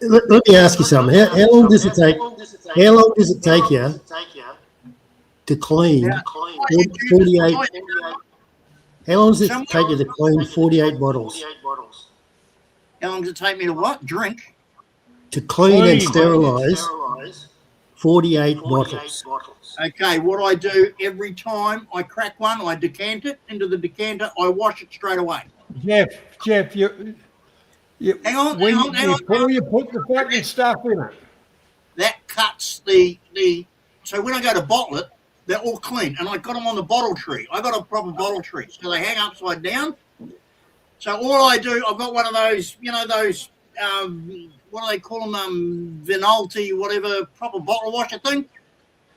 Speaker 8: Let me ask you something. How long does it take? How long does it take you to clean 48? How long does it take you to clean 48 bottles?
Speaker 7: How long does it take me to what? Drink?
Speaker 8: To clean and
Speaker 2: Clean.
Speaker 8: sterilize 48 bottles.
Speaker 7: Okay, what I do every time I crack one, I decant it into the decanter. I wash it straight away.
Speaker 2: Jeff, you
Speaker 7: Hang on,
Speaker 2: when
Speaker 7: hang on, hang on.
Speaker 2: before you put the fucking stuff in it.
Speaker 7: That cuts the. So when I go to bottle it, they're all clean, and I got them on the bottle tree. I got a proper bottle tree, so they hang upside down. So all I do, I've got one of those, you know, those what do they call them, Vinalti, whatever, proper bottle washer thing.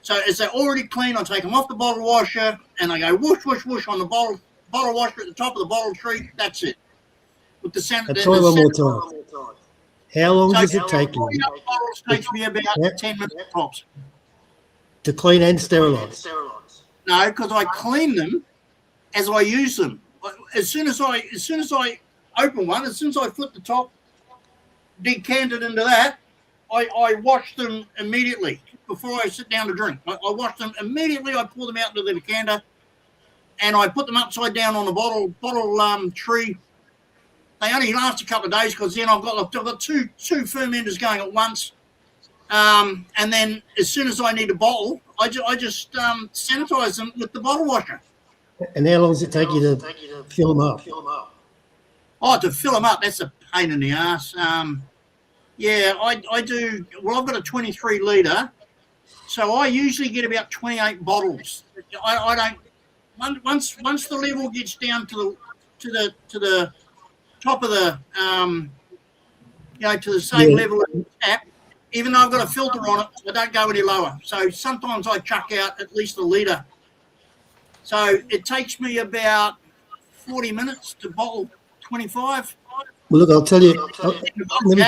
Speaker 7: So as they're already clean, I take them off the bottle washer, and I go whoosh, whoosh, whoosh on the bottle washer at the top of the bottle tree. That's it. With the center.
Speaker 8: Try one more time. How long does it take you
Speaker 7: Bottles takes me about 10 minutes tops.
Speaker 8: to clean and sterilize?
Speaker 7: No, because I clean them as I use them. As soon as I open one, as soon as I flip the top, decant it into that, I wash them immediately before I sit down to drink. I wash them immediately. I pour them out into the decanter, and I put them upside down on the bottle tree. They only last a couple of days because then I've got two fermenters going at once. And then as soon as I need a bottle, I just sanitize them with the bottle washer.
Speaker 8: And how long does it take you to fill them up?
Speaker 7: Oh, to fill them up, that's a pain in the ass. Yeah, I do. Well, I've got a 23 litre, so I usually get about 28 bottles. I don't. Once the level gets down to the top of the to the same level as the tap, even though I've got a filter on it, I don't go any lower. So sometimes I chuck out at least a litre. So it takes me about 40 minutes to bottle 25.
Speaker 8: Well, look, I'll tell you. Let me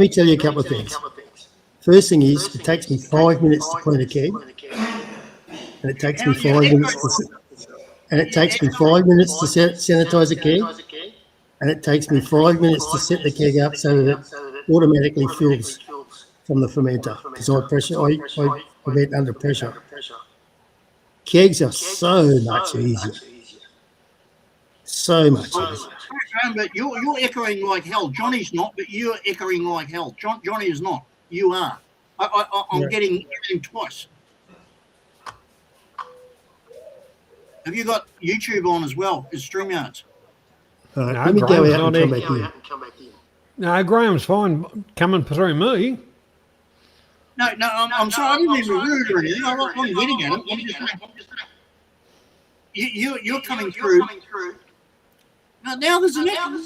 Speaker 8: tell you a couple of things. First thing is, it takes me 5 minutes to clean a keg, and it takes me 5 minutes to sanitize a keg, and it takes me 5 minutes to set the keg up so that it automatically fills from the fermenter because I ferment under pressure. Kegs are so much easier. So much easier.
Speaker 7: But you're echoing like hell. Johnny's not, but you're echoing like hell. Johnny is not. You are. I'm getting everything twice. Have you got YouTube on as well as StreamYards?
Speaker 8: All right,
Speaker 2: No,
Speaker 8: let me go
Speaker 2: Graham's
Speaker 8: out and
Speaker 2: not
Speaker 8: come back in.
Speaker 2: No, Graham's fine coming through me.
Speaker 7: No, I'm sorry. I didn't mean to be rude or anything. I'm getting at him. I'm just saying. You're coming through. Now there's an echo.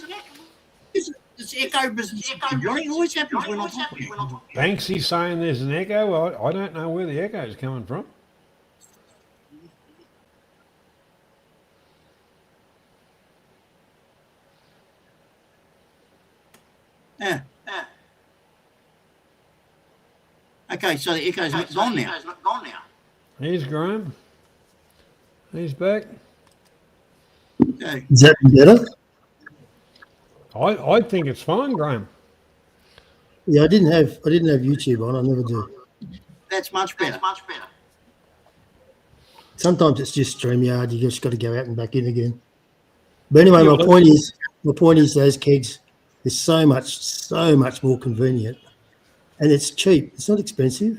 Speaker 7: This echo business. Johnny always happens when I'm talking.
Speaker 2: Banksy's saying there's an echo. I don't know where the echo is coming from.
Speaker 7: Yeah. Okay, so the echo's gone now.
Speaker 2: Here's Graham. He's back.
Speaker 7: Okay.
Speaker 8: Is that better?
Speaker 2: I think it's fine, Graham.
Speaker 8: Yeah, I didn't have YouTube on. I never do.
Speaker 7: That's much better.
Speaker 8: Sometimes it's just StreamYard. You just got to go out and back in again. But anyway,
Speaker 2: Yeah,
Speaker 8: my point is those kegs is so much more convenient, and it's cheap. It's not expensive.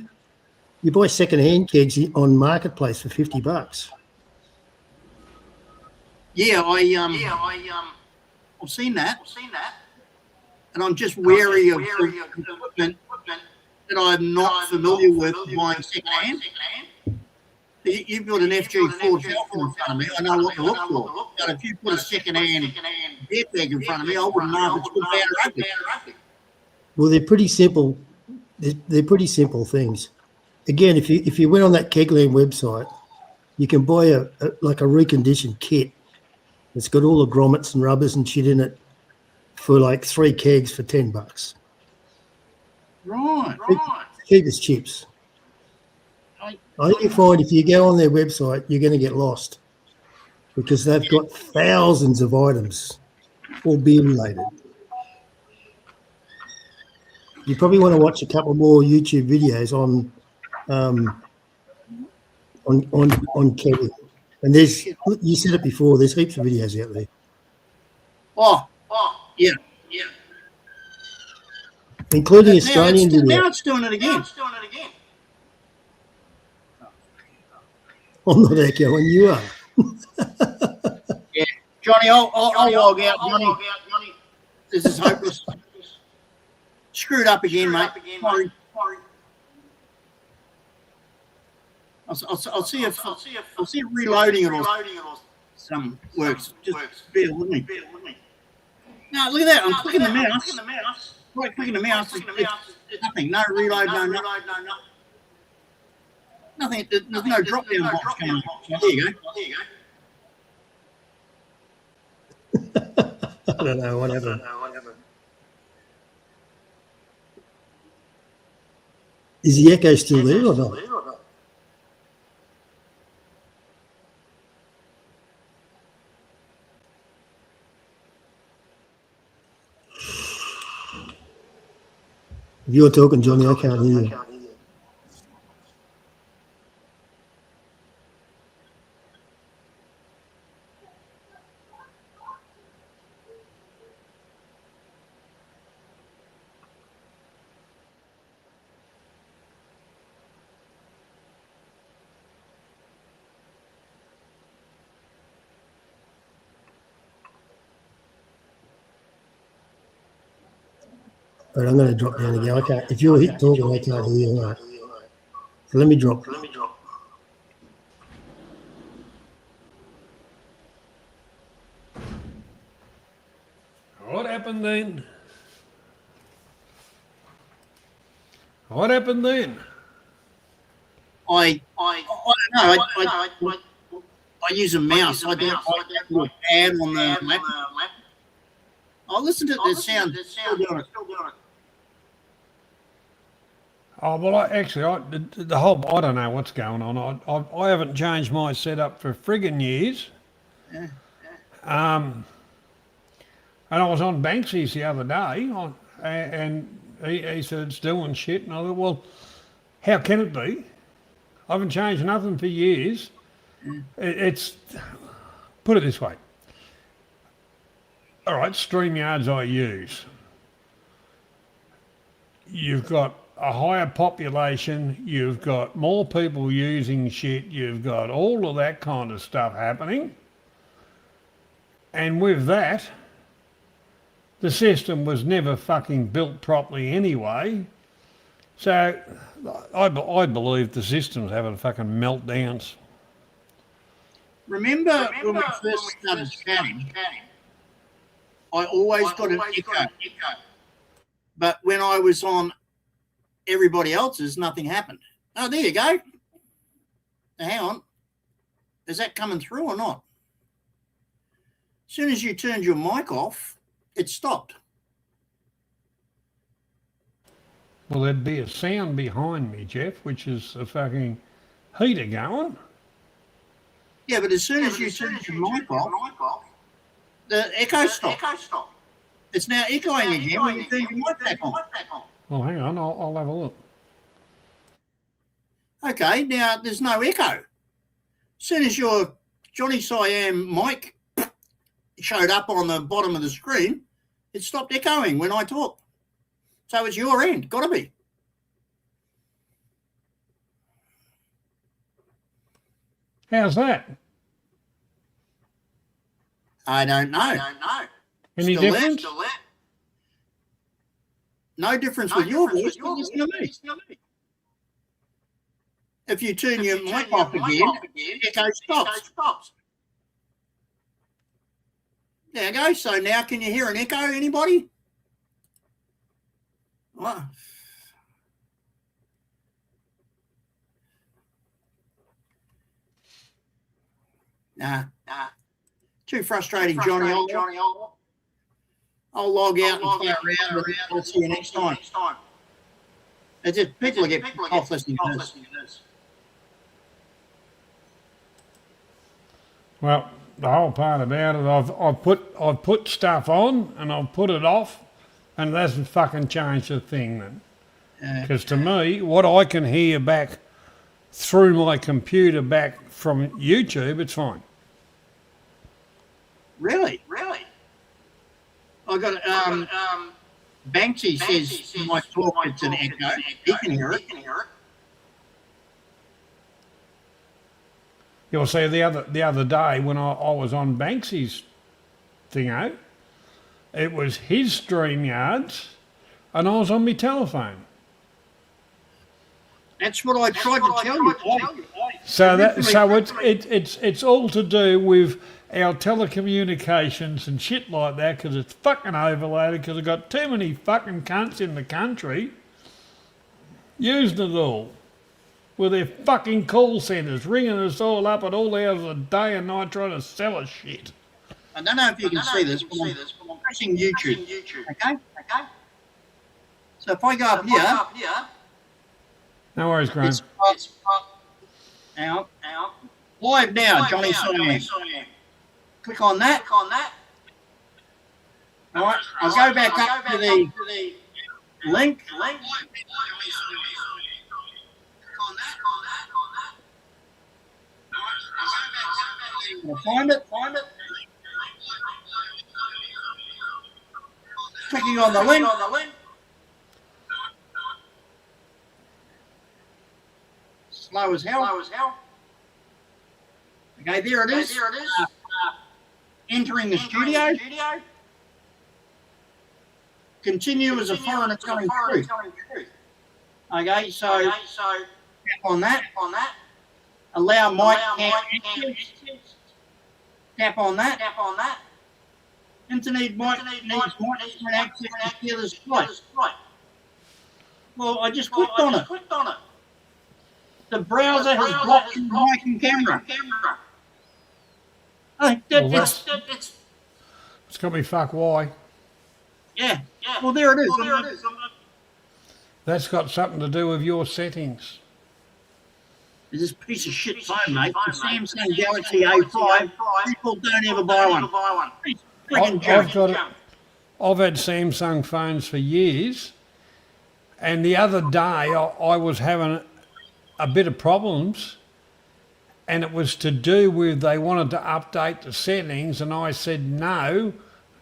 Speaker 8: You buy second-hand kegs on Marketplace for $50.
Speaker 7: Yeah, I've seen that, and I'm just wary of equipment that I'm not familiar with buying second-hand. You've got an FG Ford Falcon in front of me. I know what to look for. But if you put a second-hand beer keg in front of me, I wouldn't know if it's good, bad, or ugly.
Speaker 8: Well, they're pretty simple. They're pretty simple things. Again, if you went on that Kegland website, you can buy a reconditioned kit. It's got all the grommets and rubbers and shit in it for like 3 kegs for $10.
Speaker 7: Right.
Speaker 8: Cheap as chips. I think you find if you go on their website, you're going to get lost because they've got thousands of items, all beer related. You probably want to watch a couple more YouTube videos on kegging. And you said it before, there's heaps of videos out there.
Speaker 7: Oh, yeah.
Speaker 8: Including Australian videos.
Speaker 7: Now it's doing it again.
Speaker 8: I'm not echoing, you are.
Speaker 7: Yeah, Johnny, I'll log out. Johnny, this is hopeless. Screwed up again, mate. Sorry. I'll see if reloading it or some works. Just bear with me. No, look at that. I'm clicking the mouse. Right, clicking the mouse. It's nothing. No reload. No nothing. Nothing. There's no drop down box coming up. There you go.
Speaker 8: I don't know, whatever. Is the echo still there or not? If you're talking, Johnny, I can't hear you. But I'm going to drop down again. I can't. If you're talking, I can't hear you. All right. So let me drop.
Speaker 2: What happened then? What happened then?
Speaker 7: I don't know. I use a mouse. I don't have a pad on the lap. I'll listen to the sound. Still doing it.
Speaker 2: Oh, well, the whole, I don't know what's going on. I haven't changed my setup for friggin' years.
Speaker 7: Yeah.
Speaker 2: And I was on Banksy's the other day, and he said it's doing shit. And I thought, well, how can it be? I haven't changed nothing for years. It's, put it this way. All right, StreamYards I use. You've got a higher population, you've got more people using shit, you've got all of that kind of stuff happening. And with that, the system was never fucking built properly anyway. So I believe the system's having fucking meltdowns.
Speaker 7: Remember when we first started chatting, I always got an echo. But when I was on everybody else's, nothing happened. Oh, there you go. Now, hang on. Is that coming through or not? As soon as you turned your mic off, it stopped.
Speaker 2: Well, there'd be a sound behind me, Jeff, which is a fucking heater going.
Speaker 7: Yeah, but as soon as you turned your mic off, the echo stopped. It's now echoing again when you turn your mic back on.
Speaker 2: Well, hang on, I'll have a look.
Speaker 7: Okay, now there's no echo. As soon as your Johnny Siam mic showed up on the bottom of the screen, it stopped echoing when I talk. So it's your end, got to be.
Speaker 2: How's that?
Speaker 7: I don't know.
Speaker 2: Any
Speaker 7: Still there,
Speaker 2: difference?
Speaker 7: still there. No difference with your voice, but listen to me. If you turn your mic off again, echo stops. There you go. So now can you hear an echo, anybody? What? Nah. Too frustrating, Johnny. I'll log out and play around and I'll see you next time. It's just people get off listening to this.
Speaker 2: Well, the whole part about it, I've put stuff on and I've put it off, and it hasn't fucking changed a thing then. Because to me, what I can hear back through my computer back from YouTube, it's fine.
Speaker 7: Really? I got Banksy says my talk it's an echo. He can hear it.
Speaker 2: You'll see the other day when I was on Banksy's thingo, it was his StreamYards, and I was on my telephone.
Speaker 7: That's what I tried to tell you.
Speaker 2: It's all to do with our telecommunications and shit like that, because it's fucking overloaded, because I've got too many fucking cunts in the country using it all with their fucking call centres, ringing us all up at all hours of the day and night trying to sell us shit.
Speaker 7: I don't know if you can see this, but I'm pressing YouTube. Okay? So if I go up here,
Speaker 2: No worries, Graham.
Speaker 7: it's out. Live now, Johnny Siam. Click on that. All right, I'll go back up to the link. I'll find it. Clicking on the link. Slow as hell. Okay, there it is. Entering the studio. Continue as a foreigner telling truth. Okay, so tap on that. Allow mic cam access. Tap on that. Internet mic needs mic access to hear the Skype. Well, I just clicked on it. The browser has blocked the mic and camera.
Speaker 2: It's got me fuck why.
Speaker 7: Yeah. Well, there it is.
Speaker 2: That's got something to do with your settings.
Speaker 7: It's this piece of shit phone, mate. The Samsung Galaxy A5. People don't ever buy one.
Speaker 2: I've had Samsung phones for years, and the other day I was having a bit of problems, and it was to do with they wanted to update the settings, and I said no,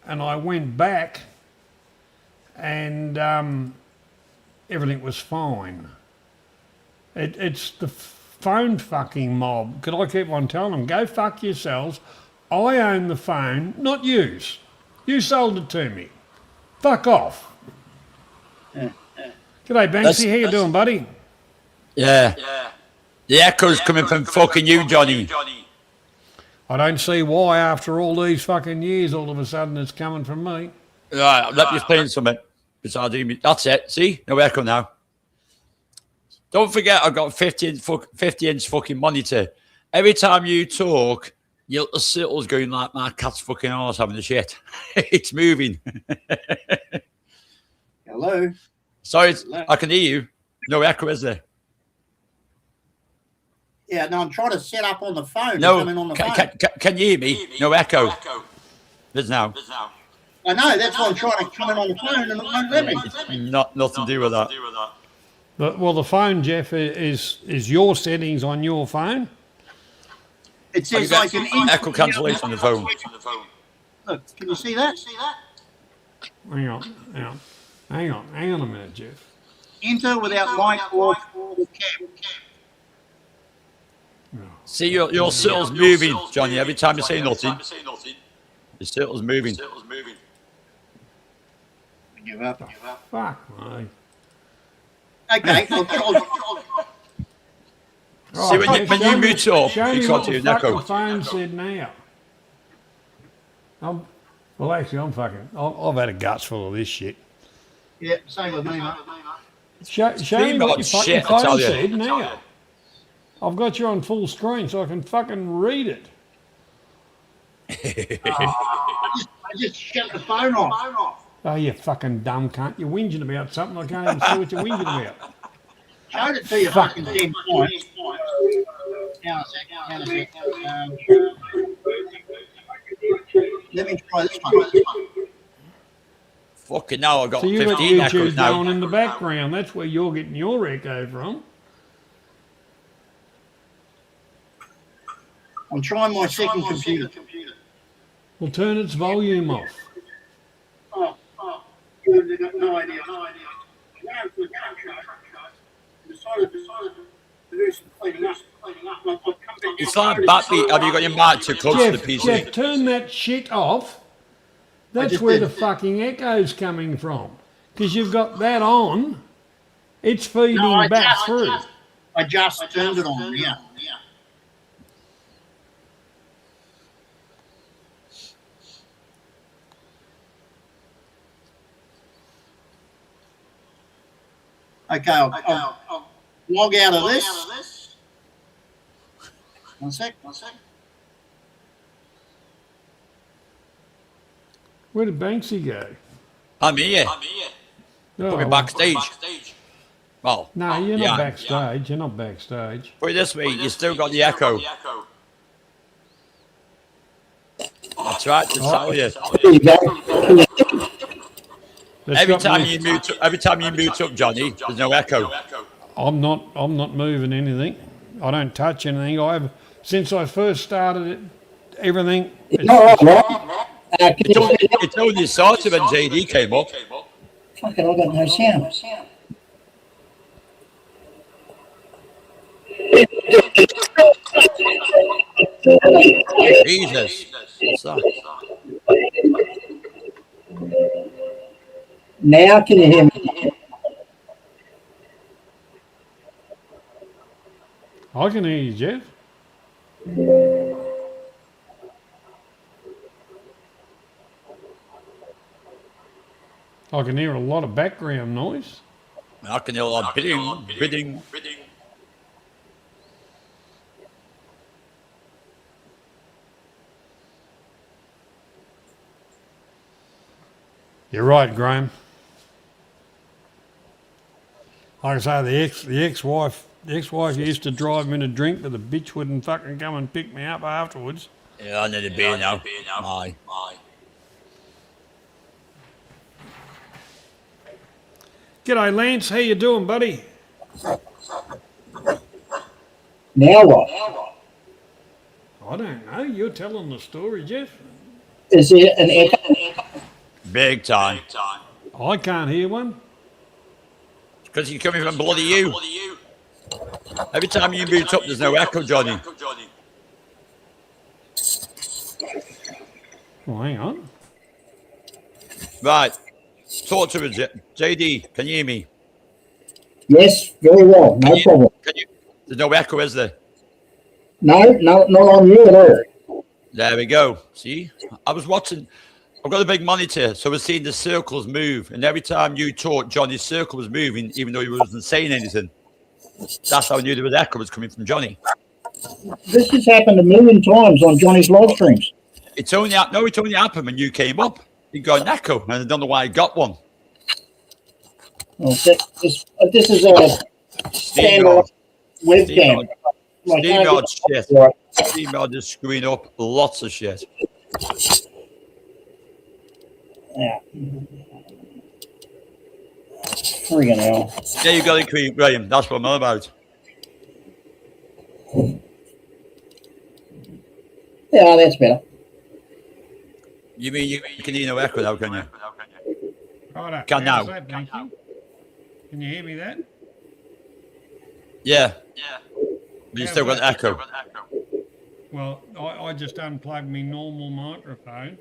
Speaker 2: and I went back, and everything was fine. It's the phone fucking mob. Could I keep on telling them, go fuck yourselves? I own the phone, not yous. You sold it to me. Fuck off. G'day, Banksy. How you doing, buddy?
Speaker 9: Yeah. The echo's coming from fucking you, Johnny.
Speaker 2: I don't see why after all these fucking years all of a sudden it's coming from me.
Speaker 9: Right, let me explain something. That's it. See? No echo now. Don't forget I've got 50-inch fucking monitor. Every time you talk, your sittle's going like my cat's fucking arse having a shit. It's moving.
Speaker 7: Hello.
Speaker 9: Sorry, I can hear you. No echo, is there?
Speaker 7: Yeah, no, I'm trying to set up on the phone.
Speaker 9: No,
Speaker 7: On the phone.
Speaker 9: can you hear me? No echo. There's now.
Speaker 7: I know, that's why I'm trying to come in on the phone and it won't let me.
Speaker 9: Nothing to do with that.
Speaker 2: Well, the phone, Jeff, is your settings on your phone.
Speaker 7: It
Speaker 9: Have you
Speaker 7: says
Speaker 9: got
Speaker 7: like an
Speaker 9: echo cancellation on the phone?
Speaker 7: Look, can you see that?
Speaker 2: Hang on a minute, Jeff.
Speaker 7: Enter without light or cam.
Speaker 9: See, your circle's moving, Johnny. Every time you say nothing, the circle's moving.
Speaker 7: Give up.
Speaker 2: Fuck me.
Speaker 7: Okay.
Speaker 9: See, when you mute up,
Speaker 2: Show
Speaker 9: you
Speaker 2: me
Speaker 9: can't
Speaker 2: what
Speaker 9: hear
Speaker 2: the
Speaker 9: an
Speaker 2: fuck the
Speaker 9: echo.
Speaker 2: phone said now. Well, actually, I've had a guts full of this shit.
Speaker 7: Yeah, same with me, mate.
Speaker 2: Show me what your fucking
Speaker 9: shit, I
Speaker 2: phone
Speaker 9: tell you.
Speaker 2: said now. I've got you on full screen so I can fucking read it.
Speaker 7: I just shut the phone off.
Speaker 2: Oh, you fucking dumb cunt. You're whinging about something. I can't even see what you're whinging about.
Speaker 7: Showed it to you fucking 10 times. Hang on a sec. Let me try this one.
Speaker 9: Fucking now, I've got
Speaker 2: So you've got
Speaker 9: 15
Speaker 2: YouTube
Speaker 9: echoes now.
Speaker 2: going in the background. That's where you're getting your echo from.
Speaker 7: I'm trying my second computer.
Speaker 2: Well, turn its volume off.
Speaker 7: Oh, you've got no idea. Decided to do some cleaning up. I've come back
Speaker 9: It's like battery. Have you got your mic too close to the PC?
Speaker 2: Jeff, turn that shit off. That's
Speaker 7: just
Speaker 2: where
Speaker 7: did.
Speaker 2: the fucking echo's coming from. Because you've got that on. It's feeding back through.
Speaker 7: I just turned it on, yeah. Okay, I'll log out of this. One sec.
Speaker 2: Where did Banksy go?
Speaker 9: I'm here.
Speaker 2: Oh,
Speaker 9: Put me backstage. Well,
Speaker 2: No, you're
Speaker 9: yeah.
Speaker 2: not backstage. You're not backstage.
Speaker 9: Put it this way, you still got the echo. I tried to tell you.
Speaker 2: That's
Speaker 9: Every
Speaker 2: got
Speaker 9: time
Speaker 2: me-
Speaker 9: you mute up, Johnny, there's no echo.
Speaker 2: I'm not moving anything. I don't touch anything. Since I first started it, everything.
Speaker 9: It's only started when JD came up.
Speaker 10: Fuck it, I got no sound.
Speaker 9: Jesus. What's that?
Speaker 10: Now can you hear me?
Speaker 2: I can hear you, Jeff. I can hear a lot of background noise.
Speaker 9: I can hear a lot of bidding.
Speaker 2: You're right, Graham. Like I say, the ex-wife used to drive me to drink, but the bitch wouldn't fucking come and pick me up afterwards.
Speaker 9: Yeah, I need a beer now. Aye.
Speaker 2: G'day, Lance. How you doing, buddy?
Speaker 10: Now what?
Speaker 2: I don't know. You're telling the story, Jeff.
Speaker 10: Is there an echo?
Speaker 9: Big time.
Speaker 2: I can't hear one.
Speaker 9: Because you're coming from bloody you. Every time you mute up, there's no echo, Johnny.
Speaker 2: Well, hang on.
Speaker 9: Right. Talk to us, JD. Can you hear me?
Speaker 10: Yes, very well, no problem.
Speaker 9: There's no echo, is there?
Speaker 10: No, not on you at all.
Speaker 9: There we go. See? I was watching. I've got a big monitor, so we're seeing the circles move. And every time you talk, Johnny's circle was moving, even though he wasn't saying anything. That's how I knew there was echo was coming from Johnny.
Speaker 10: This has happened a million times on Johnny's live streams.
Speaker 9: It only happened when you came up. You got an echo, and I don't know why I got one.
Speaker 10: Well, this is a standard webcam.
Speaker 9: StreamYard shit.
Speaker 10: Right.
Speaker 9: StreamYard is screwing up lots of shit.
Speaker 10: Yeah. Friggin' hell.
Speaker 9: Yeah, you got it, Graham. That's what I'm on about.
Speaker 10: Yeah, that's better.
Speaker 9: You mean you can hear no echo now, can you?
Speaker 2: Righto.
Speaker 9: Can
Speaker 2: How's
Speaker 9: now.
Speaker 2: that, thank you. Can you hear me that?
Speaker 9: Yeah. But you still got echo.
Speaker 2: Well, I just unplugged my normal microphone,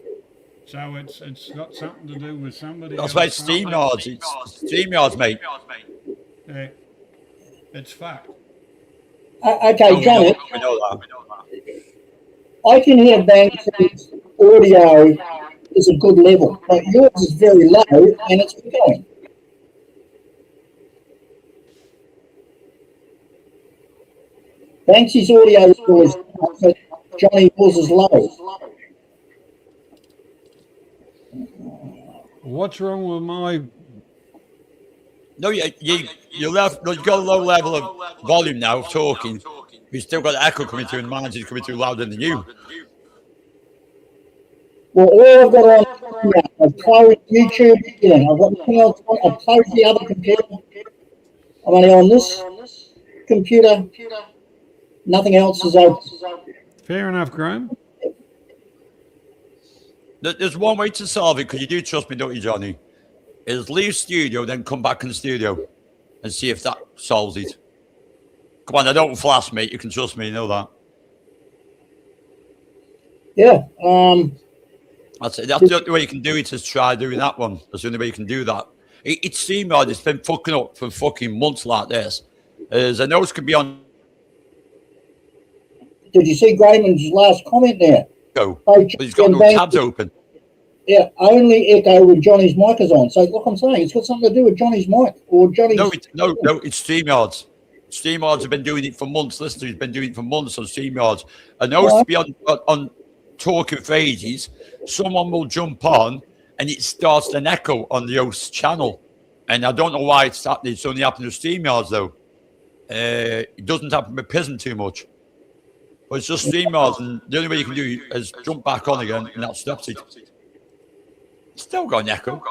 Speaker 2: so it's got something to do with somebody
Speaker 9: That's
Speaker 2: else.
Speaker 9: why it's StreamYards. It's StreamYards, mate.
Speaker 2: Yeah, it's fucked.
Speaker 10: Okay, Johnny,
Speaker 9: We know that.
Speaker 10: I can hear Banksy's audio is a good level, but yours is very low and it's going. Banksy's audio is always high, but Johnny, yours is low.
Speaker 2: What's wrong with my?
Speaker 9: No, you left. No, you got a low level of volume now of talking. You still got echo coming through, and mine is coming through louder than you.
Speaker 10: Well, all I've got on, I've closed YouTube, I've got nothing else on, I've closed the other computer. I'm only on this computer. Nothing else is open.
Speaker 2: Fair enough, Graham.
Speaker 9: There's one way to solve it, because you do trust me, don't you, Johnny? Is leave studio, then come back in the studio and see if that solves it. Come on, I don't flash, mate. You can trust me, you know that.
Speaker 10: Yeah.
Speaker 9: That's it. That's the only way you can do it, is try doing that one. That's the only way you can do that. It's StreamYard. It's been fucking up for fucking months like this. As I know it can be on.
Speaker 10: Did you see Graham's last comment there?
Speaker 9: Go. But he's got no tabs open.
Speaker 10: Yeah, only echo when Johnny's mic is on. So, like I'm saying, it's got something to do with Johnny's mic or Johnny's.
Speaker 9: No, it's StreamYards. StreamYards have been doing it for months. Listeners have been doing it for months on StreamYards. I know it's to be on talking for ages. Someone will jump on and it starts an echo on the host channel. And I don't know why it's happening. It's only happening with StreamYards, though. It doesn't happen with Prism too much. But it's just StreamYards, and the only way you can do it is jump back on again, and that stops it. Still got an echo.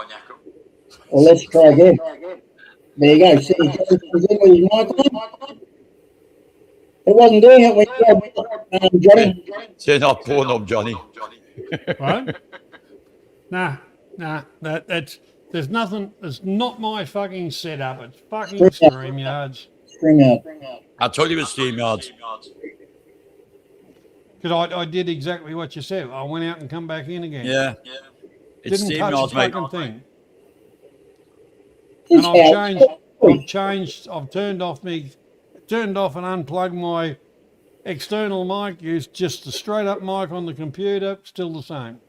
Speaker 10: Well, let's try again. There you go. See, Johnny's mic on. It wasn't doing it when you had Johnny.
Speaker 9: Say not porn up, Johnny.
Speaker 2: What? Nah. That's there's nothing. It's not my fucking setup. It's fucking StreamYards.
Speaker 10: StreamYard.
Speaker 9: I told you it was StreamYards.
Speaker 2: Because I did exactly what you said. I went out and come back in again.
Speaker 9: Yeah. It's
Speaker 2: Didn't touch the
Speaker 9: StreamYards, mate.
Speaker 2: fucking thing. And I've changed. I've turned off and unplugged my external mic. Used just a straight up mic on the computer. Still the same.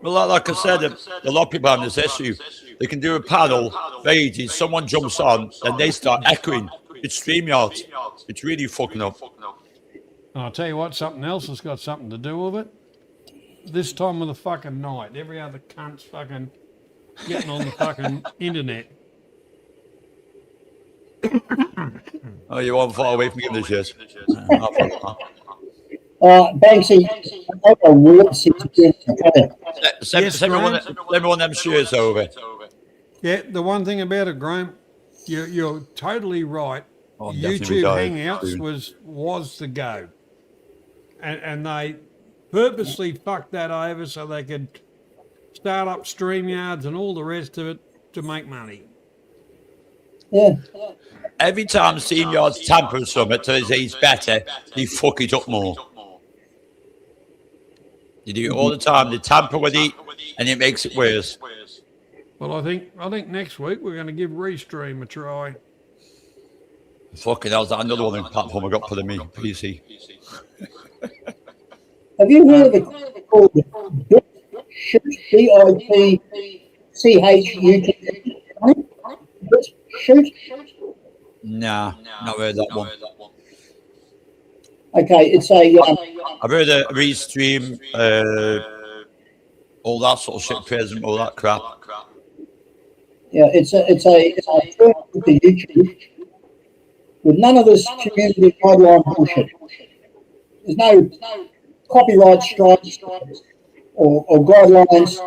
Speaker 9: Well, like I said, a lot of people have this issue. They can do a panel for ages. Someone jumps on, and they start echoing. It's StreamYards. It's really fucking up.
Speaker 2: And I'll tell you what, something else has got something to do with it. This time of the fucking night, every other cunt's fucking getting on the fucking internet.
Speaker 9: Oh, you want far away from giving this yes?
Speaker 10: Banksy, I got a weird situation.
Speaker 9: Send me one of them shirts over.
Speaker 2: Yeah, the one thing about it, Graham, you're totally right.
Speaker 9: Oh,
Speaker 2: YouTube Hangouts was the go. And they purposely fucked that over so they could start up StreamYards and all the rest of it to make money.
Speaker 10: Yeah.
Speaker 9: Every time StreamYards tamper with something to say it's better, they fuck it up more. They do it all the time. They tamper with it, and it makes it worse.
Speaker 2: Well, I think next week we're going to give Restream a try.
Speaker 9: Fucking hell, is that another one on the platform I got put in me PC?
Speaker 10: Have you heard of it called BitChute? BitChute?
Speaker 9: Nah, not heard that one.
Speaker 10: Okay, it's a.
Speaker 9: I've heard of Restream, all that sort of shit, Prism, all that crap.
Speaker 10: Yeah, it's a YouTube with none of this community guideline bullshit. There's no copyright strikes or guidelines.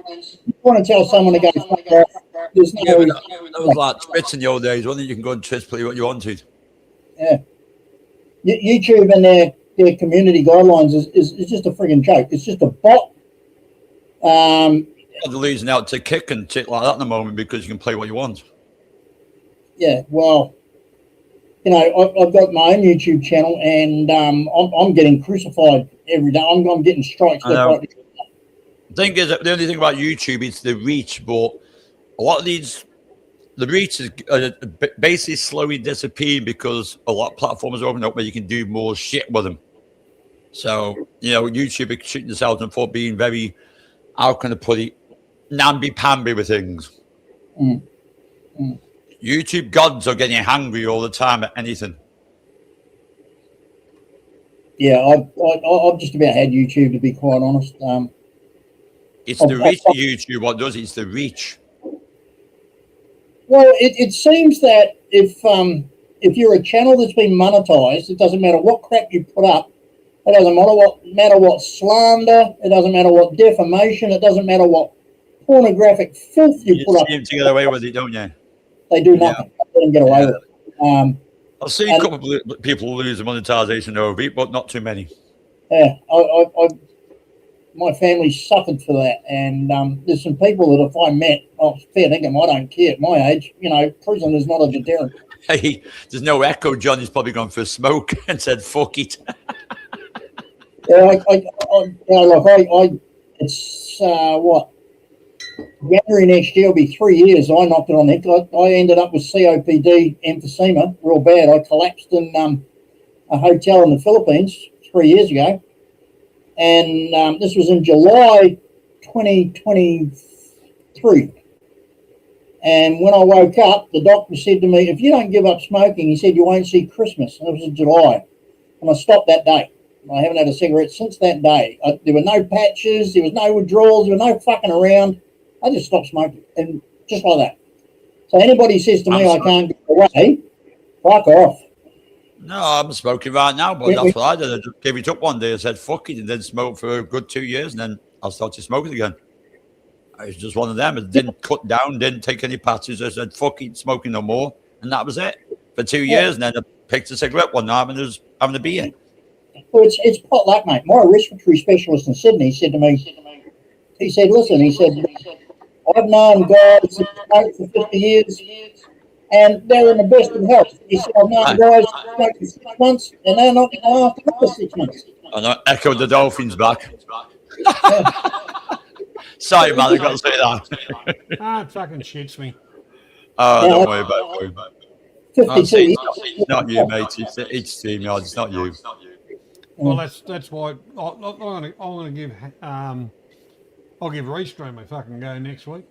Speaker 10: You want to tell someone to go fuck off, there's no.
Speaker 9: Yeah, but that was like Twitch in the old days, wasn't it? You can go on Twitch, play what you wanted.
Speaker 10: Yeah. YouTube and their community guidelines is just a frigging joke. It's just a bot.
Speaker 9: They're losing out to Kick and shit like that at the moment because you can play what you want.
Speaker 10: Yeah, well, you know, I've got my own YouTube channel, and I'm getting crucified every day. I'm getting strikes.
Speaker 9: I know. The thing is, the only thing about YouTube is the reach, but a lot of the reach is basically slowly disappearing because a lot of platforms are opening up where you can do more shit with them. So, you know, YouTube is shooting themselves and for being very, how can I put it, namby-pamby with things. YouTube gods are getting hungry all the time at anything.
Speaker 10: Yeah, I've just about had YouTube, to be quite honest.
Speaker 9: It's the reach of YouTube. What does it? It's the reach.
Speaker 10: Well, it seems that if you're a channel that's been monetized, it doesn't matter what crap you put up. It doesn't matter what slander. It doesn't matter what defamation. It doesn't matter what pornographic filth you put up.
Speaker 9: You seem to get away with it, don't you?
Speaker 10: They do nothing. They let them get away with it.
Speaker 9: I've seen a couple of people lose the monetization over it, but not too many.
Speaker 10: Yeah, my family suffered for that, and there's some people that if I met, fair dinkum, I don't care at my age. You know, prison is not a deterrent.
Speaker 9: Hey, there's no echo. Johnny's probably gone for a smoke and said, "Fuck it."
Speaker 10: Yeah, it's what, January next year will be 3 years. I knocked it on the head. I ended up with COPD emphysema, real bad. I collapsed in a hotel in the Philippines 3 years ago. And this was in July 2023. And when I woke up, the doctor said to me, if you don't give up smoking, he said, you won't see Christmas. And it was in July. And I stopped that day. I haven't had a cigarette since that day. There were no patches. There was no withdrawals. There was no fucking around. I just stopped smoking. And just like that. So anybody says to me I can't get away, fuck off.
Speaker 9: No, I'm smoking right now, but that's what I did. I just gave it up one day. I said, fuck it, and then smoked for a good 2 years, and then I started smoking again. I was just one of them. I didn't cut down, didn't take any patches. I said, fuck it, smoking no more. And that was it for 2 years. And then I picked a cigarette one night and I was having a beer.
Speaker 10: Well, it's potluck, mate. My respiratory specialist in Sydney said to me, he said, listen, he said, I've known guys that smoked for 50 years and they're in the best of health. He said, I've known guys that smoked for 6 months and they're not going to last another 6 months.
Speaker 9: And I echoed the Dolphins back. Sorry, man, I got to say that.
Speaker 2: It fucking shits me.
Speaker 9: Oh, don't worry about it.
Speaker 10: 52.
Speaker 9: It's not you, mate. It's team yard. It's not you.
Speaker 2: Well, that's why I'm gonna give I'll give Restream a fucking go next week.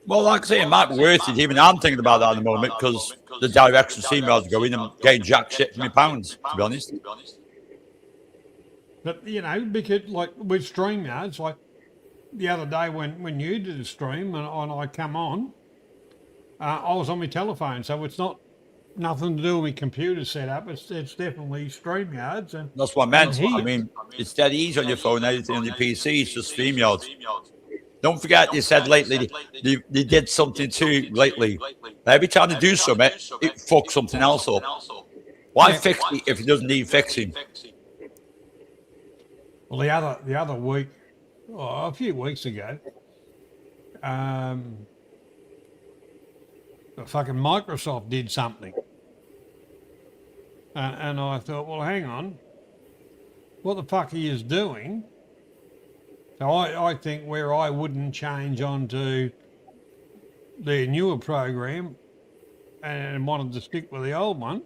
Speaker 9: Well, like I say, it might be worth it. Even I'm thinking about that at the moment because the direction team yards going and getting jack shit from my pounds, to be honest.
Speaker 2: But you know, because like with StreamYards, like the other day when you did a stream and I come on, I was on my telephone, so it's nothing to do with my computer setup. It's definitely StreamYards. And
Speaker 9: that's what I meant. I mean, it's dead easy on your phone, anything on your PC. It's just StreamYards. Don't forget, they said lately they did something too lately. Every time they do something, it fucks something else up. Why fix it if it doesn't need fixing?
Speaker 2: Well, the other week, a few weeks ago, fucking Microsoft did something. And I thought, well, hang on. What the fuck he is doing? So I think where I wouldn't change onto their newer program and wanted to stick with the old one,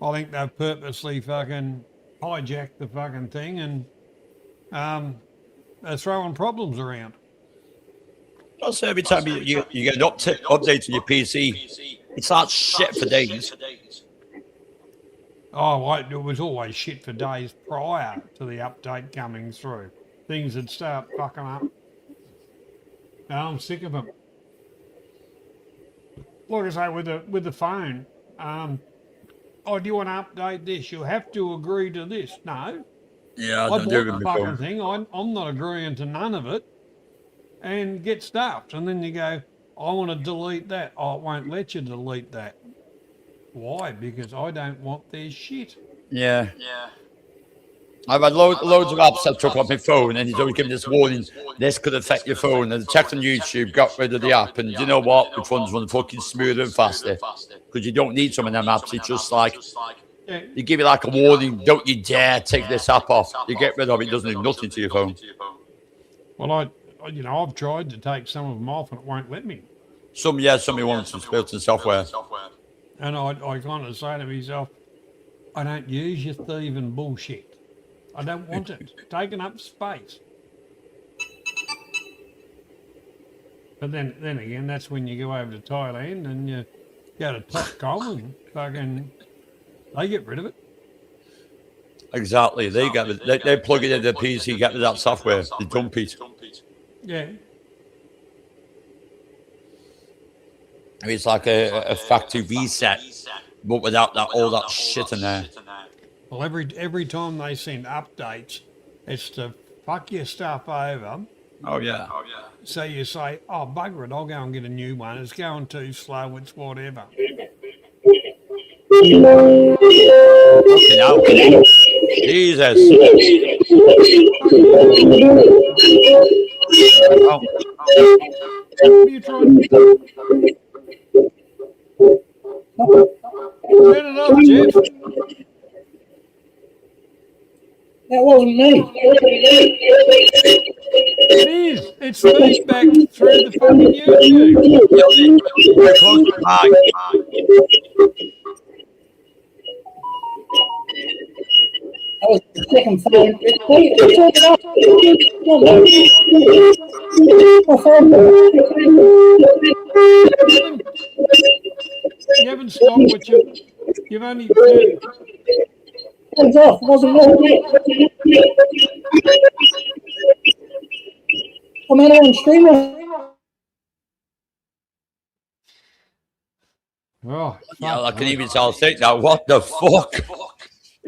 Speaker 2: I think they've purposely fucking hijacked the fucking thing and they're throwing problems around.
Speaker 9: Also, every time you get an update to your PC, it's like shit for days.
Speaker 2: Oh, it was always shit for days prior to the update coming through. Things would start fucking up. And I'm sick of them. Like I say, with the phone, do you want to update this? You have to agree to this. No.
Speaker 9: Yeah, I
Speaker 2: bought
Speaker 9: don't do it
Speaker 2: the
Speaker 9: before.
Speaker 2: fucking thing. I'm not agreeing to none of it. And get stuffed. And then you go, I want to delete that. Oh, it won't let you delete that. Why? Because I don't want their shit.
Speaker 9: Yeah. I've had loads of apps I took off my phone, and he's always giving this warning, this could affect your phone. And I checked on YouTube, got rid of the app, and you know what? Which ones run fucking smoother and faster? Because you don't need some of them apps. It's just like, you give you like a warning, don't you dare take this app off. You get rid of it, it doesn't do nothing to your phone.
Speaker 2: Well, I've tried to take some of them off, and it won't let me.
Speaker 9: Some wants some built-in software.
Speaker 2: And I kind of say to myself, I don't use your thieving bullshit. I don't want it. It's taking up space. But then again, that's when you go over to Thailand and you go to Topcom and fucking they get rid of it.
Speaker 9: Exactly. They plug it into the PC, get rid of that software, they dump it.
Speaker 2: Yeah.
Speaker 9: It's like a factory reset, but without all that shit in there.
Speaker 2: Well, every time they send updates, it's to fuck your stuff over.
Speaker 9: Oh yeah.
Speaker 2: So you say, oh, bugger it, I'll go and get a new one. It's going too slow, it's whatever.
Speaker 9: Fucking hell. Jesus. Oh.
Speaker 2: What are you trying to do? Turn it up, Jeff.
Speaker 10: That wasn't me.
Speaker 2: It is. It's feedback through the fucking YouTube.
Speaker 9: Close the mic.
Speaker 10: That was the second phone. Wait, turn it up. My phone.
Speaker 2: You haven't stopped what you've only turned.
Speaker 10: Hands off. It wasn't me. I'm out on streamer.
Speaker 2: Oh,
Speaker 9: Yeah, I can even tell think now. What the fuck?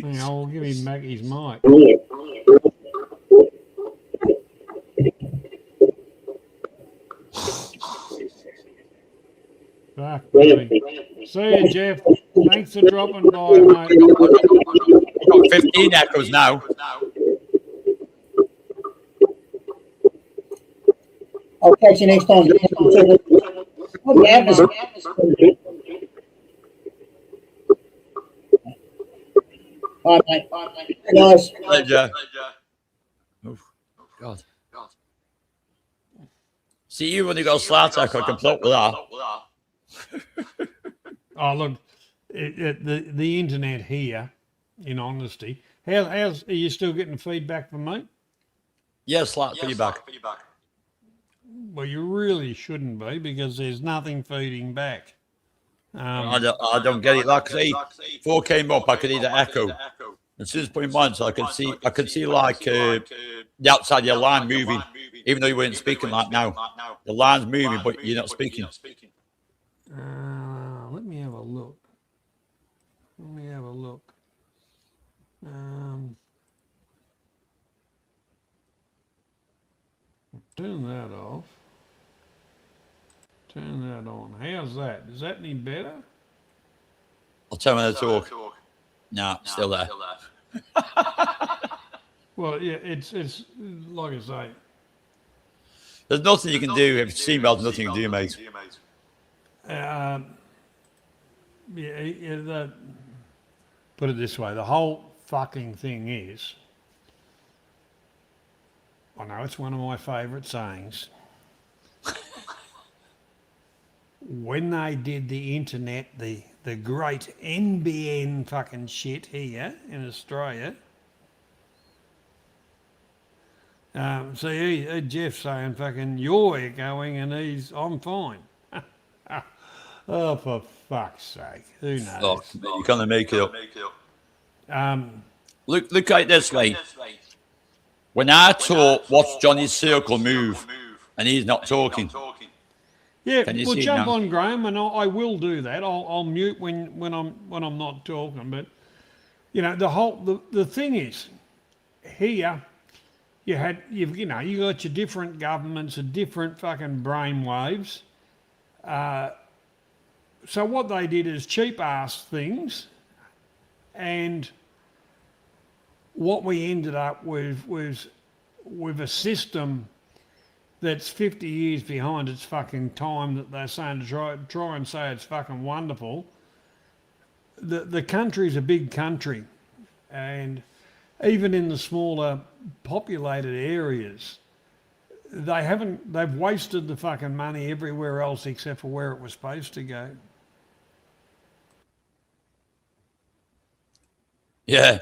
Speaker 2: hang on, we'll give him back his mic. Fuck me. See you, Jeff. Thanks for dropping by, mate.
Speaker 9: Got 15 echoes now.
Speaker 10: I'll catch you next time. Oh, yeah, all right, mate. Hey, guys.
Speaker 9: Pleasure. Oh, God. See, you only got a slat echo, I can plot with that.
Speaker 2: Oh, look, the internet here, in honesty, are you still getting feedback from me?
Speaker 9: Yes, slat feedback.
Speaker 2: Well, you really shouldn't be because there's nothing feeding back.
Speaker 9: I don't get it. Like I say, before I came up, I could hear the echo. As soon as I put in mine, so I could see like the outside of your line moving, even though you weren't speaking like now. The line's moving, but you're not speaking.
Speaker 2: Let me have a look. Turn that off. Turn that on. How's that? Is that any better?
Speaker 9: I'll tell you when I talk. No, still there.
Speaker 2: Well, yeah, it's like I say.
Speaker 9: There's nothing you can do. If it's emails, nothing you can do, mate.
Speaker 2: Put it this way, the whole fucking thing is, I know it's one of my favourite sayings. When they did the internet, the great NBN fucking shit here in Australia, see, Jeff's saying fucking you're echoing and I'm fine. Oh, for fuck's sake. Who knows?
Speaker 9: Look, you're going to make it up.
Speaker 2: Um,
Speaker 9: Look at it this way. When I talk, watch Johnny's circle move, and he's not talking.
Speaker 2: Yeah,
Speaker 9: Can you
Speaker 2: well,
Speaker 9: see it
Speaker 2: jump
Speaker 9: now?
Speaker 2: on, Graham, and I will do that. I'll mute when I'm not talking. But you know, the thing is, here you got your different governments and different fucking brainwaves, So what they did is cheap ass things, and what we ended up with was with a system that's 50 years behind its fucking time, that they're saying to try and say it's fucking wonderful. The country's a big country, and even in the smaller populated areas, they've wasted the fucking money everywhere else except for where it was supposed to go.
Speaker 9: Yeah.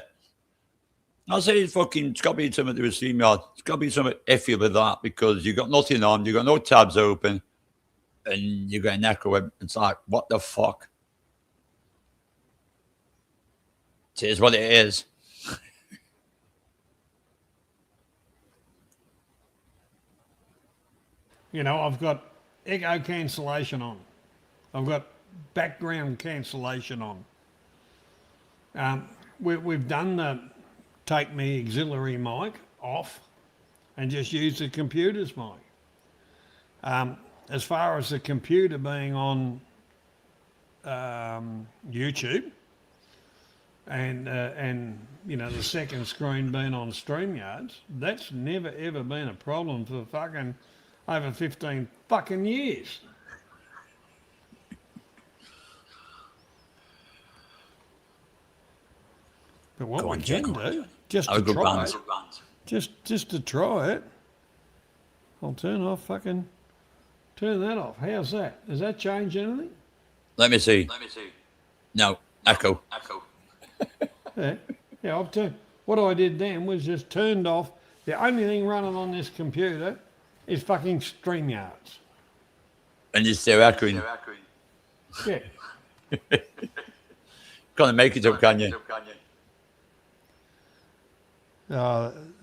Speaker 9: I say it's got to be something to a StreamYard. It's got to be something iffy with that, because you've got nothing on, you've got no tabs open, and you got an echo. It's like, what the fuck? It is what it is.
Speaker 2: You know, I've got echo cancellation on. I've got background cancellation on. We've done the take me auxiliary mic off and just use the computer's mic. As far as the computer being on YouTube and you know, the second screen being on StreamYards, that's never ever been a problem for fucking over 15 fucking years. But what we can do, just to try it, just to try it, I'll turn that off. How's that? Does that change anything?
Speaker 9: Let me see. No, echo.
Speaker 2: Yeah, I've turned. What I did then was just turned off. The only thing running on this computer is fucking StreamYards.
Speaker 9: And you're still echoing.
Speaker 2: Yeah.
Speaker 9: Can't make it up, can you?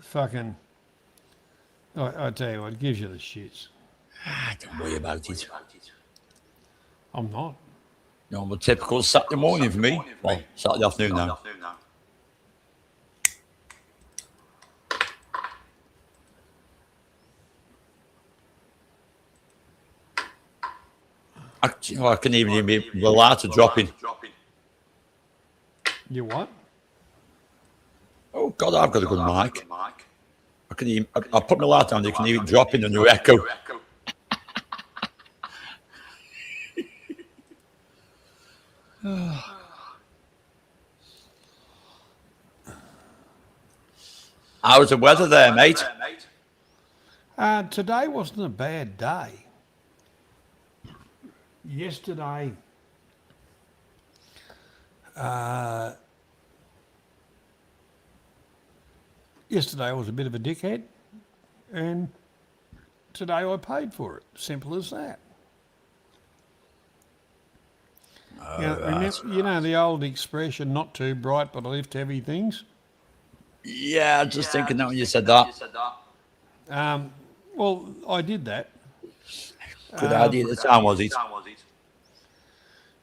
Speaker 2: Fucking. I tell you what, it gives you the shits.
Speaker 9: Don't worry about it.
Speaker 2: I'm not.
Speaker 9: No, but typical Saturday morning for me. Well, Saturday afternoon now. I can even hear the lighter dropping.
Speaker 2: You what?
Speaker 9: Oh God, I've got a good mic. I can even, I put my light down, you can hear it dropping on your echo. How's the weather there, mate?
Speaker 2: Today wasn't a bad day. Yesterday, yesterday I was a bit of a dickhead, and today I paid for it. Simple as that. You know the old expression, not too bright but I lift heavy things?
Speaker 9: Yeah, just thinking that when you said that.
Speaker 2: Well, I did that.
Speaker 9: Good idea at the time, was it?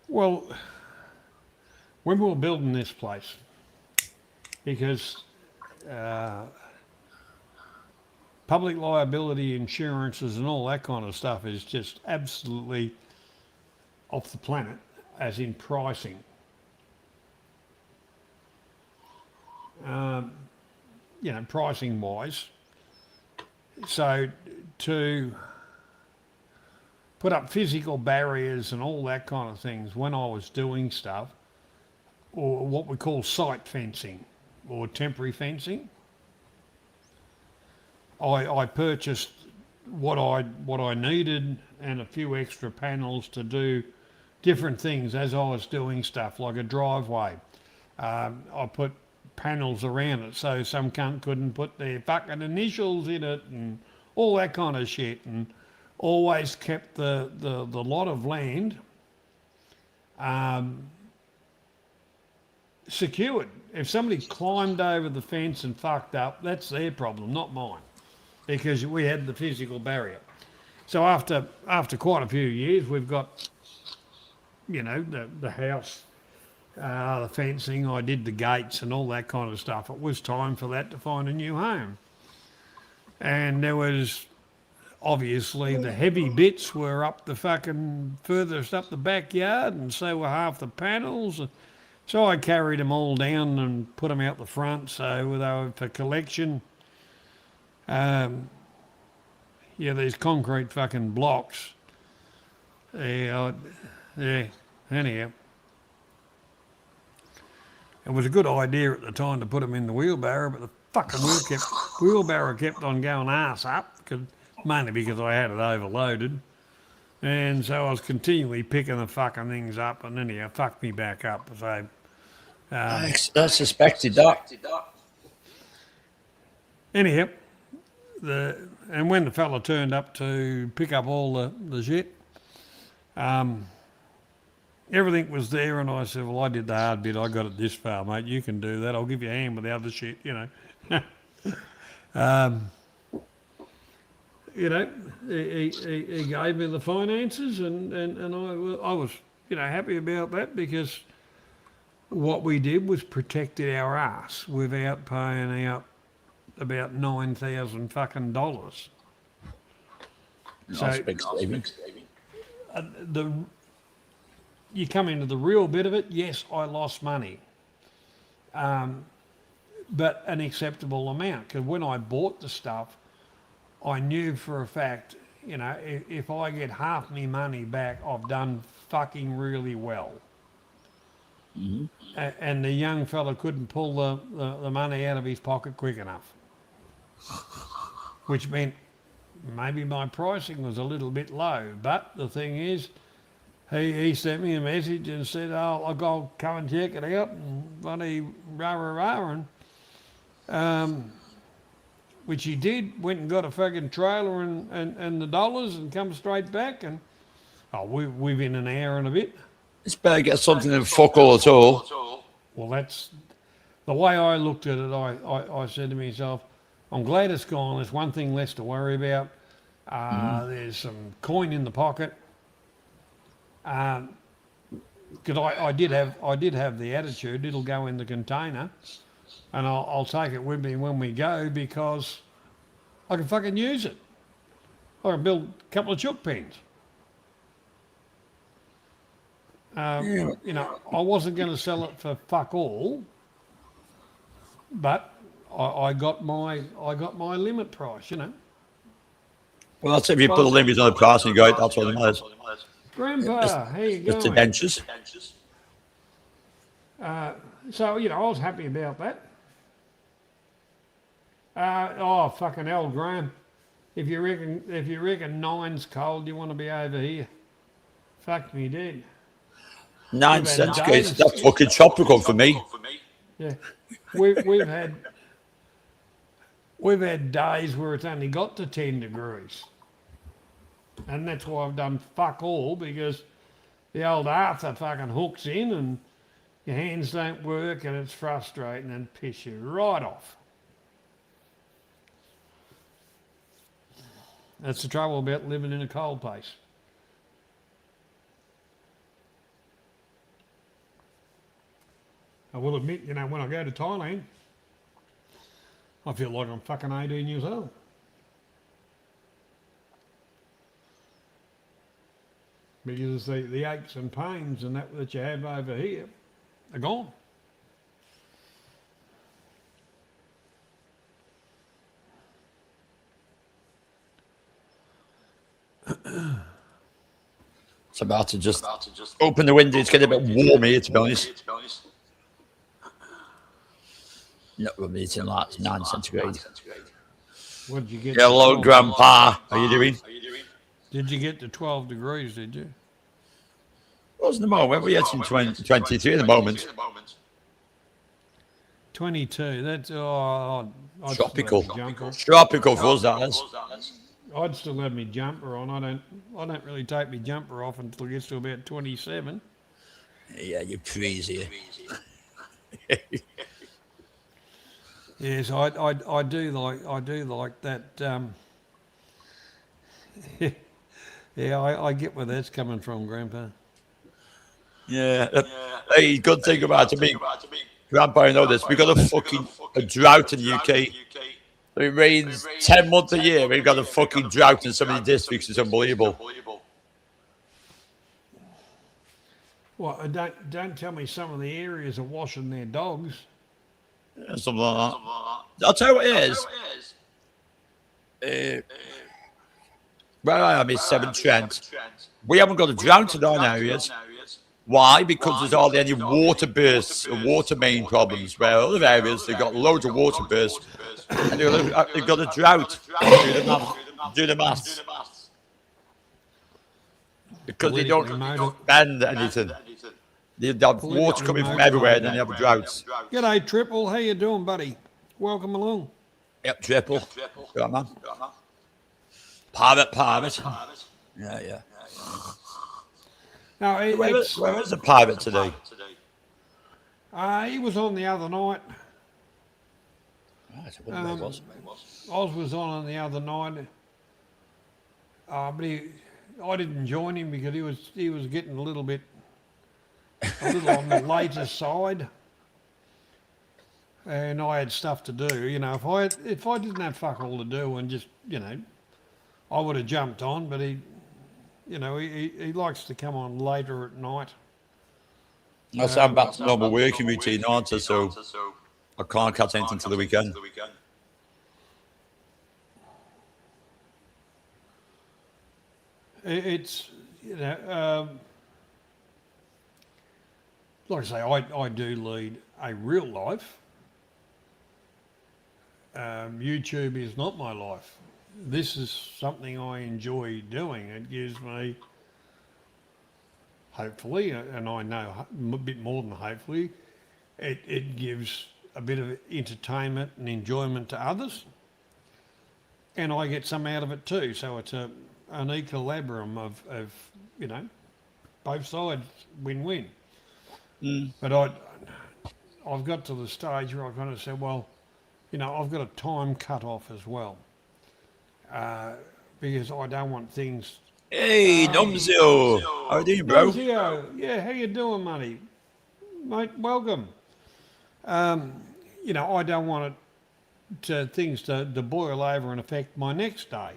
Speaker 2: Well, when we were building this place, because public liability insurances and all that kind of stuff is just absolutely off the planet, as in pricing. You know, pricing wise. So to put up physical barriers and all that kind of things when I was doing stuff, or what we call site fencing or temporary fencing, I purchased what I needed and a few extra panels to do different things as I was doing stuff, like a driveway. I put panels around it so some cunt couldn't put their fucking initials in it and all that kind of shit, and always kept the lot of land secured. If somebody climbed over the fence and fucked up, that's their problem, not mine, because we had the physical barrier. So after quite a few years, we've got, you know, the house, the fencing, I did the gates and all that kind of stuff. It was time for that to find a new home. And there was obviously the heavy bits were up the fucking furthest up the backyard, and so were half the panels. So I carried them all down and put them out the front, so they were for collection. These concrete fucking blocks. Yeah, anyhow. It was a good idea at the time to put them in the wheelbarrow, but the fucking wheelbarrow kept on going arse up, mainly because I had it overloaded. And so I was continually picking the fucking things up, and anyhow, fucked me back up. So,
Speaker 9: I suspected that.
Speaker 2: anyhow, and when the fella turned up to pick up all the shit, everything was there, and I said, well, I did the hard bit. I got it this far, mate. You can do that. I'll give you a hand with the other shit, you know. He gave me the finances, and I was, happy about that, because what we did was protected our ass without paying out about $9,000 fucking dollars.
Speaker 9: That's a big savings.
Speaker 2: You come into the real bit of it, yes, I lost money, but an acceptable amount, because when I bought the stuff, I knew for a fact, if I get half my money back, I've done fucking really well.
Speaker 9: Mm-hmm.
Speaker 2: And the young fella couldn't pull the money out of his pocket quick enough, which meant maybe my pricing was a little bit low. But the thing is, he sent me a message and said, I'll go come and check it out, and bloody rah, and which he did, went and got a fucking trailer and the dollars, and come straight back, and within an hour and a bit.
Speaker 9: It's better get something than fuck all at all.
Speaker 2: Well, that's the way I looked at it. I said to myself, I'm glad it's gone. There's one thing less to worry about. There's some coin in the pocket. Because I did have the attitude, it'll go in the container, and I'll take it with me when we go, because I can fucking use it. I can build a couple of chook pens. I wasn't going to sell it for fuck all, but I got my limit price,
Speaker 9: Well, that's if you put a limit on the price and you go, that's what it matters.
Speaker 2: Grandpa, how you going?
Speaker 9: It's the dentures.
Speaker 2: So, I was happy about that. Fucking hell, Graham. If you reckon 9's cold, you want to be over here. Fuck me dead.
Speaker 9: 9 centigrade, that's fucking tropical for me.
Speaker 2: Yeah. We've had days where it's only got to 10 degrees. And that's why I've done fuck all, because the old Arthur fucking hooks in and your hands don't work, and it's frustrating and piss you right off. That's the trouble about living in a cold place. I will admit, when I go to Thailand, I feel like I'm fucking 18 years old. Because the aches and pains and that you have over here are gone.
Speaker 9: It's about to just open the window. It's getting a bit warm here, to be honest. Not really, it's in like 9 centigrade.
Speaker 2: What did you get?
Speaker 9: Hello, Grandpa. How you doing?
Speaker 2: Did you get to 12 degrees, did you?
Speaker 9: Wasn't the moment. We're at 23 at the moment.
Speaker 2: 22. That's
Speaker 9: tropical. Tropical for us, that is.
Speaker 2: I'd still have my jumper on. I don't really take my jumper off until it gets to about 27.
Speaker 9: Yeah, you're crazy.
Speaker 2: Yes, I do like that. Yeah, I get where that's coming from, Grandpa.
Speaker 9: Yeah. Hey, good thing about it, Grandpa, you know this. We got a drought in the UK. It rains 10 months a year. We've got a fucking drought in so many districts. It's unbelievable.
Speaker 2: Well, don't tell me some of the areas are washing their dogs.
Speaker 9: Yeah, something like that. I'll tell you what it is. Where I am is Severn Trent. We haven't got a drought in our areas. Why? Because there's hardly any water bursts or water main problems. Where other areas, they've got loads of water bursts. And they've got a drought. Do the maths. Because they don't spend anything. They have water coming from everywhere and then they have droughts.
Speaker 2: G'day, Triple. How you doing, buddy? Welcome along.
Speaker 9: Yep, Triple. Go on, man. Pirate. Yeah.
Speaker 2: No,
Speaker 9: Where was the pirate today?
Speaker 2: He was on the other night. Oz was on the other night. But I didn't join him because he was getting a little on the later side, and I had stuff to do. You know, if I didn't have fuck all to do and just, you know, I would have jumped on. But he likes to come on later at night.
Speaker 9: I'm back to normal working routine, aren't I? So I can't catch anything till the weekend.
Speaker 2: It's, you know, like I say, I do lead a real life. YouTube is not my life. This is something I enjoy doing. It gives me, hopefully, and I know a bit more than hopefully, it gives a bit of entertainment and enjoyment to others. And I get some out of it too. So it's an equilibrium of, you know, both sides win-win. But I've got to the stage where I kind of said, well, you know, I've got a time cut off as well, because I don't want things.
Speaker 9: Hey, Numzio, how you doing, bro?
Speaker 2: Numzio, yeah, how you doing, mate? Welcome. You know, I don't want things to boil over and affect my next day,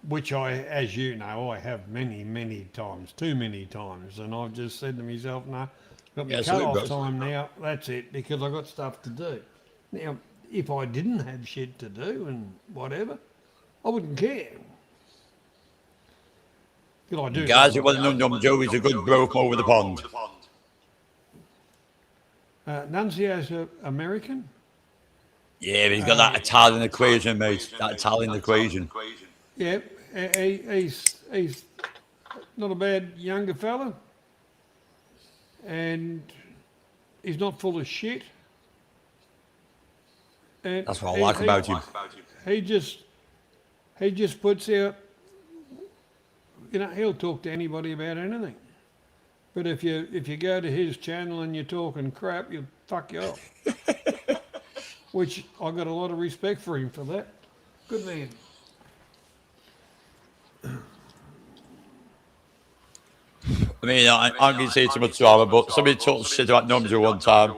Speaker 2: which as you know, I have many times, too many times, and I've just said to myself, no, got my cut-off time now, that's it, because I've got stuff to do. Now, if I didn't have shit to do and whatever, I wouldn't care. I do.
Speaker 9: Guys, you want to know Numzio, he's a good bro from over the pond.
Speaker 2: Nunzio's American?
Speaker 9: Yeah, but he's got that Italian equation, mate. That Italian equation.
Speaker 2: Yeah, he's not a bad younger fella, and he's not full of shit. And
Speaker 9: that's what I like about him.
Speaker 2: He just puts out, you know, he'll talk to anybody about anything. But if you go to his channel and you're talking crap, he'll fuck you up. Which I got a lot of respect for him for that. Good man.
Speaker 9: I mean, I'm going to say too much drama, but somebody talked shit about Numzio one time,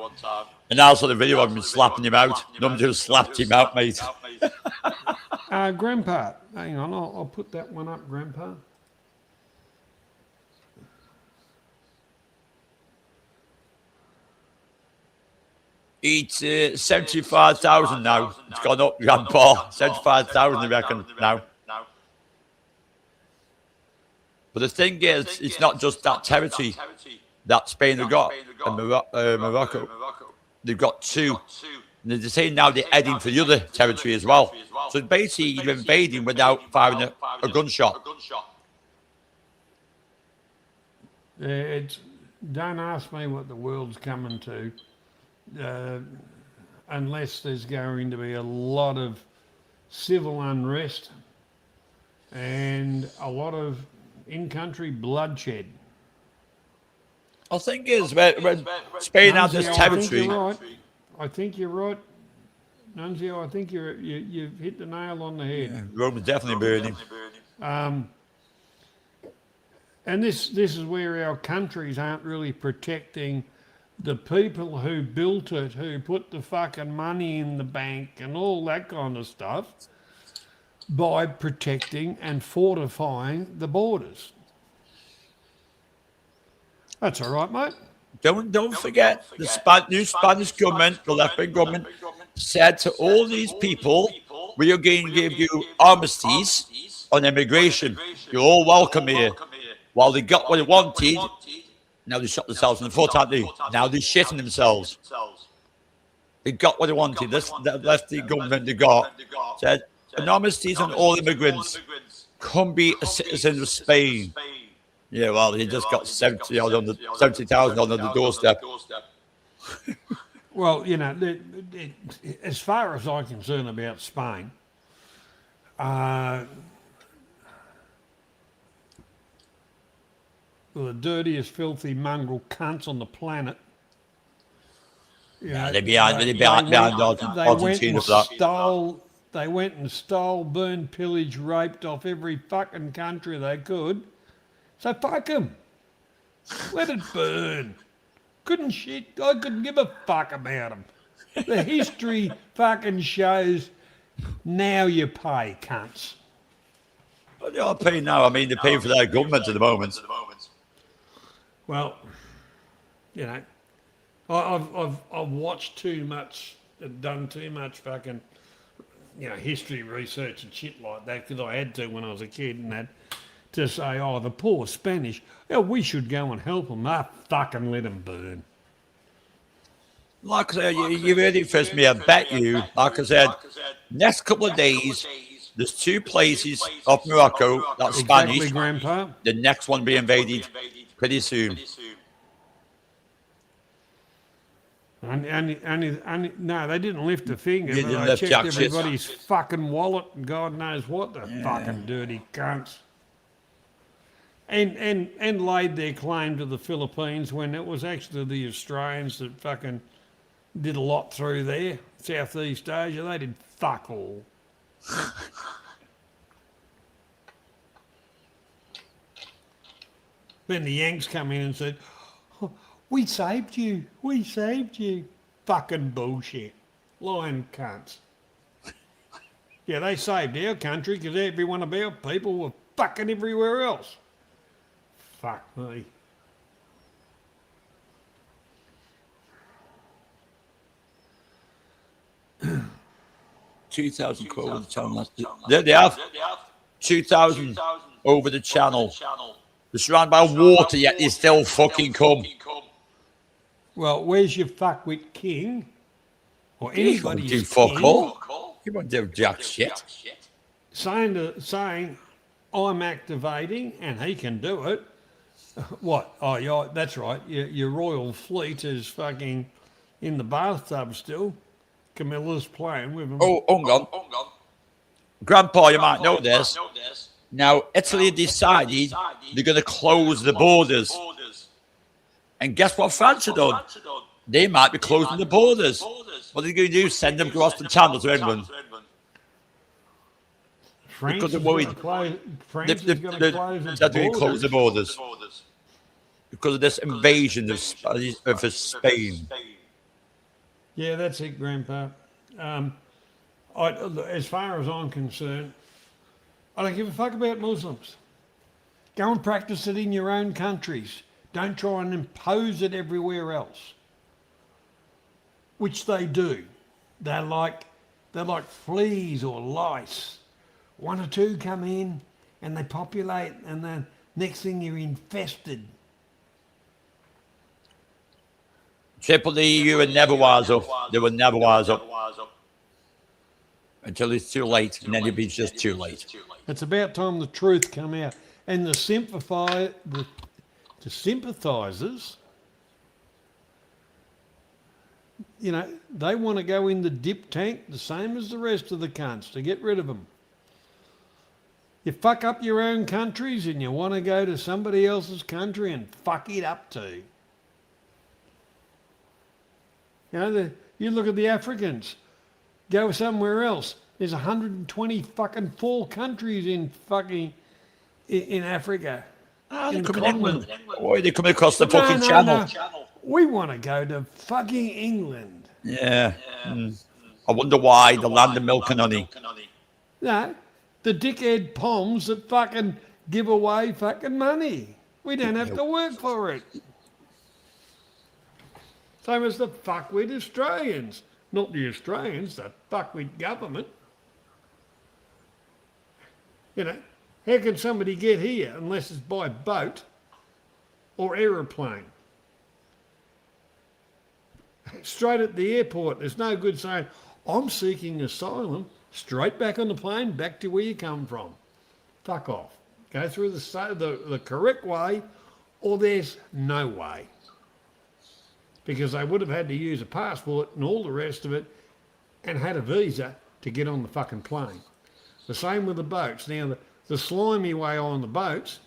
Speaker 9: and now I saw the video of him slapping him out. Numzio slapped him out, mate.
Speaker 2: Grandpa, hang on, I'll put that one up, Grandpa.
Speaker 9: It's 75,000 now. It's gone up, Grandpa. 75,000, I reckon, now. But the thing is, it's not just that territory that Spain have got, and Morocco. They've got two. And they're saying now they're heading for the other territory as well. So basically, you're invading without firing a gunshot.
Speaker 2: Don't ask me what the world's coming to, unless there's going to be a lot of civil unrest and a lot of in-country bloodshed.
Speaker 9: I think is when Spain has this territory.
Speaker 2: I think you're right, Nunzio. I think you've hit the nail on the head.
Speaker 9: Yeah, Rome's definitely burning.
Speaker 2: And this is where our countries aren't really protecting the people who built it, who put the fucking money in the bank and all that kind of stuff, by protecting and fortifying the borders. That's all right, mate.
Speaker 9: Don't forget the new Spanish government, the left-wing government, said to all these people, we are going to give you armistice on immigration. You're all welcome here. While they got what they wanted, now they shot themselves in the foot, haven't they? Now they're shitting themselves. They got what they wanted. This the lefty government they got said an armistice on all immigrants. Come be a citizen of Spain. Yeah, well, they just got 70,000 on the doorstep.
Speaker 2: Well, you know, as far as I'm concerned about Spain, the dirtiest, filthy mongrel cunts on the planet. You know,
Speaker 9: They're behind Argentina for that.
Speaker 2: They went and stole, burned, pillaged, raped off every fucking country they could. So fuck them. Let it burn. I couldn't give a fuck about them. The history fucking shows now you pay, cunts.
Speaker 9: But they are paying now. I mean, they're paying for their government at the moment.
Speaker 2: Well, you know, I've watched too much, done too much fucking, you know, history research and shit like that because I had to when I was a kid and that. To say, oh, the poor Spanish, yeah, we should go and help them. Fucking let them burn.
Speaker 9: Like I said, you heard it first, me. I bet you, like I said, next couple of days, there's two places off Morocco that's
Speaker 2: Exactly,
Speaker 9: Spanish.
Speaker 2: Grandpa.
Speaker 9: The next one be invaded pretty soon.
Speaker 2: And no, they didn't lift a finger.
Speaker 9: They
Speaker 2: But
Speaker 9: didn't
Speaker 2: they
Speaker 9: lift
Speaker 2: checked
Speaker 9: jack shit.
Speaker 2: everybody's fucking wallet and God knows what, the fucking dirty cunts. And laid their claim to the Philippines when it was actually the Australians that fucking did a lot through there, Southeast Asia. They did fuck all. Then the Yanks come in and said, oh, we saved you. Fucking bullshit. Lying cunts. Yeah, they saved our country because every one of our people were fucking everywhere else. Fuck me.
Speaker 9: $2,000 over the channel. There they have. 2,000 over the channel. They're surrounded by water, yet they still fucking come.
Speaker 2: Well, where's your fuckwit king? Or
Speaker 9: He won't
Speaker 2: anybody's
Speaker 9: do fuck
Speaker 2: king
Speaker 9: all. He won't do jack shit.
Speaker 2: saying I'm activating and he can do it. What? Oh, yeah, that's right. Your royal fleet is fucking in the bathtub still. Camilla's playing with him.
Speaker 9: Oh, hang on. Grandpa, you might know this. Now, Italy decided they're going to close the borders. And guess what France have done? They might be closing the borders. What are they going to do? Send them across the channel to England?
Speaker 2: France
Speaker 9: Because they're
Speaker 2: is
Speaker 9: worried.
Speaker 2: gonna close- France is
Speaker 9: They're
Speaker 2: going to close its
Speaker 9: going to close the
Speaker 2: borders.
Speaker 9: borders. Because of this invasion of Spain.
Speaker 2: Yeah, that's it, Grandpa. As far as I'm concerned, I don't give a fuck about Muslims. Go and practice it in your own countries. Don't try and impose it everywhere else. Which they do. They're like fleas or lice. One or two come in and they populate, and then next thing you're infested.
Speaker 9: Triple E, you were never wise up. They were never wise up. Until it's too late, and then it'll be just too late.
Speaker 2: It's about time the truth come out. And the sympathisers, you know, they want to go in the dip tank the same as the rest of the cunts to get rid of them. You fuck up your own countries and you want to go to somebody else's country and fuck it up too. You know, you look at the Africans, go somewhere else. There's 120 fucking 4 countries in Africa.
Speaker 9: They're
Speaker 2: In the
Speaker 9: coming
Speaker 2: continent.
Speaker 9: England. Why are they coming across the fucking channel?
Speaker 2: We want to go to fucking England.
Speaker 9: Yeah. I wonder why the land of milk and honey.
Speaker 2: No, the dickhead Poms that fucking give away fucking money. We don't have to work for it. Same as the fuckwit Australians. Not the Australians, the fuckwit government. You know, how can somebody get here unless it's by boat or aeroplane? Straight at the airport, there's no good saying, I'm seeking asylum. Straight back on the plane, back to where you come from. Fuck off. Go through the correct way, or there's no way. Because they would have had to use a passport and all the rest of it and had a visa to get on the fucking plane. The same with the boats. Now, the slimy way on the boats,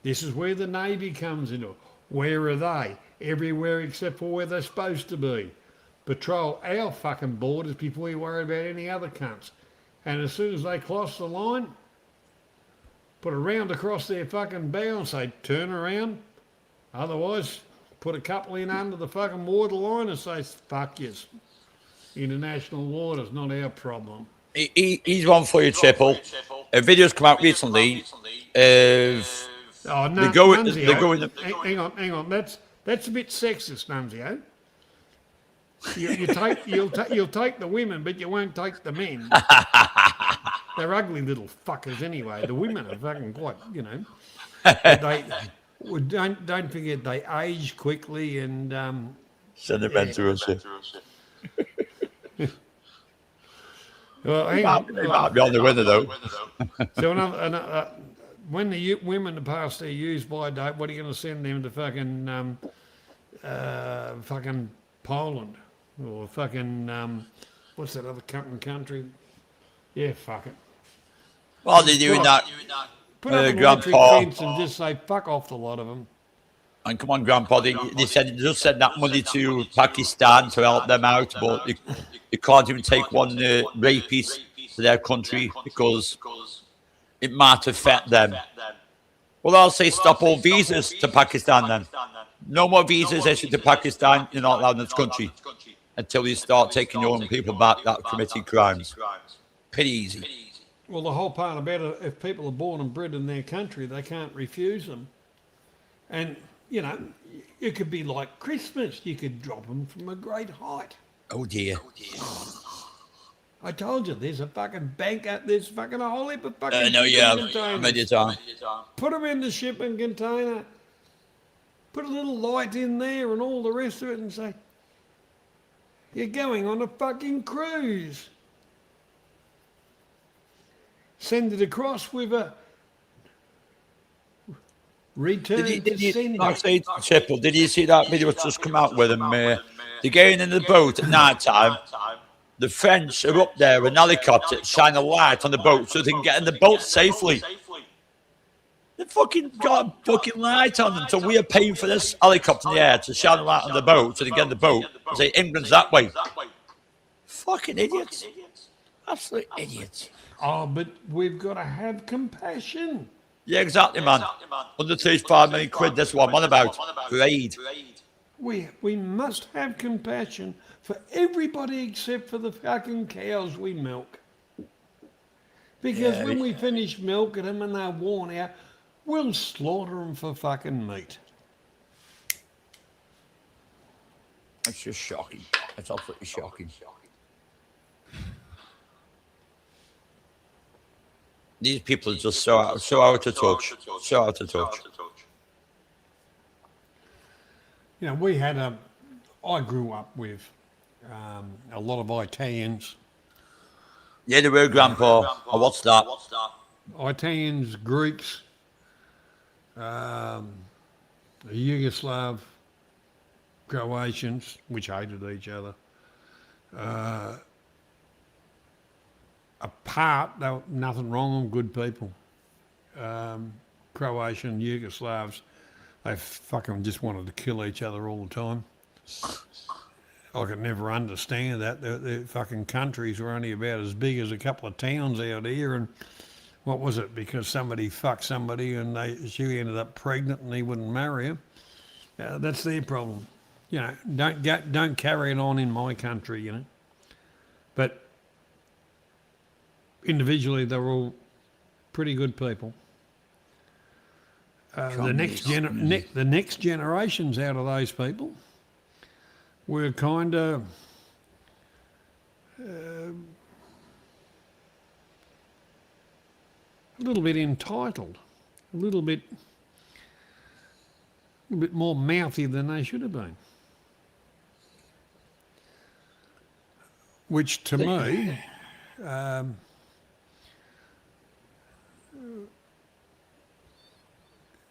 Speaker 2: this is where the Navy comes into. Where are they? Everywhere except for where they're supposed to be. Patrol our fucking borders before you worry about any other cunts. And as soon as they cross the line, put a round across their fucking bow and say, turn around. Otherwise, put a couple in under the fucking water line and say, fuck yes. International water's not our problem.
Speaker 9: He's one for you, Triple. A video's come out recently of...
Speaker 2: Oh, no,
Speaker 9: Nunzio.
Speaker 2: Hang on. That's a bit sexist, Nunzio. You'll take the women, but you won't take the men. They're ugly little fuckers anyway. The women are fucking quite, you know. Don't forget they age quickly and
Speaker 9: sentimental.
Speaker 2: Well, hang on.
Speaker 9: It might be on the winner though.
Speaker 2: So when the women are past their use-by date, what are you going to send them to fucking Poland or fucking what's that other country? Yeah, fuck it.
Speaker 9: Well, they're doing that.
Speaker 2: Put up an electric fence and just say fuck off the lot of them.
Speaker 9: And come on, Grandpa, they just send that money to Pakistan to help them out, but they can't even take one rapist to their country because it might affect them. Well, I'll say stop all visas to Pakistan then. No more visas issued to Pakistan. You're not allowed in this country until you start taking your own people back that committed crimes. Pretty easy.
Speaker 2: Well, the whole part about it, if people are born and bred in their country, they can't refuse them. And, you know, it could be like Christmas. You could drop them from a great height.
Speaker 9: Oh, dear.
Speaker 2: I told you, there's a fucking bank out, there's fucking a whole heap of fucking
Speaker 9: No, yeah,
Speaker 2: containers.
Speaker 9: made your time.
Speaker 2: Put them in the shipping container. Put a little light in there and all the rest of it and say, you're going on a fucking cruise. Send it across with a return to sender.
Speaker 9: Triple, did you see that video that's just come out with them? They're getting in the boat at night time. The French are up there with an helicopter, shine a light on the boat so they can get in the boat safely. They fucking got a fucking light on them, so we are paying for this helicopter in the air to shine a light on the boat so they get in the boat and say England's that way. Fucking idiots. Absolute idiots.
Speaker 2: Oh, but we've got to have compassion.
Speaker 9: Yeah, exactly, man. Under 35 million quid, that's what I'm on about. Grade.
Speaker 2: We must have compassion for everybody except for the fucking cows we milk. Because when we finish milking them and they're worn out, we'll slaughter them for fucking meat.
Speaker 9: That's just shocking. That's absolutely shocking. These people are just so out of touch. So out of touch.
Speaker 2: You know, I grew up with a lot of Italians.
Speaker 9: Yeah, they were, Grandpa. Oh, what's that?
Speaker 2: Italians, Greeks, Yugoslav, Croatians, which hated each other. Apart, there was nothing wrong with them, good people. Croatian, Yugoslavs, they fucking just wanted to kill each other all the time. I could never understand that. Their fucking countries were only about as big as a couple of towns out here, and what was it? Because somebody fucked somebody and she ended up pregnant and he wouldn't marry her. That's their problem. you know, don't carry it on in my country, you know. But individually, they're all pretty good people. The next generations out of those people were kind of a little bit entitled, a little bit more mouthy than they should have been. Which to me,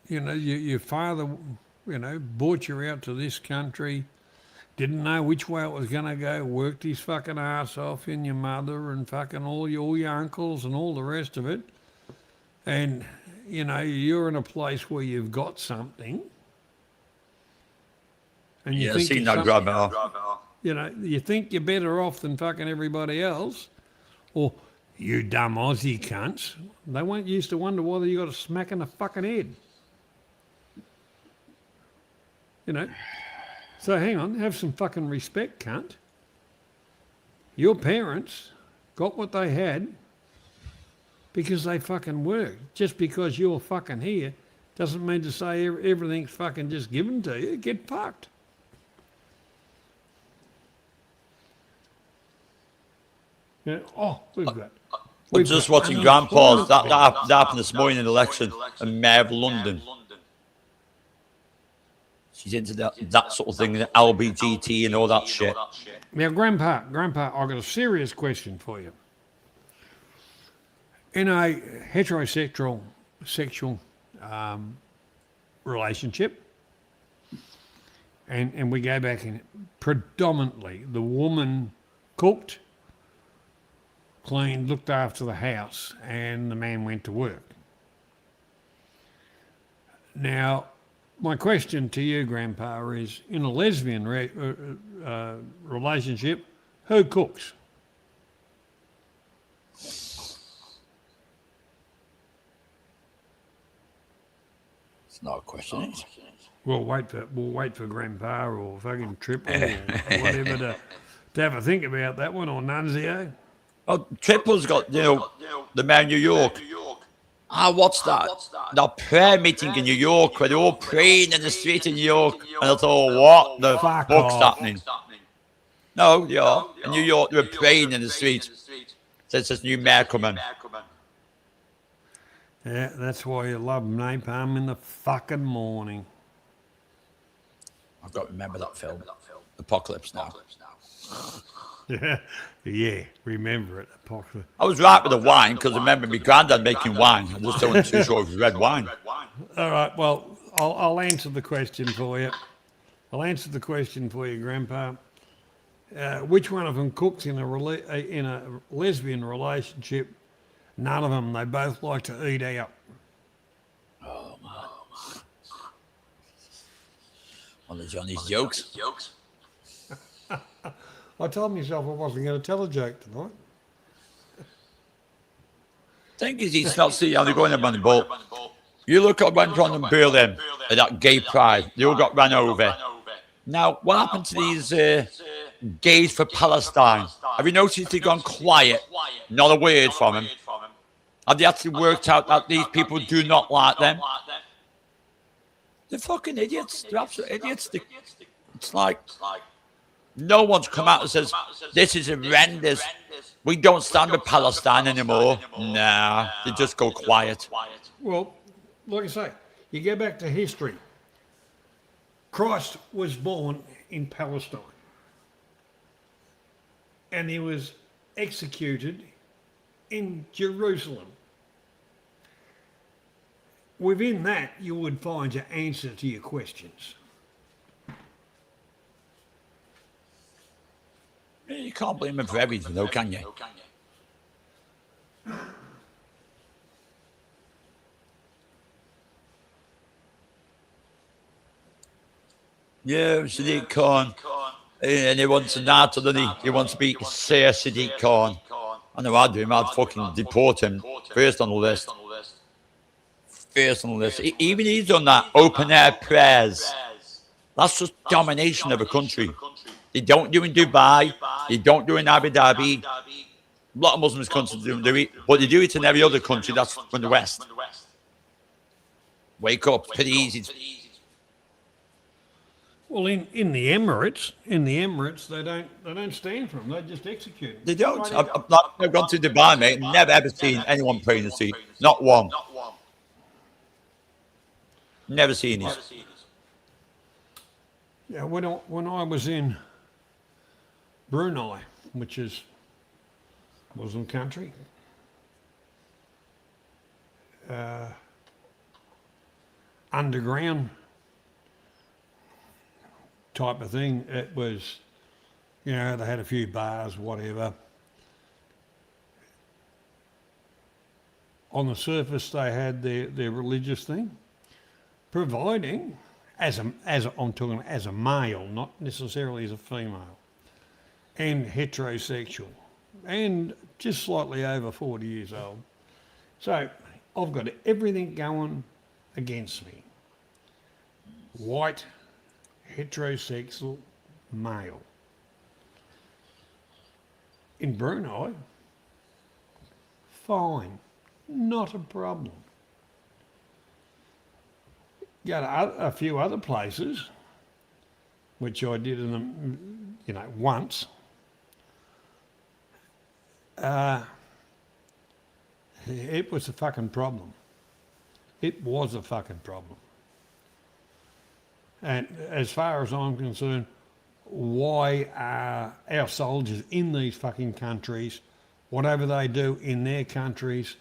Speaker 2: you know, your father, you know, brought you out to this country, didn't know which way it was going to go, worked his fucking ass off in your mother and fucking all your uncles and all the rest of it. And, you know, you're in a place where you've got something. And you think
Speaker 9: seen that grandma.
Speaker 2: you know, you think you're better off than fucking everybody else. Or, you dumb Aussie cunts. They won't used to wonder whether you got a smack in the fucking head. You know, so hang on, have some fucking respect, cunt. Your parents got what they had because they fucking worked. Just because you're fucking here doesn't mean to say everything's fucking just given to you. Get fucked. Yeah. Oh, we've got.
Speaker 9: We're just watching Grandpa's. That happened this morning in the election in Mayor of London. She's into that sort of thing, the LBGT and all that shit.
Speaker 2: Now, Grandpa, I've got a serious question for you. In a heterosexual relationship, and we go back in, predominantly the woman cooked, cleaned, looked after the house, and the man went to work. Now, my question to you, Grandpa, is in a lesbian relationship, who cooks?
Speaker 9: It's not a question, is it?
Speaker 2: We'll wait for Grandpa or fucking Triple or whatever to have a think about that one, or Nunzio.
Speaker 9: Oh, Triple's got, you know, the man in New York. I watched that prayer meeting in New York where they're all praying in the street in New York. And I thought, what the fuck's happening? No, yeah. In New York, they were praying in the street. Since this new mayor coming.
Speaker 2: Yeah, that's why you love napalm in the fucking morning.
Speaker 9: I've got to remember that film. Apocalypse Now.
Speaker 2: Yeah, remember it, Apocalypse.
Speaker 9: I was right with the wine because I remember my granddad making wine. I just wasn't too sure it was red wine.
Speaker 2: All right, well, I'll answer the question for you. Grandpa. Which one of them cooks in a lesbian relationship? None of them. They both like to eat out.
Speaker 9: Oh, man. One of Johnny's jokes.
Speaker 2: I told myself I wasn't going to tell a joke tonight.
Speaker 9: Thing is, he's not seeing how they're going up on the boat. You look at when John and Berlin at that gay pride, they all got ran over. Now, what happened to these gays for Palestine? Have you noticed they've gone quiet? Not a word from them. Have they actually worked out that these people do not like them? They're fucking idiots. They're absolute idiots. It's like no one's come out and says, this is horrendous. We don't stand with Palestine anymore. Nah, they just go quiet.
Speaker 2: Well, like I say, you go back to history. Christ was born in Palestine. And he was executed in Jerusalem. Within that, you would find your answer to your questions.
Speaker 9: You can't blame him for everything, though, can you? Yeah, Sadiq Khan. And he wants a NATO, doesn't he? He wants to be Sir Sadiq Khan. I know I'd do him. I'd fucking deport him first on the list. First on the list. Even he's done that open air prayers That's just domination of a country. They don't do in Dubai. They don't do in Abu Dhabi. A lot of Muslim countries don't do it, but they do it in every other country that's from the West. Wake up, pretty easy.
Speaker 2: Well, in the Emirates, they don't stand for them. They just execute them.
Speaker 9: They don't. I've gone to Dubai, mate. Never ever seen anyone pray in the sea. Not one. Never seen it.
Speaker 2: Yeah, when I was in Brunei, which is a Muslim country, underground type of thing, it was, they had a few bars, whatever. On the surface, they had their religious thing, providing, as I'm talking as a male, not necessarily as a female, and heterosexual, and just slightly over 40 years old. So I've got everything going against me. White, heterosexual, male. In Brunei, fine, not a problem. Go to a few other places, which I did in them, once. It was a fucking problem. It was a fucking problem. And as far as I'm concerned, why are our soldiers in these fucking countries, whatever they do in their countries,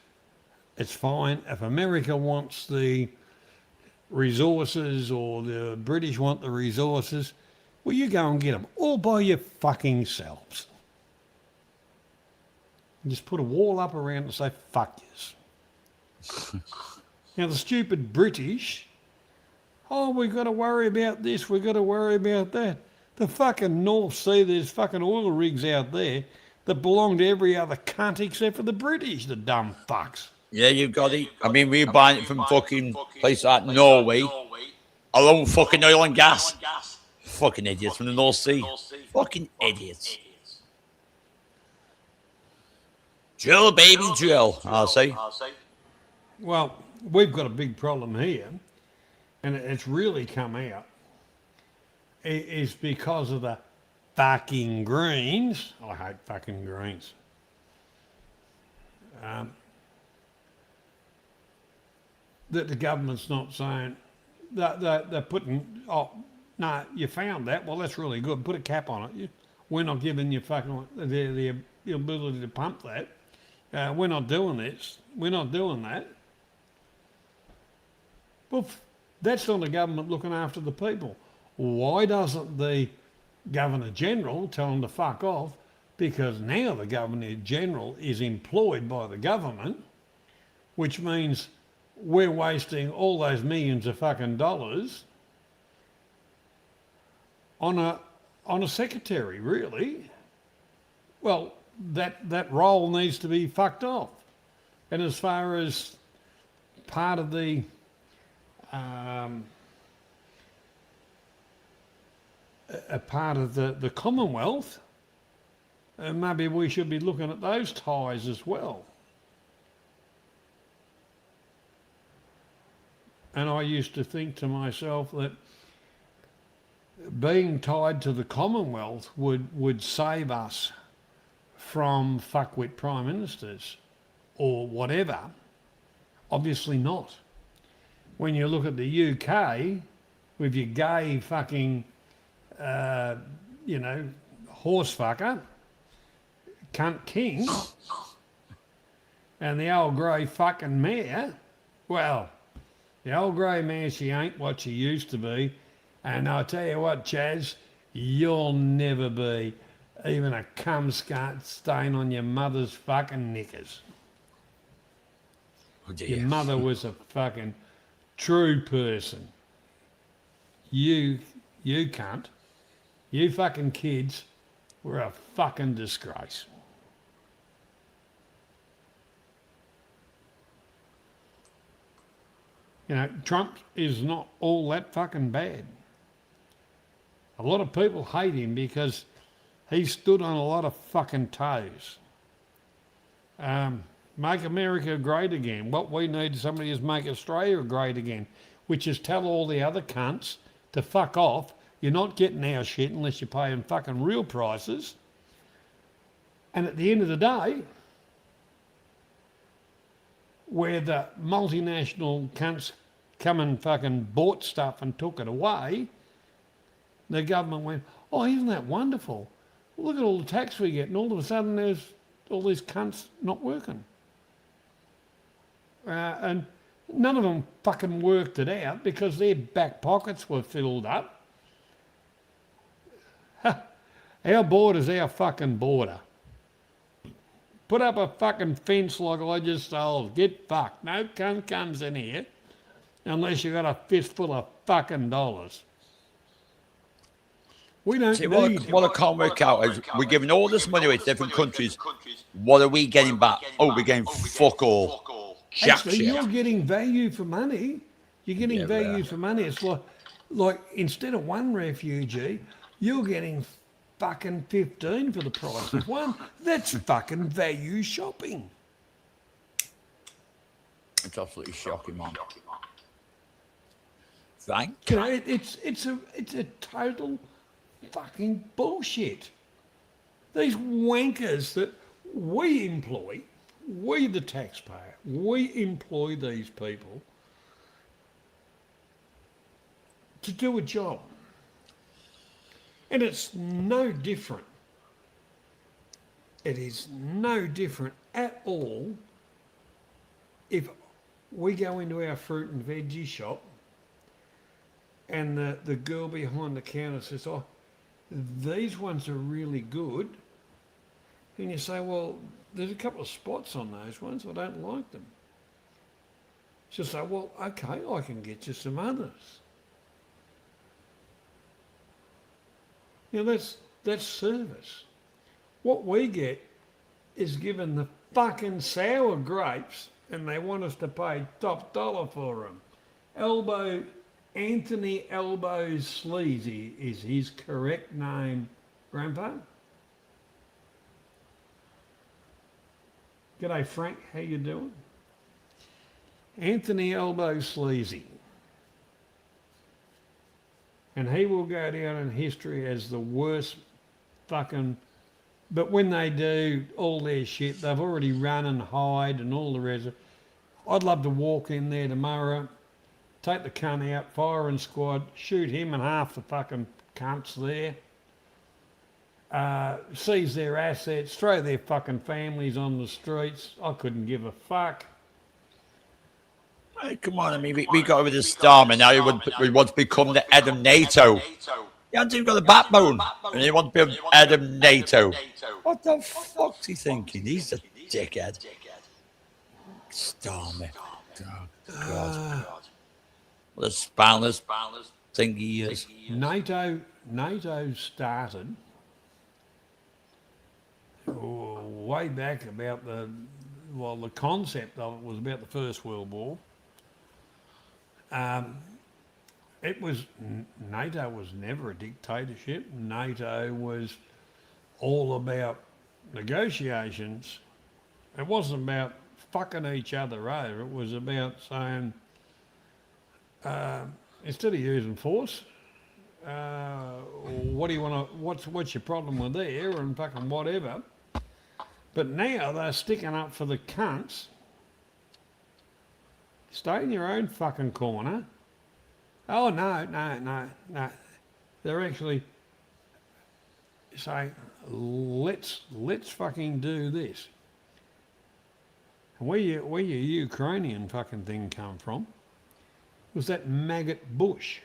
Speaker 2: it's fine. If America wants the resources or the British want the resources, well, you go and get them all by your fucking selves. Just put a wall up around and say, fuck yous. Now, the stupid British, we've got to worry about this, we've got to worry about that. The fucking North Sea, there's fucking oil rigs out there that belong to every other cunt except for the British, the dumb fucks.
Speaker 9: Yeah, you've got it. I mean, we're buying it from fucking places like Norway. Our own fucking oil and gas. Fucking idiots from the North Sea. Fucking idiots. Drill, baby, drill, I'll say.
Speaker 2: Well, we've got a big problem here, and it's really come out. It's because of the fucking Greens. I hate fucking Greens. That the government's not saying, they're putting, no, you found that, well, that's really good, put a cap on it. We're not giving you fucking the ability to pump that. We're not doing this. We're not doing that. Well, that's not the government looking after the people. Why doesn't the Governor-General tell them to fuck off? Because now the Governor-General is employed by the government, which means we're wasting all those millions of fucking dollars on a secretary, really. Well, that role needs to be fucked off. And as far as part of the the Commonwealth, maybe we should be looking at those ties as well. And I used to think to myself that being tied to the Commonwealth would save us from fuckwit prime ministers or whatever. Obviously not. When you look at the UK with your gay fucking, horse fucker, cunt king, and the old grey fucking mare, well, the old grey mare, she ain't what she used to be. And I'll tell you what, Chaz, you'll never be even a cum stain on your mother's fucking knickers.
Speaker 9: Oh dear.
Speaker 2: Your mother was a fucking true person. You cunt, you fucking kids were a fucking disgrace. Trump is not all that fucking bad. A lot of people hate him because he stood on a lot of fucking toes. Make America great again. What we need somebody is make Australia great again, which is tell all the other cunts to fuck off. You're not getting our shit unless you're paying fucking real prices. And at the end of the day, where the multinational cunts come and fucking bought stuff and took it away, the government went, oh, isn't that wonderful? Look at all the tax we get. And all of a sudden there's all these cunts not working. And none of them fucking worked it out because their back pockets were filled up. Our border's our fucking border. Put up a fucking fence like I just told. Get fucked. No cunt comes in here unless you got a fistful of fucking dollars. We don't
Speaker 9: See,
Speaker 2: need...
Speaker 9: what I can't work out is we're giving all this money away to different countries. What are we getting back? Oh, we're getting fuck all. Jack
Speaker 2: Actually,
Speaker 9: shit.
Speaker 2: you're getting value for money. You're getting
Speaker 9: Yeah,
Speaker 2: value
Speaker 9: we are.
Speaker 2: for money. It's like instead of one refugee, you're getting fucking 15 for the price of one. That's fucking value shopping.
Speaker 9: It's absolutely shocking, man. Thank
Speaker 2: You know, it's a total fucking bullshit. These wankers that we employ, we the taxpayer, we employ these people to do a job. And it's no different. It is no different at all if we go into our fruit and veggie shop and the girl behind the counter says, oh, these ones are really good. And you say, well, there's a couple of spots on those ones. I don't like them. She'll say, well, okay, I can get you some others. You know, that's service. What we get is given the fucking sour grapes and they want us to pay top dollar for them. Anthony Elbows Sleazy is his correct name, Grandpa. G'day, Frank. How you doing? Anthony Elbows Sleazy. And he will go down in history as the worst fucking... But when they do all their shit, they've already run and hide and all the rest of it. I'd love to walk in there tomorrow, take the cunt out, firing squad, shoot him and half the fucking cunts there, seize their assets, throw their fucking families on the streets. I couldn't give a fuck.
Speaker 9: Hey, come on, I mean, we got over the storm and now we want to become the head of NATO. He hasn't even got a backbone and he wants to be head of NATO. What the fuck's he thinking? He's a dickhead. Stormy. Oh, God. What a spineless thing he is.
Speaker 2: NATO started way back about the concept of it was about the First World War. NATO was never a dictatorship. NATO was all about negotiations. It wasn't about fucking each other over. It was about saying, instead of using force, what do you want to? What's your problem with there and fucking whatever. But now they're sticking up for the cunts. Stay in your own fucking corner. Oh no. They're actually saying, let's fucking do this. And where your Ukrainian fucking thing come from was that maggot Bush.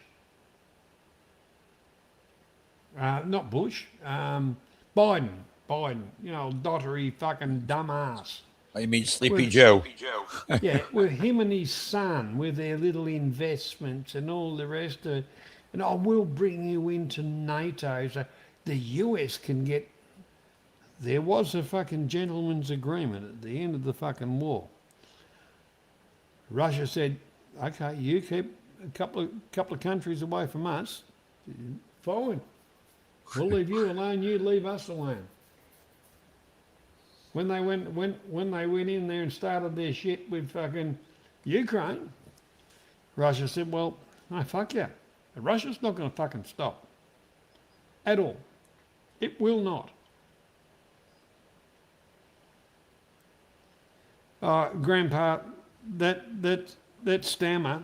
Speaker 2: Not Bush, Biden, you know, dottery fucking dumbass.
Speaker 9: Oh, you mean Sleepy Joe?
Speaker 2: Yeah, with him and his son, with their little investments and all the rest of it. And I will bring you into NATO so the US can get... There was a fucking gentleman's agreement at the end of the fucking war. Russia said, okay, you keep a couple of countries away from us, fine. We'll leave you alone. You leave us alone. When they went in there and started their shit with fucking Ukraine, Russia said, "Well, no, fuck you. Russia's not going to fucking stop at all. It will not." Grandpa, that Stammer,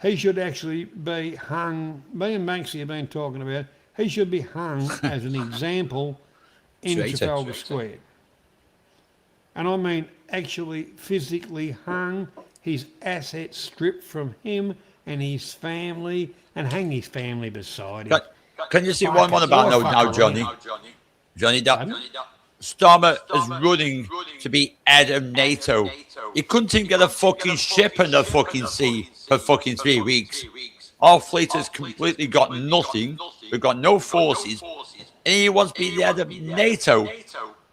Speaker 2: he should actually be hung. Me and Banksy have been talking about. He should be hung as an example in Trafalgar Square. And I mean actually physically hung, his assets stripped from him and his family, and hang his family beside him.
Speaker 9: Can you see one about now, Johnny? Johnny, Starmer is running to be head of NATO. He couldn't even get a fucking ship in the fucking sea for fucking 3 weeks. Our fleet has completely got nothing. We've got no forces. And he wants to be the head of NATO.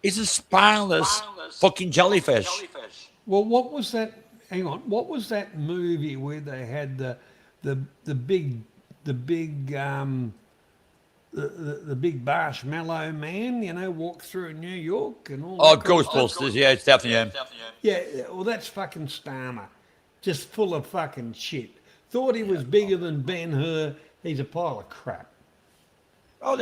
Speaker 9: He's a spineless fucking jellyfish.
Speaker 2: Well, what was that? Hang on. What was that movie where they had the big marshmallow man, you know, walk through New York and all
Speaker 9: Oh,
Speaker 2: that kind of
Speaker 9: Ghostbusters,
Speaker 2: stuff?
Speaker 9: yeah, it's definitely him.
Speaker 2: Yeah, well, that's fucking Starmer. Just full of fucking shit. Thought he was bigger than Ben-Hur. He's a pile of crap.
Speaker 9: Oh,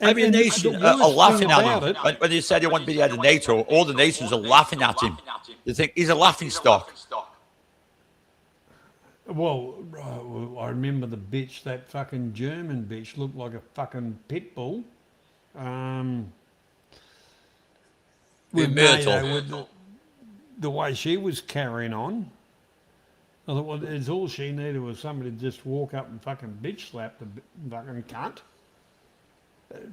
Speaker 9: every
Speaker 2: and
Speaker 9: nation
Speaker 2: the
Speaker 9: are
Speaker 2: worst
Speaker 9: laughing
Speaker 2: thing
Speaker 9: at
Speaker 2: about
Speaker 9: him.
Speaker 2: it-
Speaker 9: When he said he wanted to be the head of NATO, all the nations are laughing at him. They think he's a laughing stock.
Speaker 2: Well, I remember the bitch, that fucking German bitch, looked like a fucking pit bull. With
Speaker 9: Myrtle.
Speaker 2: NATO, with the way she was carrying on. I thought, well, it's all she needed was somebody to just walk up and fucking bitch slap the fucking cunt.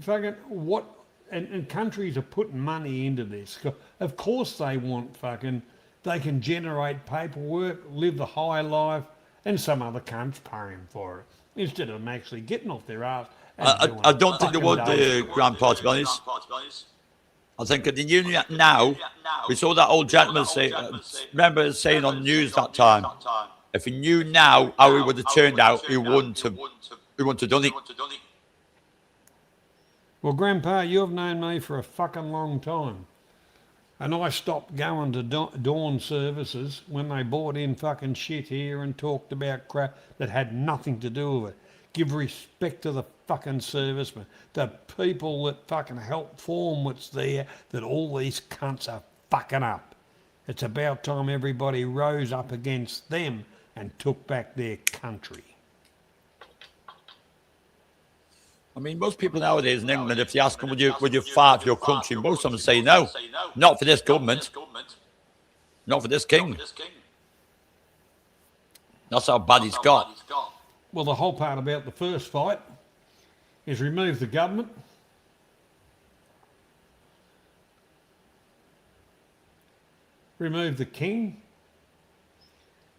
Speaker 2: Fucking what? And countries are putting money into this. Of course they want fucking, they can generate paperwork, live the high life, and some other cunts paying for it instead of them actually getting off their ass.
Speaker 9: I don't think they would, Grandpa, to be honest. I think in the union now, we saw that old gentleman say, remember saying on the news that time, if he knew now how he would have turned out, he wouldn't have done it.
Speaker 2: Well, Grandpa, you've known me for a fucking long time. And I stopped going to dawn services when they brought in fucking shit here and talked about crap that had nothing to do with it. Give respect to the fucking servicemen, the people that fucking help form what's there, that all these cunts are fucking up. It's about time everybody rose up against them and took back their country.
Speaker 9: I mean, most people nowadays in England, if they ask them, would you fight for your country, most of them say no. Not for this government. Not for this king. That's how bad it's got.
Speaker 2: Well, the whole part about the first fight is remove the government, remove the king,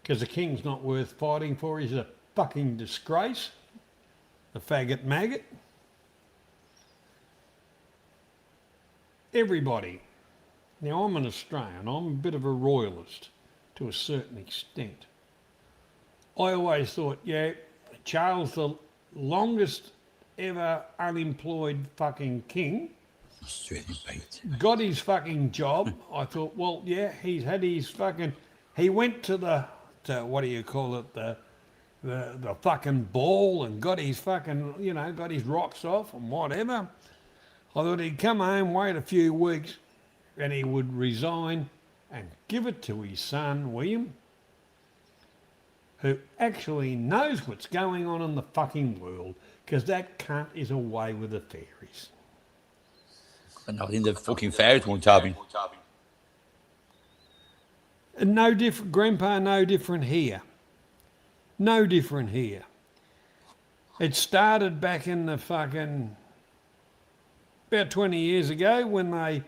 Speaker 2: because the king's not worth fighting for. He's a fucking disgrace, a faggot maggot. Everybody. Now, I'm an Australian. I'm a bit of a royalist to a certain extent. I always thought, yeah, Charles, the longest ever unemployed fucking king, got his fucking job. I thought, well, yeah, he's had his fucking, he went to what do you call it, the fucking ball and got his fucking, you know, got his rocks off and whatever. I thought he'd come home, wait a few weeks, and he would resign and give it to his son, William, who actually knows what's going on in the fucking world, because that cunt is away with the fairies.
Speaker 9: And I think the fucking fairies won't have him.
Speaker 2: And no different, Grandpa, no different here. No different here. It started back in the fucking, about 20 years ago when they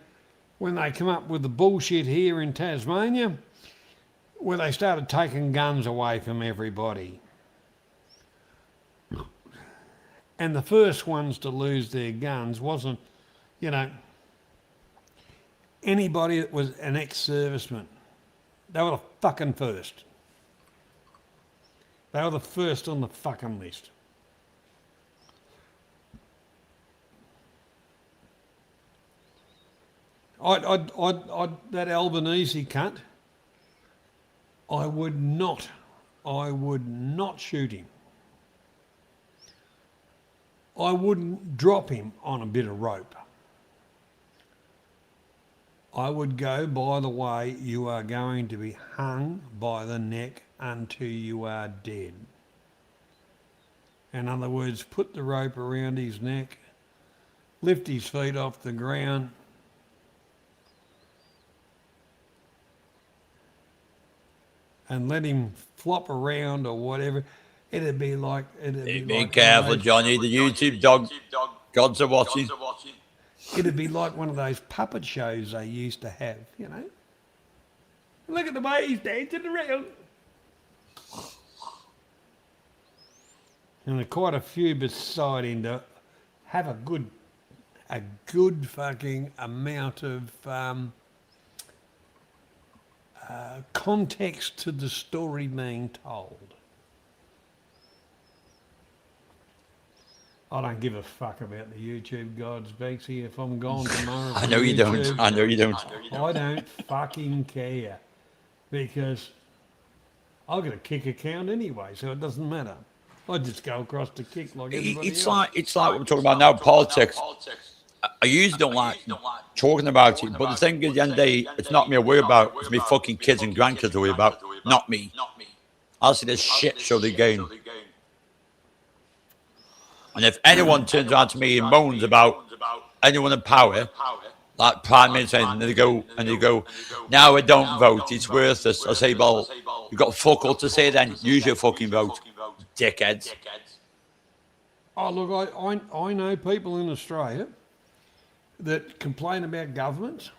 Speaker 2: come up with the bullshit here in Tasmania, where they started taking guns away from everybody. And the first ones to lose their guns wasn't, you know, anybody that was an ex-serviceman. They were the fucking first. They were the first on the fucking list. That Albanese cunt, I would not shoot him. I wouldn't drop him on a bit of rope. I would go, by the way, you are going to be hung by the neck until you are dead. In other words, put the rope around his neck, lift his feet off the ground, and let him flop around or whatever. It'd be like...
Speaker 9: Be careful, Johnny. The YouTube dog gods are watching.
Speaker 2: It'd be like one of those puppet shows they used to have, you know. Look at the way he's dancing around. And there are quite a few beside him to have a good fucking amount of context to the story being told. I don't give a fuck about the YouTube gods, Banksy. If I'm gone tomorrow,
Speaker 9: I know you don't. I know you don't.
Speaker 2: I don't fucking care, because I've got a kick account anyway, so it doesn't matter. I just go across the kick like everybody else.
Speaker 9: It's like what we're talking about now, politics. I usually don't like talking about it, but the thing is, at the end of the day, it's not me I worry about. It's me fucking kids and grandkids I worry about, not me. I'll see this shit show they gain. And if anyone turns around to me and moans about anyone in power, like Prime Minister, and they go, now I don't vote, it's worthless. I say, well, you've got fuck all to say then, use your fucking vote, dickheads.
Speaker 2: Oh, look, I know people in Australia that complain about governments,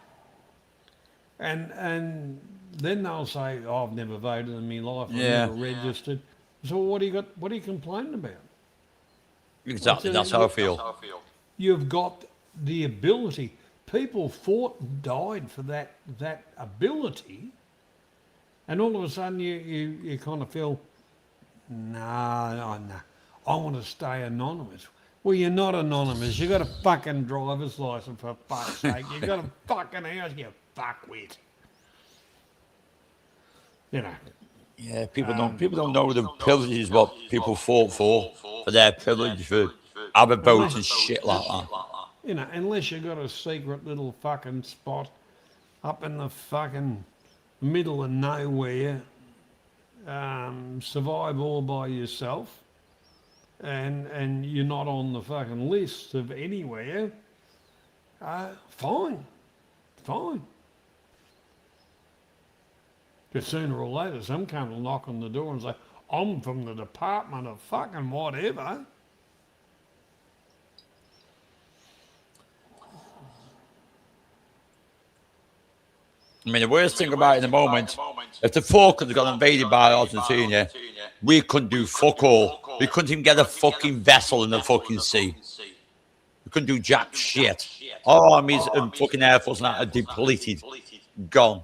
Speaker 2: and then they'll say, oh, I've never voted in my life, I've never registered. So what are you complaining about?
Speaker 9: Exactly, that's how I feel.
Speaker 2: You've got the ability. People fought and died for that ability, and all of a sudden you kind of feel, no, I want to stay anonymous. Well, you're not anonymous. You got a fucking driver's license, for fuck's sake. You got a fucking house, you fuckwit. You know.
Speaker 9: Yeah, people don't know the privileges what people fought for their privilege, for having votes and shit like that.
Speaker 2: You know, unless you got a secret little fucking spot up in the fucking middle of nowhere, survive all by yourself, and you're not on the fucking list of anywhere, fine. Because sooner or later, some cunt will knock on the door and say, I'm from the Department of fucking whatever.
Speaker 9: I mean, the worst thing about it in the moment, if the Falklands got invaded by Argentina, we couldn't do fuck all. We couldn't even get a fucking vessel in the fucking sea. We couldn't do jack shit. Our armies and fucking air force now are depleted. Gone.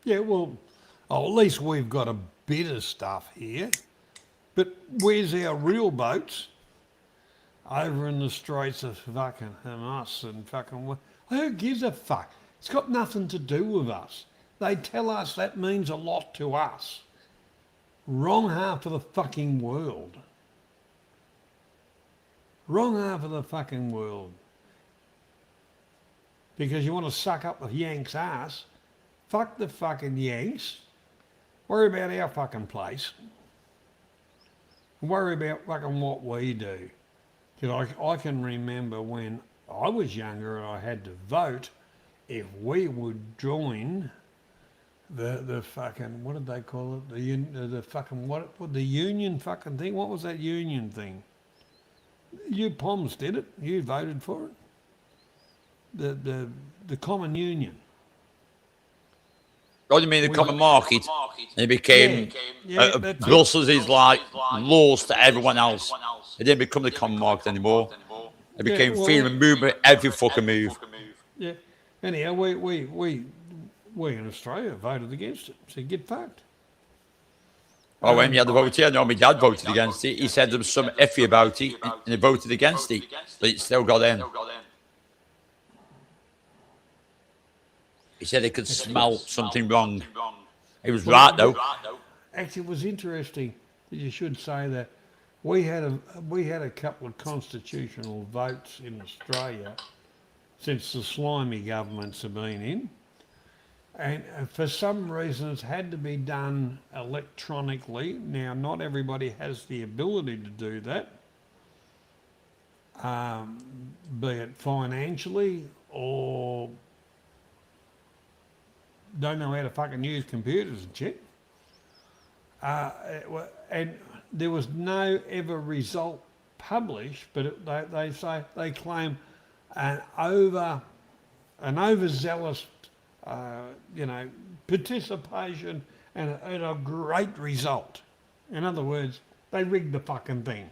Speaker 2: Yeah, well, at least we've got a bit of stuff here. But where's our real boats? Over in the Straits of fucking Hamas and fucking... Who gives a fuck? It's got nothing to do with us. They tell us that means a lot to us. Wrong half of the fucking world. Wrong half of the fucking world. Because you want to suck up the Yanks' ass. Fuck the fucking Yanks. Worry about our fucking place. Worry about fucking what we do. Because I can remember when I was younger and I had to vote, if we would join the fucking, what did they call it? The fucking, the union fucking thing? What was that union thing? You Poms did it. You voted for it. The common union.
Speaker 9: What do you mean the common market? And it became Brussels is like laws to everyone else. It didn't become the common market anymore. It became freedom of movement every fucking move.
Speaker 2: Yeah. Anyhow, we in Australia voted against it. So get fucked.
Speaker 9: Oh, when you had the vote here, no, my dad voted against it. He said there was some iffy about it, and he voted against it, but it still got in. He said he could smell something wrong. He was right though.
Speaker 2: Actually, it was interesting that you should say that. We had a couple of constitutional votes in Australia since the slimy governments have been in, and for some reason it's had to be done electronically. Now, not everybody has the ability to do that, be it financially or don't know how to fucking use computers and shit. And there was no ever result published, but they claim an overzealous, participation and a great result. In other words, they rigged the fucking thing.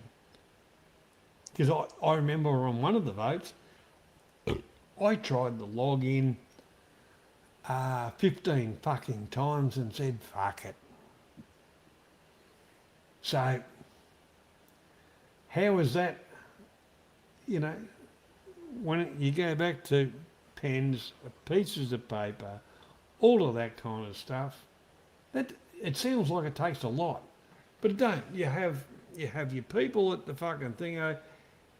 Speaker 2: Because I remember on one of the votes, I tried to log in 15 fucking times and said, fuck it. So, how is that, when you go back to pens, pieces of paper, all of that kind of stuff, that it sounds like it takes a lot, but it don't. You have your people at the fucking thingo,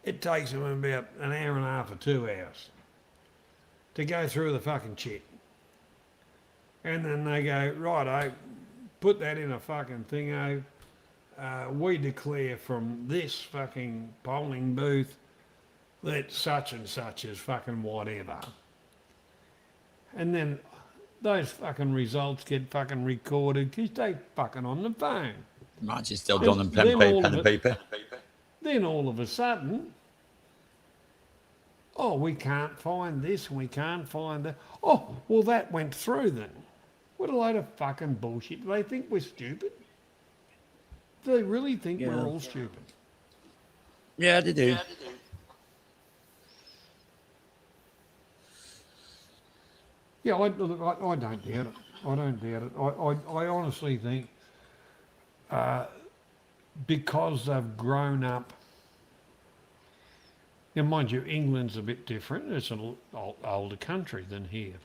Speaker 2: it takes them about an hour and a half or 2 hours to go through the fucking shit. And then they go, righto, put that in a fucking thingo, we declare from this fucking polling booth that such and such is fucking whatever. And then those fucking results get fucking recorded because they fucking on the phone.
Speaker 9: Might just still done on pen and paper.
Speaker 2: Then all of a sudden, oh, we can't find this and we can't find that. Oh, well, that went through then. What a load of fucking bullshit. Do they think we're stupid? Do they really think we're all stupid?
Speaker 9: Yeah, they do.
Speaker 2: Yeah, I don't doubt it. I don't doubt it. I honestly think because they've grown up. Now, mind you, England's a bit different. It's an older country than here.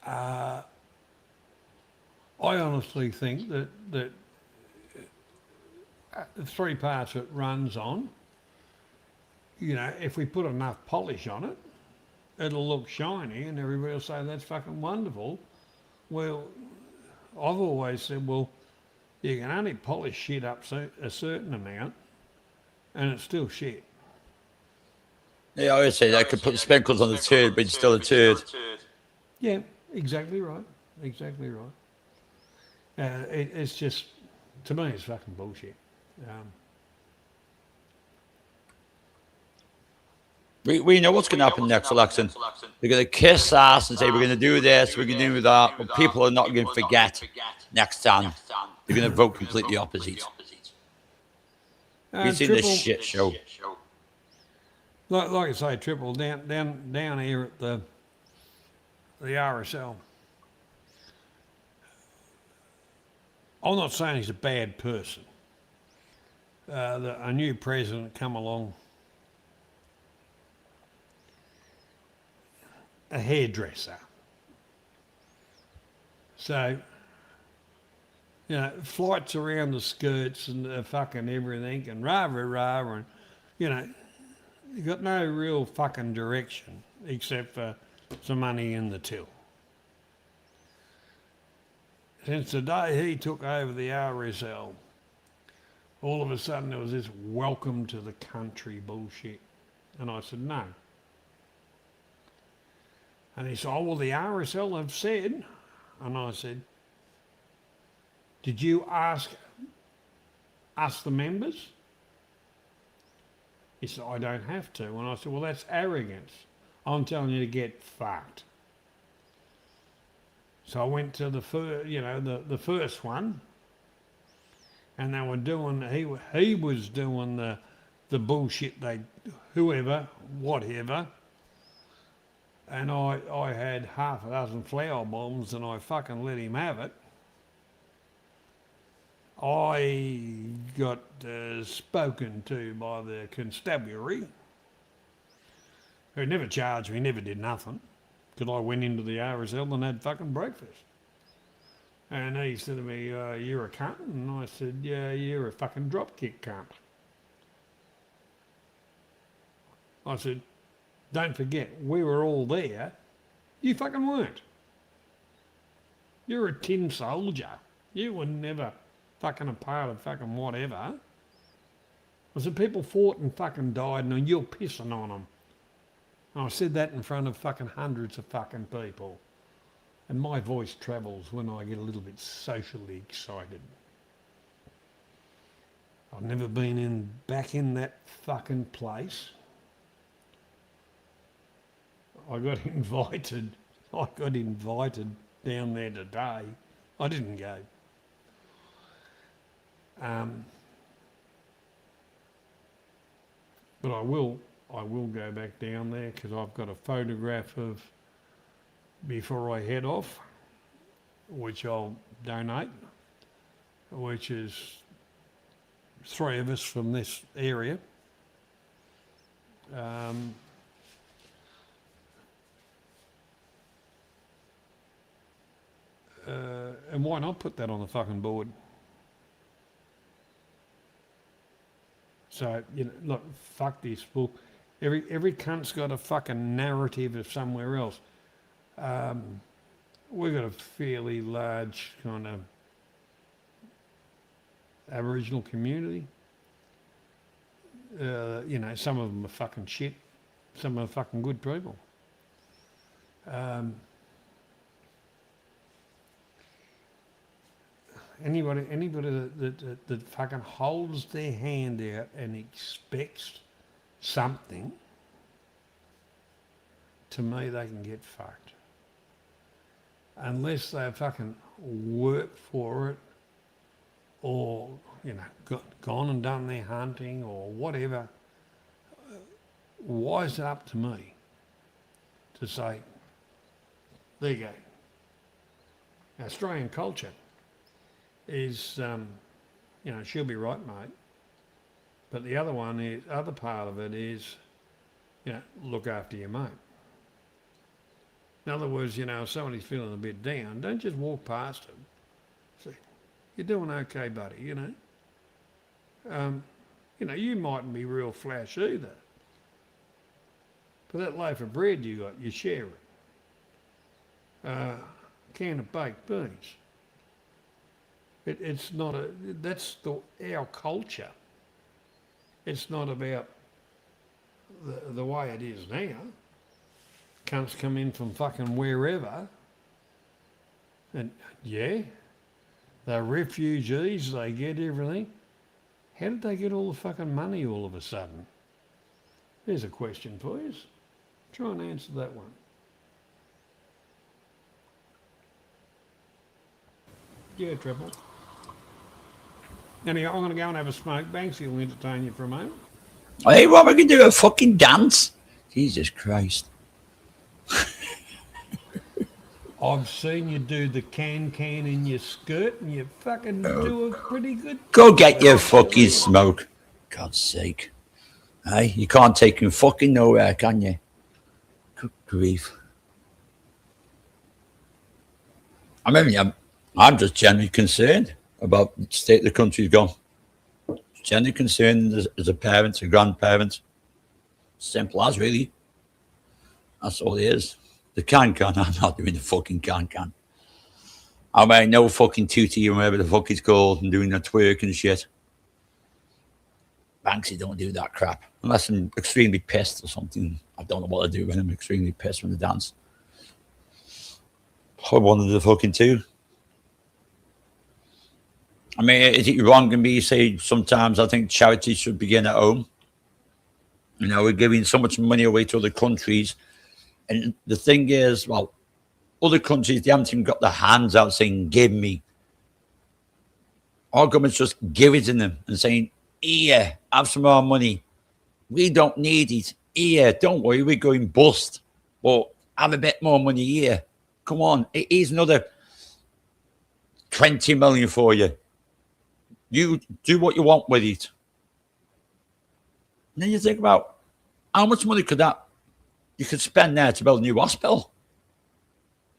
Speaker 2: I honestly think that the 3 parts it runs on, if we put enough polish on it, it'll look shiny and everybody will say that's fucking wonderful. Well, I've always said, well, you can only polish shit up a certain amount and it's still shit.
Speaker 9: Yeah, I always say they could put sprinkles on the turd, but it's still a turd.
Speaker 2: Yeah, exactly right. Exactly right. It's just, to me, it's fucking bullshit.
Speaker 9: We know what's going to happen next election. They're going to kiss ass and say, we're going to do this, we're going to do that, but people are not going to forget next time. They're going to vote completely opposite. We've seen this shit show.
Speaker 2: Like I say, Triple, down here at the RSL, I'm not saying he's a bad person. A new president come along, a hairdresser. So, flights around the skirts and fucking everything and rah, and, you got no real fucking direction except for some money in the till. Since the day he took over the RSL, all of a sudden there was this welcome to the country bullshit. And I said, no. And he said, oh, well, the RSL have said. And I said, did you ask us, the members? He said, I don't have to. And I said, well, that's arrogance. I'm telling you to get fucked. So I went to the first one, and they were doing, he was doing the bullshit whatever, and I had half a dozen flower bombs and I fucking let him have it. I got spoken to by the constabulary, who never charged me, never did nothing, because I went into the RSL and had fucking breakfast. And he said to me, you're a cunt? And I said, yeah, you're a fucking dropkick cunt. I said, don't forget, we were all there. You fucking weren't. You're a tin soldier. You were never fucking a part of fucking whatever. I said, people fought and fucking died and you're pissing on them. And I said that in front of fucking hundreds of fucking people. And my voice travels when I get a little bit socially excited. I've never been back in that fucking place. I got invited down there today. I didn't go. But I will go back down there because I've got a photograph of before I head off, which I'll donate, which is 3 of us from this area. And why not put that on the fucking board? So, you know, look, fuck this. Well, every cunt's got a fucking narrative of somewhere else. We've got a fairly large kind of Aboriginal community. You know, some of them are fucking shit. Some are fucking good people. Anybody that fucking holds their hand out and expects something, to me, they can get fucked. Unless they fucking work for it, or, you know, gone and done their hunting or whatever, why is it up to me to say, there you go. Australian culture is, you know, she'll be right, mate. But the other part of it is, you know, look after your mate. In other words, you know, if somebody's feeling a bit down, don't just walk past them. Say, you're doing okay, buddy, you know. You know, you mightn't be real flash either. But that loaf of bread you got, you share it. Can of baked beans. It's not that's our culture. It's not about the way it is now. Cunts come in from fucking wherever, and yeah, they're refugees, they get everything. How did they get all the fucking money all of a sudden? There's a question for you. Try and answer that one. Yeah, Triple. Anyhow, I'm going to go and have a smoke. Banksy will entertain you for a moment.
Speaker 9: Hey, what, we can do a fucking dance? Jesus Christ.
Speaker 2: I've seen you do the can in your skirt and you fucking do a pretty good...
Speaker 9: Go get your fucking smoke. God's sake. Hey, you can't take him fucking nowhere, can you? Good grief. I mean, I'm just genuinely concerned about the state the country's gone. Genuinely concerned as a parent, a grandparent. Simple as, really. That's all it is. The can, I'm not doing the fucking can. I mean, no fucking tootie or whatever the fuck it's called and doing the twerk and shit. Banksy don't do that crap. Unless I'm extremely pissed or something. I don't know what to do when I'm extremely pissed when I dance. I wanted the fucking two. I mean, is it wrong in me to say sometimes I think charity should begin at home? You know, we're giving so much money away to other countries. And the thing is, well, other countries, they haven't even got their hands out saying, give me. Our government's just giving it to them and saying, here, have some more money. We don't need it. Here, don't worry, we're going bust. But have a bit more money here. Come on, here's another 20 million for you. You do what you want with it. And then you think about how much money you could spend there to build a new hospital.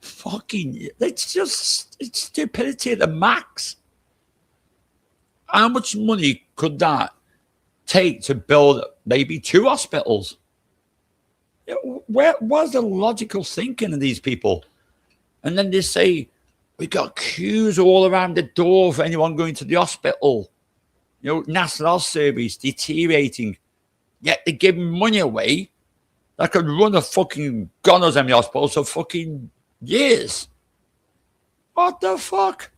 Speaker 9: Fucking, it's stupidity at the max. How much money could that take to build maybe 2 hospitals? Where's the logical thinking of these people? And then they say, we got queues all around the door for anyone going to the hospital. You know, National Health Service deteriorating. Yet they're giving money away that could run a fucking God knows how many hospitals for fucking years. What the fuck?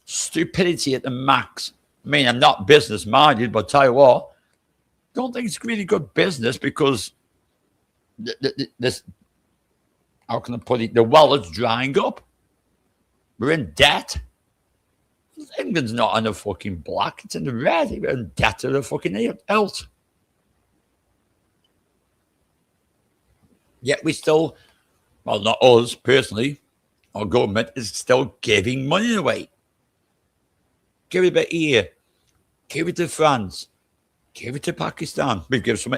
Speaker 9: Stupidity at the max. I mean, I'm not business minded, but tell you what, don't think it's really good business because this, how can I put it? The well is drying up. We're in debt. England's not in the fucking black, it's in the red. We're in debt to the fucking else. Yet we still, well, not us personally, our government is still giving money away. Give it a bit here, give it to France, give it to Pakistan. We give some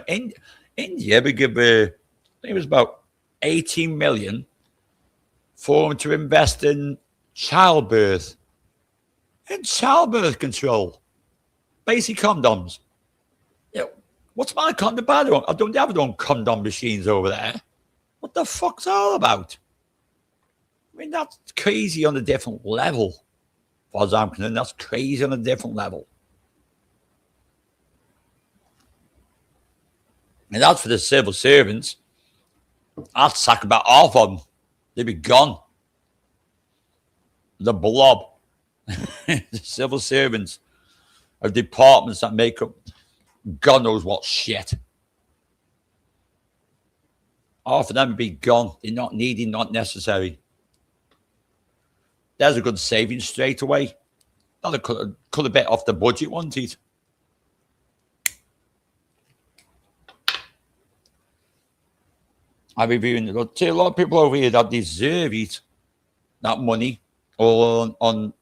Speaker 9: India, we give, I think it was about 18 million for them to invest in childbirth and childbirth control, basic condoms. You know, what's my condom? I don't have their own condom machines over there. What the fuck's all about? I mean, that's crazy on a different level. As far as I'm concerned, that's crazy on a different level. And as for the civil servants, I'd sack about half of them. They'd be gone. The blob. The civil servants of departments that make up God knows what shit. Half of them would be gone. They're not needed, not necessary. There's a good savings straight away. That'll cut a bit off the budget, won't it? I'm reviewing it. I'll tell you, a lot of people over here that deserve it, that money, or on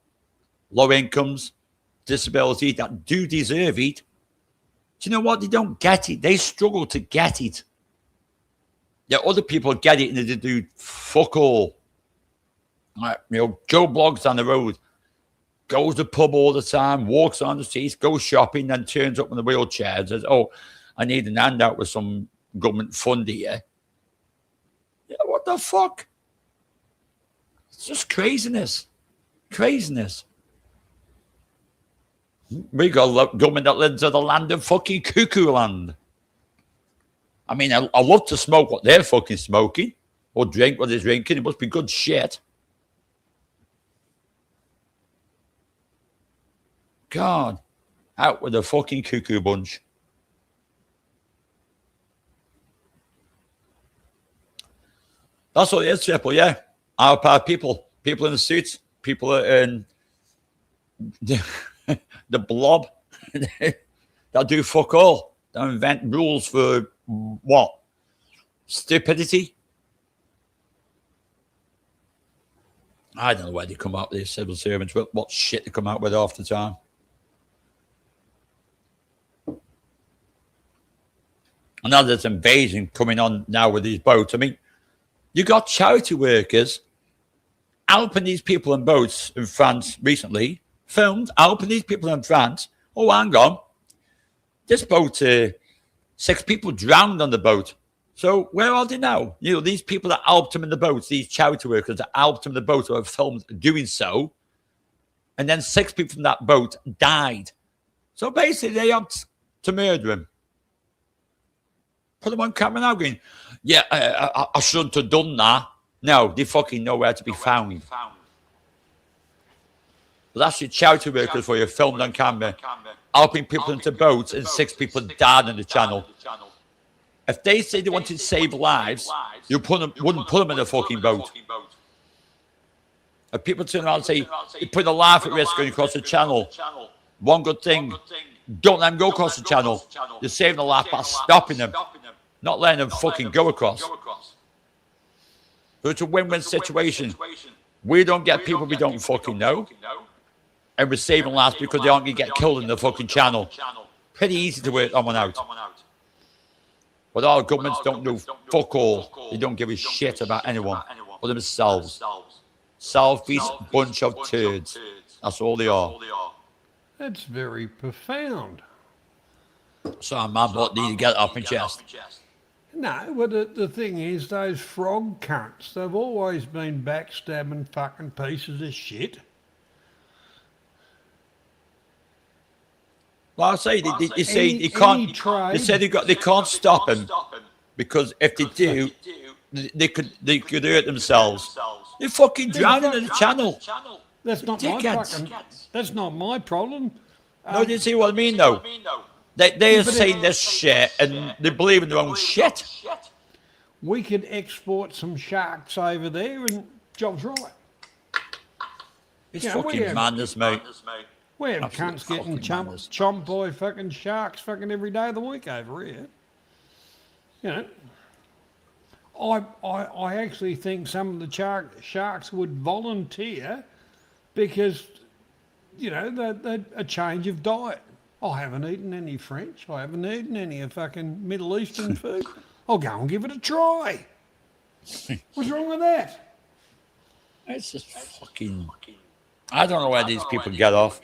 Speaker 9: low incomes, disability, that do deserve it. Do you know what? They don't get it. They struggle to get it. Yeah, other people get it and they do fuck all. Like, you know, Joe Bloggs down the road, goes to the pub all the time, walks on the streets, goes shopping, then turns up in the wheelchair and says, oh, I need an handout with some government fund here. Yeah, what the fuck? It's just craziness. Craziness. We got a government that lives in the land of fucking cuckoo land. I mean, I love to smoke what they're fucking smoking or drink what they're drinking. It must be good shit. God, out with the fucking cuckoo bunch. That's what it is, Triple, yeah. Our part people in the suits, people in the blob that do fuck all. They invent rules for what? Stupidity? I don't know where they come out with these civil servants, but what shit they come out with half the time. And now there's invasion coming on now with these boats. I mean, you got charity workers helping these people in boats in France recently, filmed helping these people in France. Oh, hang on. This boat, 6 people drowned on the boat. So where are they now? You know, these people that helped them in the boats, these charity workers that helped them in the boat or have filmed doing so. And then 6 people from that boat died. So basically they helped to murder him. Put them on camera now going, yeah, I shouldn't have done that. No, they fucking know where to be found. But that's your charity workers for you, filmed on camera, helping people into boats, and 6 people died on the channel. If they say they wanted to save lives, you wouldn't put them in a fucking boat. If people turn around and say, you put a life at risk going across the channel, one good thing, don't let them go across the channel. You're saving a life by stopping them, not letting them fucking go across. So it's a win-win situation. We don't get people we don't fucking know, and we're saving lives because they aren't going to get killed in the fucking channel. Pretty easy to work that one out. But our governments don't do fuck all. They don't give a shit about anyone. for themselves. Selfish bunch of turds. That's all they are.
Speaker 2: That's very profound.
Speaker 9: So man, but need to get off my chest.
Speaker 2: No, but the thing is, those frog cunts, they've always been backstabbing fucking pieces of shit.
Speaker 9: Well, I say they say they can't. They say they can't stop him because if they do, they could hurt themselves. They're fucking drowning in the channel.
Speaker 2: That's not my fucking. That's not my problem.
Speaker 9: No, do you see what I mean, though? They are saying this shit and they believe in their own shit.
Speaker 2: We could export some sharks over there and job's right.
Speaker 9: It's fucking madness, mate.
Speaker 2: We have
Speaker 9: Absolute
Speaker 2: cunts getting
Speaker 9: fucking madness.
Speaker 2: chomped by fucking sharks fucking every day of the week over here. You know, I actually think some of the sharks would volunteer because, you know, they're a change of diet. I haven't eaten any French. I haven't eaten any fucking Middle Eastern food. I'll go and give it a try. What's wrong with that?
Speaker 9: It's just fucking. I don't know where these people get off.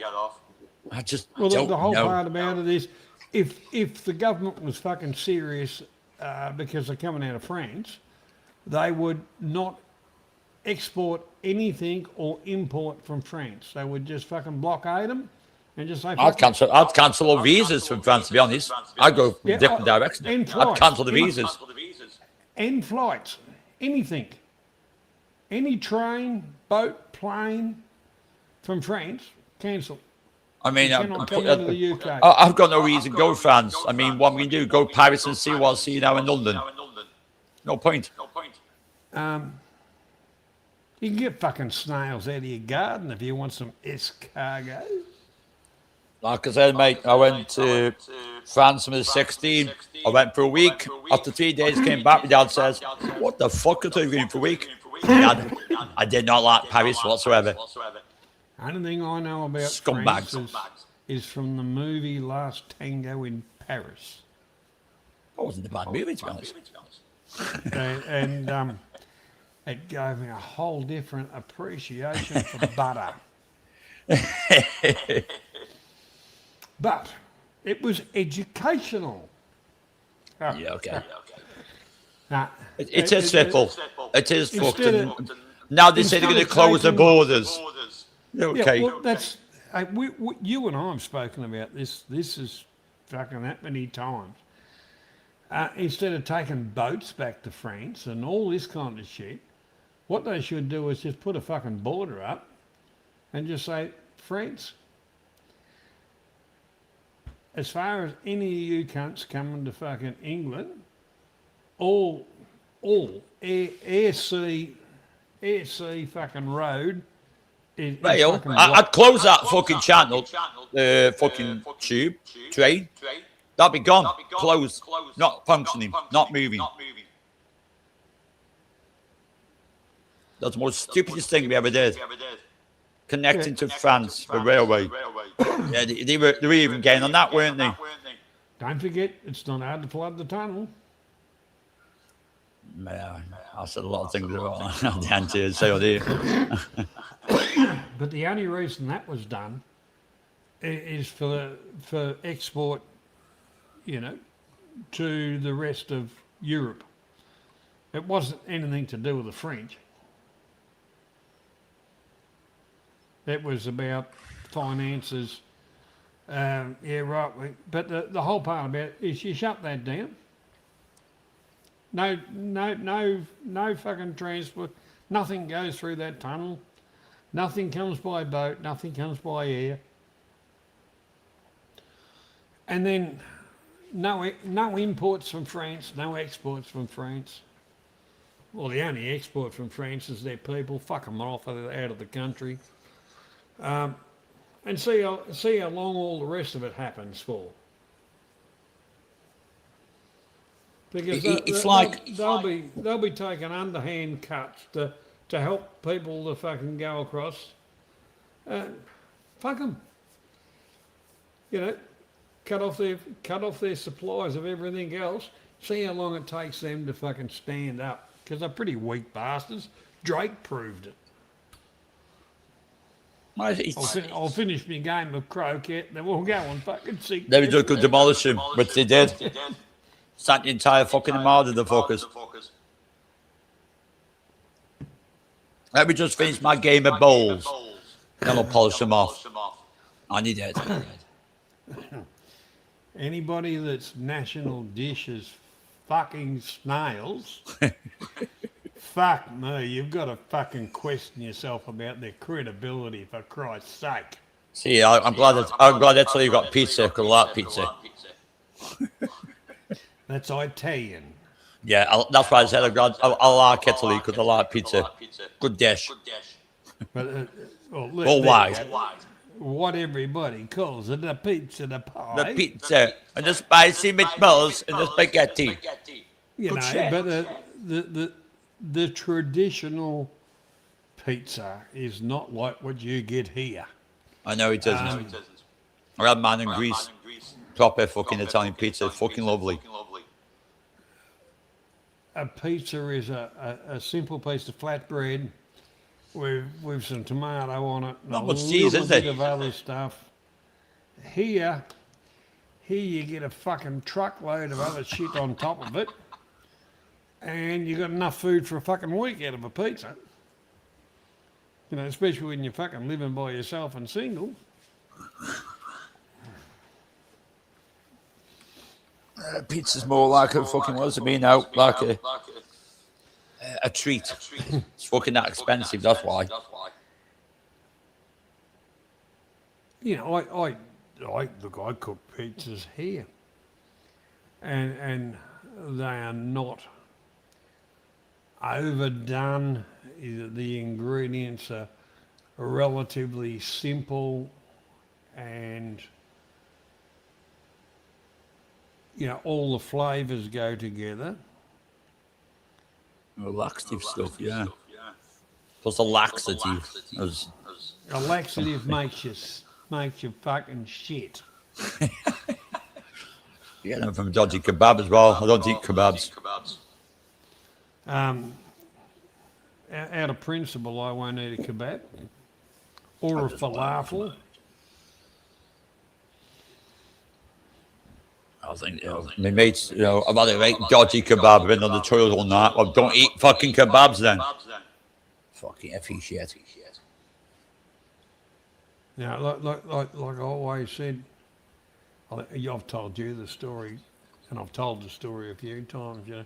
Speaker 9: I just
Speaker 2: Well,
Speaker 9: don't
Speaker 2: the whole
Speaker 9: know.
Speaker 2: part about it is, if the government was fucking serious because they're coming out of France, they would not export anything or import from France. They would just fucking blockade them and just say.
Speaker 9: I'd cancel all visas from France. To be honest, I'd go
Speaker 2: Yeah,
Speaker 9: different direction.
Speaker 2: end
Speaker 9: I'd
Speaker 2: flights.
Speaker 9: cancel the visas.
Speaker 2: End flights, anything, any train, boat, plane from France, cancel.
Speaker 9: I mean,
Speaker 2: You cannot come into the UK.
Speaker 9: I've got no reason to go to France. I mean, what we can do, go to Paris and see what I see now in London. No point.
Speaker 2: You can get fucking snails out of your garden if you want some escargot.
Speaker 9: Like I said, mate, I went to France when I was 16. I went for a week. After 3 days, came back. My dad says, "What the fuck are you going for a week?" Dad, I did not like Paris whatsoever.
Speaker 2: Only thing I know about
Speaker 9: Scumbags.
Speaker 2: France is from the movie Last Tango in Paris.
Speaker 9: That wasn't a bad movie, to be honest.
Speaker 2: and it gave me a whole different appreciation for butter. But it was educational.
Speaker 9: Yeah, okay.
Speaker 2: Now,
Speaker 9: It is fickle. It is
Speaker 2: Instead
Speaker 9: fucking. Now they say they're going to close the borders. Okay.
Speaker 2: Yeah, well, that's you and I have spoken about this. This is fucking that many times. Instead of taking boats back to France and all this kind of shit, what they should do is just put a fucking border up and just say, France, as far as any of you cunts coming to fucking England, all air, sea fucking road is
Speaker 9: Rail.
Speaker 2: fucking
Speaker 9: I'd close that fucking channel, fucking tube, train. That'd be gone. Closed. Not functioning. Not moving. That's the most stupidest thing we ever did. Connecting to France, the railway. Yeah, they were even getting on that, weren't they?
Speaker 2: Don't forget, it's not hard to flood the tunnel.
Speaker 9: Yeah, I said a lot of things on the answer, say or do.
Speaker 2: But the only reason that was done is for export, you know, to the rest of Europe. It wasn't anything to do with the French. It was about finances. Yeah, right. But the whole part about it is you shut that down. No fucking transport. Nothing goes through that tunnel. Nothing comes by boat. Nothing comes by air. And then no imports from France. No exports from France. Well, the only export from France is their people. Fuck them off out of the country. And see how long all the rest of it happens for. Because they'll be taking underhand cuts to help people to fucking go across. Fuck them. You know, cut off their supplies of everything else. See how long it takes them to fucking stand up. Because they're pretty weak bastards. Drake proved it.
Speaker 9: Well, it's-
Speaker 2: I'll finish my game of croquet, then we'll go and fucking see.
Speaker 9: They just could demolish him, which they did. Sat the entire fucking amount of the fuckers. Let me just finish my game of bowls. Then I'll polish them off. And he did.
Speaker 2: Anybody that's national dish is fucking snails, fuck me, you've got to fucking question yourself about their credibility, for Christ's sake.
Speaker 9: See, I'm glad that's why you got pizza, because I like pizza.
Speaker 2: That's Italian.
Speaker 9: Yeah, that's why I said I like Italy, because I like pizza. Good dish.
Speaker 2: But well,
Speaker 9: All wise.
Speaker 2: what everybody calls it, the pizza, the pie.
Speaker 9: The pizza, and the spicy meatballs, and the spaghetti.
Speaker 2: You know,
Speaker 9: chef.
Speaker 2: but the traditional pizza is not like what you get here.
Speaker 9: I know it doesn't. I had man in Greece. Proper fucking Italian pizza. Fucking lovely.
Speaker 2: A pizza is a simple piece of flatbread with some tomato on it. And
Speaker 9: Not
Speaker 2: a
Speaker 9: much cheese,
Speaker 2: little
Speaker 9: is
Speaker 2: bit
Speaker 9: it?
Speaker 2: of other stuff. Here you get a fucking truckload of other shit on top of it, and you got enough food for a fucking week out of a pizza. You know, especially when you're fucking living by yourself and single.
Speaker 9: Pizza's more like it fucking was to me now, like a treat. It's fucking that expensive, that's why.
Speaker 2: You know, I cook pizzas here, and they are not overdone. The ingredients are relatively simple, and you know, all the flavours go together.
Speaker 9: Laxative stuff, yeah. Plus the laxative.
Speaker 2: A laxative makes you fucking shit.
Speaker 9: Yeah, them from dodgy kebab as well. I don't eat kebabs.
Speaker 2: Out of principle, I won't eat a kebab or a falafel.
Speaker 9: I think, my mates, I've had a right dodgy kebab, been on the toilet all night. Well, don't eat fucking kebabs then. Fucking effing shit.
Speaker 2: Now, like I always said, I've told you the story, and I've told the story a few times. You know,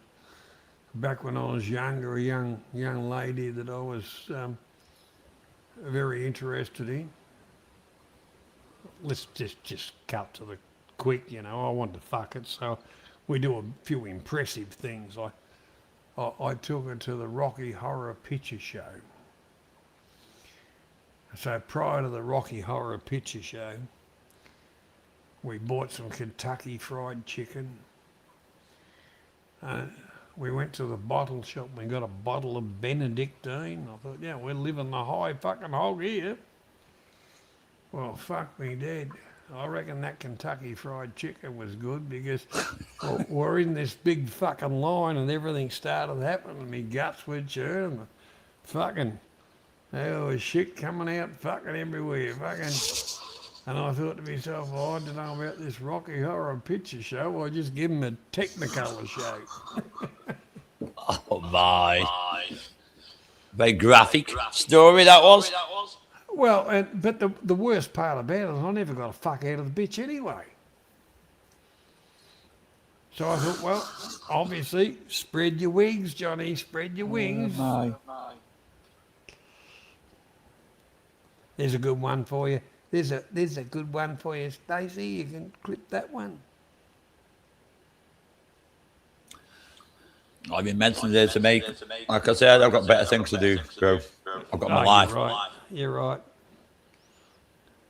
Speaker 2: back when I was younger, a young lady that I was very interested in. Let's just cut to the quick. You know, I wanted to fuck it, so we do a few impressive things. I took her to the Rocky Horror Picture Show. So prior to the Rocky Horror Picture Show, we bought some Kentucky Fried Chicken. We went to the bottle shop and we got a bottle of Benedictine. I thought, yeah, we're living the high fucking hog here. Well, fuck me dead. I reckon that Kentucky Fried Chicken was good because we're in this big fucking line and everything started happening and my guts were churning. And fucking, there was shit coming out fucking everywhere. And I thought to myself, I don't know about this Rocky Horror Picture Show. I'll just give them a Technicolor show.
Speaker 9: Oh my. Very graphic story that was.
Speaker 2: Well, but the worst part about it is I never got a fuck out of the bitch anyway. So I thought, well, obviously, spread your wings, Johnny, spread your wings. There's a good one for you. There's a good one for you, Stacey. You can clip that one.
Speaker 9: I've been mentioning it to make. Like I said, I've got better things to do, bro. I've got my life.
Speaker 2: You're right.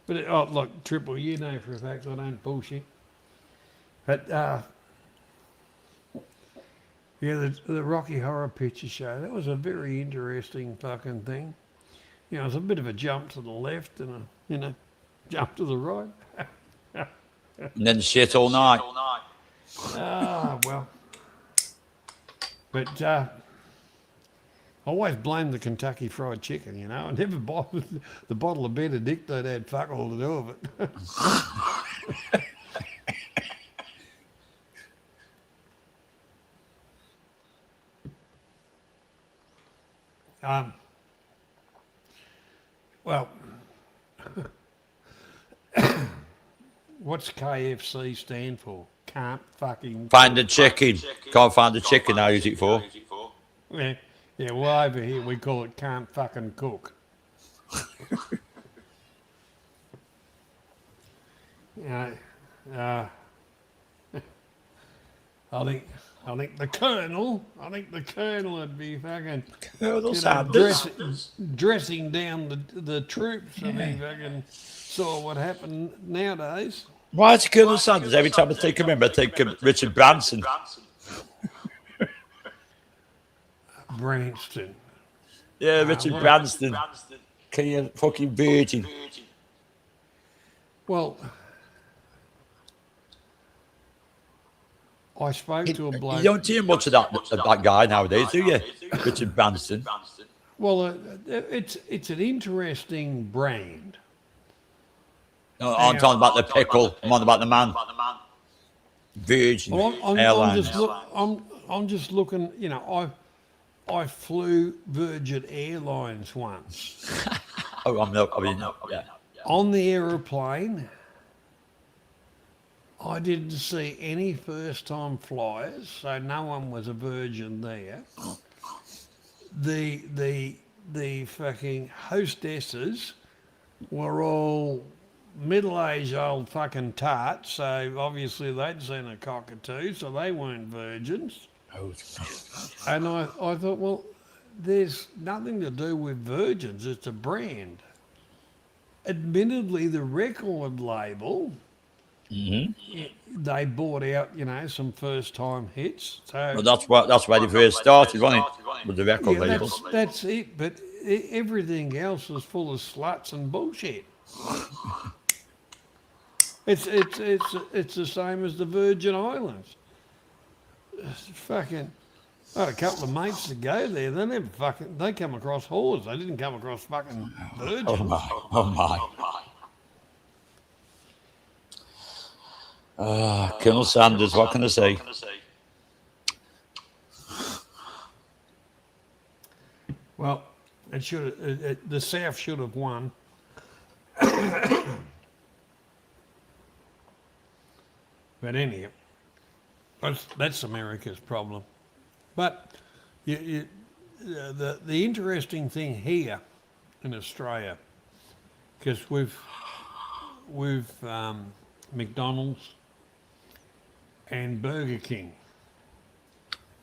Speaker 2: But look, Triple, you know for a fact I don't bullshit. But yeah, the Rocky Horror Picture Show, that was a very interesting fucking thing. You know, it was a bit of a jump to the left and a jump to the right.
Speaker 9: And then shit all night.
Speaker 2: Well. But I always blame the Kentucky Fried Chicken, you know. I never bothered the bottle of Benedict. They'd had fuck all to do with it. Well, what's KFC stand for? Can't fucking
Speaker 9: Find the chicken. Can't find the chicken. I use it for.
Speaker 2: Yeah, yeah. Well, over here we call it can't fucking cook. Yeah, I think the Colonel would be fucking
Speaker 9: Colonel Sanders.
Speaker 2: dressing down the troops. I mean, fucking saw what happened nowadays.
Speaker 9: Why is Colonel Sanders? Every time I think of him, I think of Richard Branson.
Speaker 2: Branston.
Speaker 9: Yeah, Richard Branson. Can you fucking virgin?
Speaker 2: Well, I spoke to a bloke.
Speaker 9: You don't hear much of that guy nowadays, do you? Richard Branson.
Speaker 2: Well, it's an interesting brand.
Speaker 9: No, I'm talking about the pickle. I'm on about the man. Virgin
Speaker 2: Well,
Speaker 9: Airlines.
Speaker 2: I'm just looking. You know, I flew Virgin Airlines once.
Speaker 9: Oh, I'm not. I mean, yeah.
Speaker 2: On the aeroplane, I didn't see any first-time flyers, so no one was a virgin there. The fucking hostesses were all middle-aged old fucking tarts, so obviously they'd seen a cockatoo, so they weren't virgins. And I thought, well, there's nothing to do with virgins, it's a brand. Admittedly, the record label, they bought out, you know, some first-time hits. So
Speaker 9: Well, that's where they first started, wasn't it? With the record
Speaker 2: yeah,
Speaker 9: label.
Speaker 2: that's it. But everything else is full of sluts and bullshit. It's the same as the Virgin Islands. It's fucking. I had a couple of mates that go there. They come across whores. They didn't come across fucking virgins.
Speaker 9: Oh my. Colonel Sanders, what can I say?
Speaker 2: Well, the South should have won. But anyhow, that's America's problem. But the interesting thing here in Australia, because we've McDonald's and Burger King.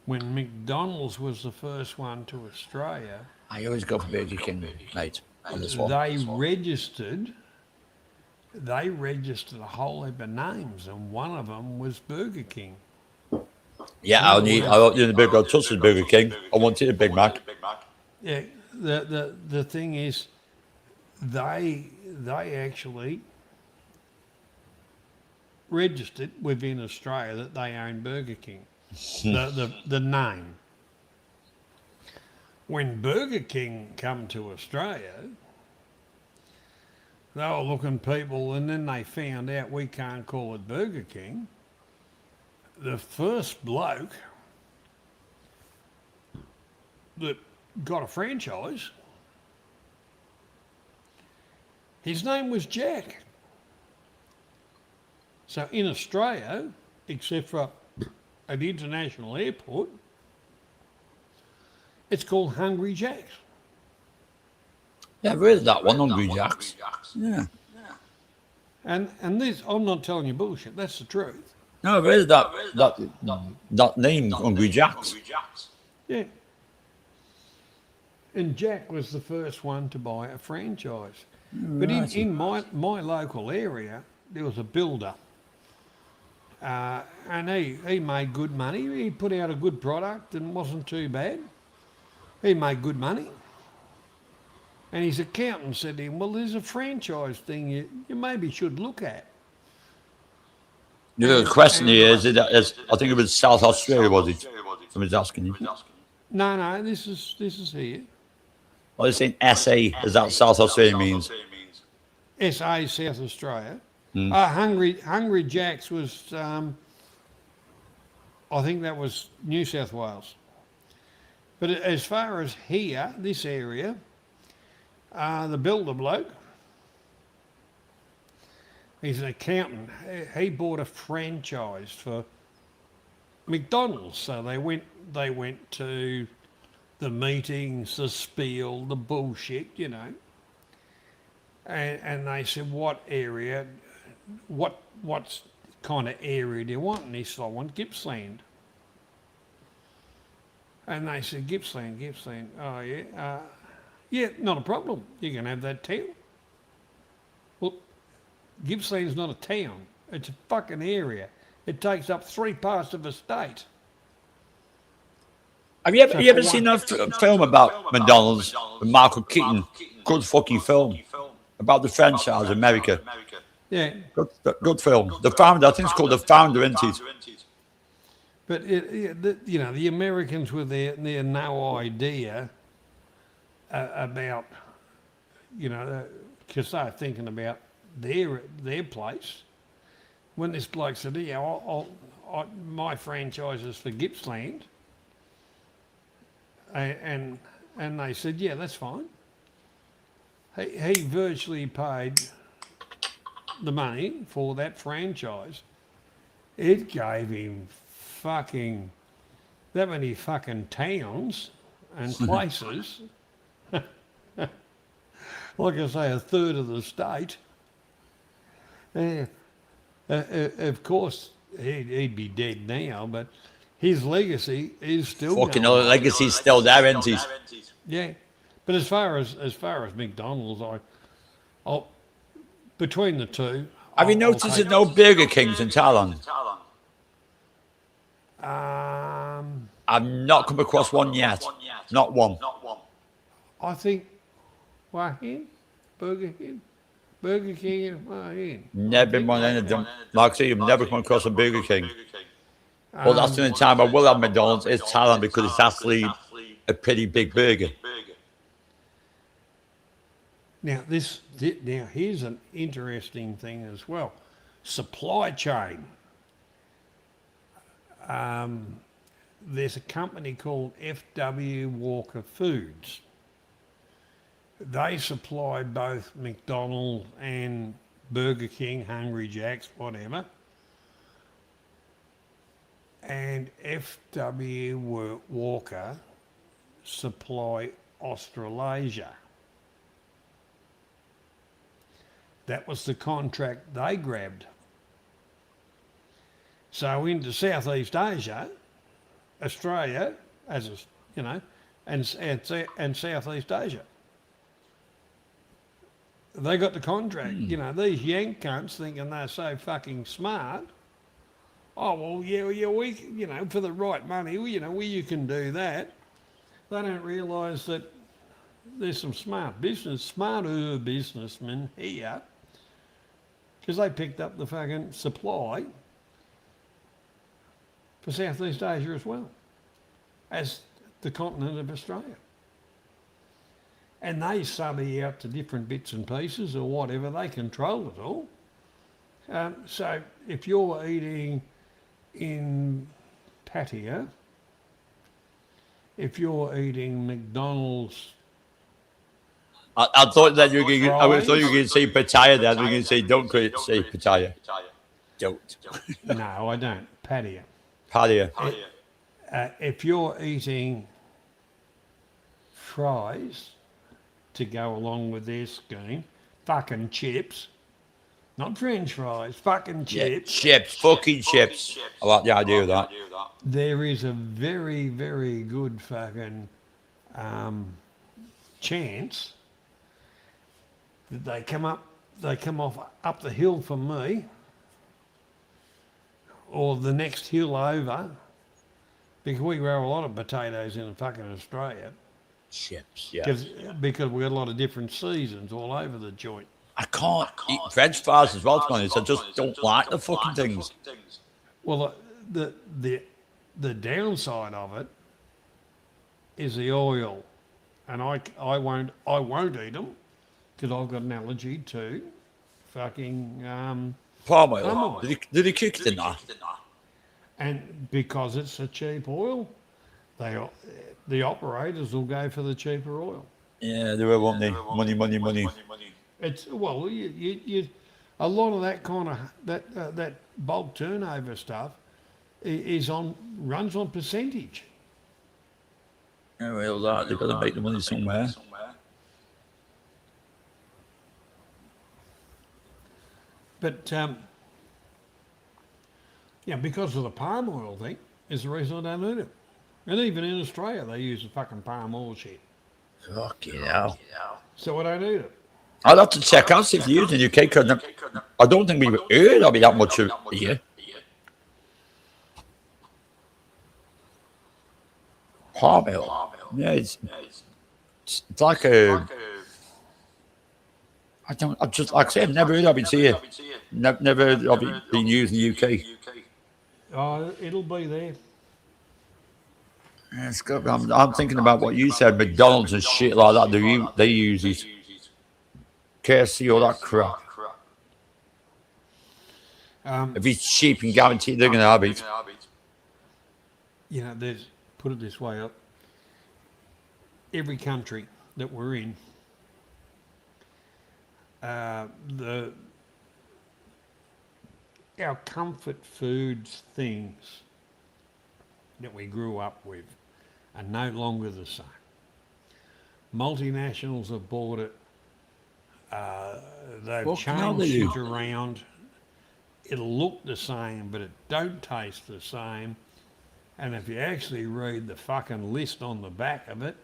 Speaker 2: When McDonald's was the first one to Australia,
Speaker 9: I always go for Burger King, mate. On this one.
Speaker 2: they registered a whole heap of names, and one of them was Burger King.
Speaker 9: Yeah, I don't need a big touch of Burger King. I wanted a Big Mac.
Speaker 2: Yeah, the thing is, they actually registered within Australia that they own Burger King. the name. When Burger King come to Australia, they were looking people, and then they found out we can't call it Burger King. The first bloke that got a franchise, his name was Jack. So in Australia, except for an international airport, it's called Hungry Jack's.
Speaker 9: Yeah, I've heard of that one, Hungry Jack's. Yeah.
Speaker 2: And this, I'm not telling you bullshit, that's the truth.
Speaker 9: No, I've heard of that name, Hungry Jack's.
Speaker 2: Yeah. And Jack was the first one to buy a franchise. But in my local area, there was a builder. And he made good money. He put out a good product and wasn't too bad. He made good money. And his accountant said to him, well, there's a franchise thing you maybe should look at.
Speaker 9: The question here is, I think it was South Australia, was it? Somebody's asking you.
Speaker 2: No, this is here.
Speaker 9: Well, it's in SA. Is that South Australia means?
Speaker 2: SA, South Australia.
Speaker 9: Hmm.
Speaker 2: Hungry Jack's was, I think that was New South Wales. But as far as here, this area, the builder bloke, he's an accountant. He bought a franchise for McDonald's. So they went to the meetings, the spiel, the bullshit, you know. And they said, what area, what kind of area do you want? And he said, I want Gippsland. And they said, Gippsland. Oh, yeah. Yeah, not a problem. You can have that town. Well, Gippsland's not a town. It's a fucking area. It takes up 3 parts of a state.
Speaker 9: Have you ever seen a film about McDonald's with Michael Keaton? Good fucking film. About the franchise in America.
Speaker 2: Yeah.
Speaker 9: Good film. The Founder, I think it's called The Founder, isn't it?
Speaker 2: But, the Americans with their no idea about, because they're thinking about their place. When this bloke said, yeah, my franchise is for Gippsland, and they said, yeah, that's fine. He virtually paid the money for that franchise. It gave him fucking that many fucking towns and places. Like I say, a third of the state. Of course, he'd be dead now, but his legacy is still
Speaker 9: fucking
Speaker 2: going.
Speaker 9: legacy's still there, isn't it?
Speaker 2: Yeah, but as far as McDonald's, I'll between the two.
Speaker 9: Have you noticed there's no Burger Kings in Thailand? I've not come across one yet. Not one.
Speaker 2: I think Burger King,
Speaker 9: Never been one of them. Like I say, you've never come across a Burger King. Well, that's the only time I will have McDonald's is Thailand because it's actually a pretty big burger.
Speaker 2: Now here's an interesting thing as well. Supply chain. There's a company called F.W. Walker Foods. They supply both McDonald's and Burger King, Hungry Jack's, whatever. And F.W. Walker supply Australasia. That was the contract they grabbed. So into Southeast Asia, Australia, and Southeast Asia. They got the contract. These yank cunts thinking they're so fucking smart. Oh, well, yeah, we, for the right money, you can do that. They don't realise that there's some smarter businessmen here, because they picked up the fucking supply for Southeast Asia as well as the continent of Australia. And they sub out to different bits and pieces or whatever. They control it all. So if you're eating in Pattaya, if you're eating McDonald's,
Speaker 9: I thought that you were going to say Pattaya. Then you were going to say don't say Pattaya. Don't.
Speaker 2: No, I don't. Pattaya. If you're eating fries to go along with their scheme, fucking chips, not French fries, fucking chips.
Speaker 9: Yeah, fucking chips. I like the idea of that.
Speaker 2: There is a very, very good fucking chance that they come off up the hill from me or the next hill over, because we grow a lot of potatoes in fucking Australia.
Speaker 9: Chips, yeah.
Speaker 2: Because we've got a lot of different seasons all over the joint.
Speaker 9: I can't eat French fries as well, to be honest. I just don't like the fucking things.
Speaker 2: Well, the downside of it is the oil, and I won't eat them because I've got an allergy to fucking
Speaker 9: Palm oil.
Speaker 2: Palm oil.
Speaker 9: Did he cook it in that?
Speaker 2: and because it's a cheap oil, the operators will go for the cheaper oil.
Speaker 9: Yeah, they will, won't they? Money.
Speaker 2: It's well, you a lot of that kind of that bulk turnover stuff runs on percentage.
Speaker 9: Yeah, well, that they've got to make the money somewhere.
Speaker 2: But yeah, because of the palm oil thing is the reason I don't eat it. And even in Australia, they use the fucking palm oil shit.
Speaker 9: Fucking hell.
Speaker 2: So I don't eat it.
Speaker 9: I'll have to check out if they use in the UK, because I don't think we've heard of it that much here. Palm oil. Yeah, it's like a... I've just, like I said, I've never heard of it here. Never heard of it being used in the UK.
Speaker 2: Oh, it'll be there.
Speaker 9: Yeah, it's good. I'm thinking about what you said, McDonald's and shit like that. They use it. KFC, all that crap. If it's cheap and guaranteed, they're going to have it.
Speaker 2: You know, put it this way up. Every country that we're in, our comfort foods things that we grew up with are no longer the same. Multinationals have bought it. They've changed it around. It'll look the same, but it don't taste the same. And if you actually read the fucking list on the back of it,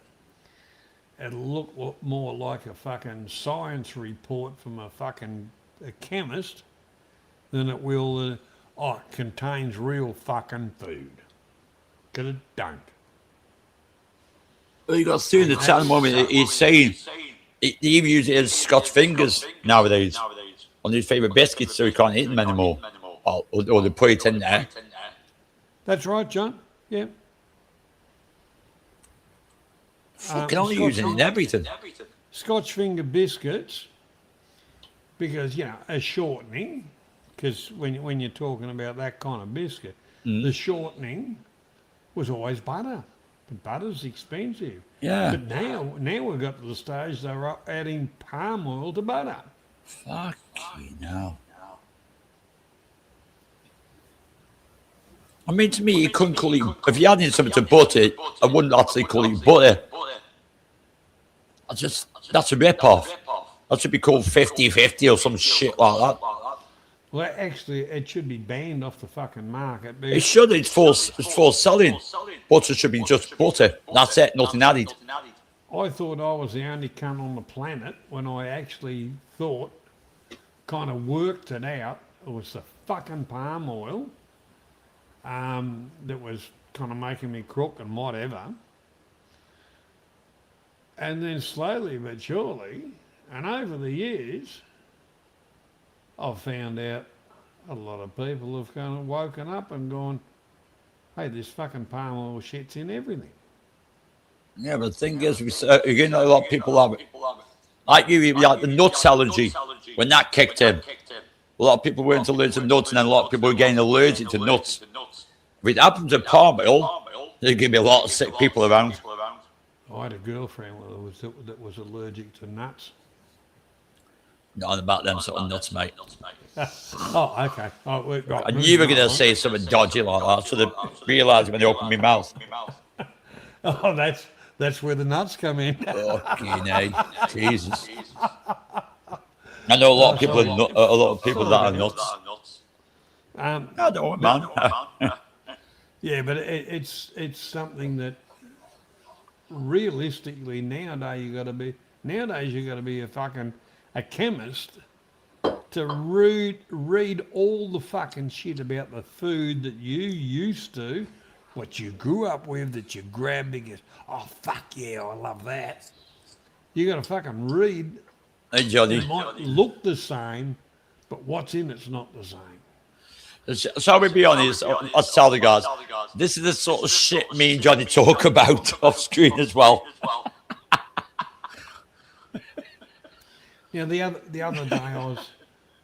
Speaker 2: it'll look more like a fucking science report from a chemist than it will, it contains real fucking food. Because it don't.
Speaker 9: Well, you got Stu in the chat at the moment. He's saying he even uses it as Scotch fingers nowadays on his favourite biscuits, so he can't eat them anymore. Or they put it in there.
Speaker 2: That's right, John. Yeah.
Speaker 9: Fucking only using it in everything.
Speaker 2: Scotch finger biscuits, because, you know, a shortening, because when you're talking about that kind of biscuit, the shortening was always butter. But butter's expensive.
Speaker 9: Yeah.
Speaker 2: But now we've got to the stage they're adding palm oil to butter.
Speaker 9: Fucking hell. I mean, to me, you couldn't call it... If you added something to butter, I wouldn't actually call it butter. That's a rip-off. That should be called 50-50 or some shit like that.
Speaker 2: Well, actually, it should be banned off the fucking market.
Speaker 9: It should. It's for selling. Butter should be just butter. That's it. Nothing added.
Speaker 2: I thought I was the only cunt on the planet when I actually thought, kind of worked it out. It was the fucking palm oil that was kind of making me crook and whatever. And then slowly but surely, and over the years, I've found out a lot of people have kind of woken up and gone, hey, this fucking palm oil shit's in everything.
Speaker 9: Yeah, but the thing is, again, a lot of people have it. Like you, like the nuts allergy, when that kicked in, a lot of people were into allergic to nuts, and then a lot of people were getting allergic to nuts. If it happens to palm oil, there's going to be a lot of sick people around.
Speaker 2: I had a girlfriend that was allergic to nuts.
Speaker 9: Not about them sort of nuts, mate.
Speaker 2: Oh, okay. Oh, right.
Speaker 9: I knew you were going to say something dodgy like that, so they realised when they opened my mouth.
Speaker 2: Oh, that's where the nuts come in.
Speaker 9: Fucking hell, Jesus. I know a lot of people. A lot of people that are nuts. I don't know, man.
Speaker 2: Yeah, but it's something that realistically nowadays you got to be a chemist to read all the fucking shit about the food that you used to, what you grew up with, that you grabbed because, oh fuck yeah, I love that. You got to fucking read.
Speaker 9: Hey, Johnny.
Speaker 2: It might look the same, but what's in it's not the same.
Speaker 9: Shall we be honest? I'll tell the guys. This is the sort of shit me and Johnny talk about off screen as well.
Speaker 2: You know, the other day I was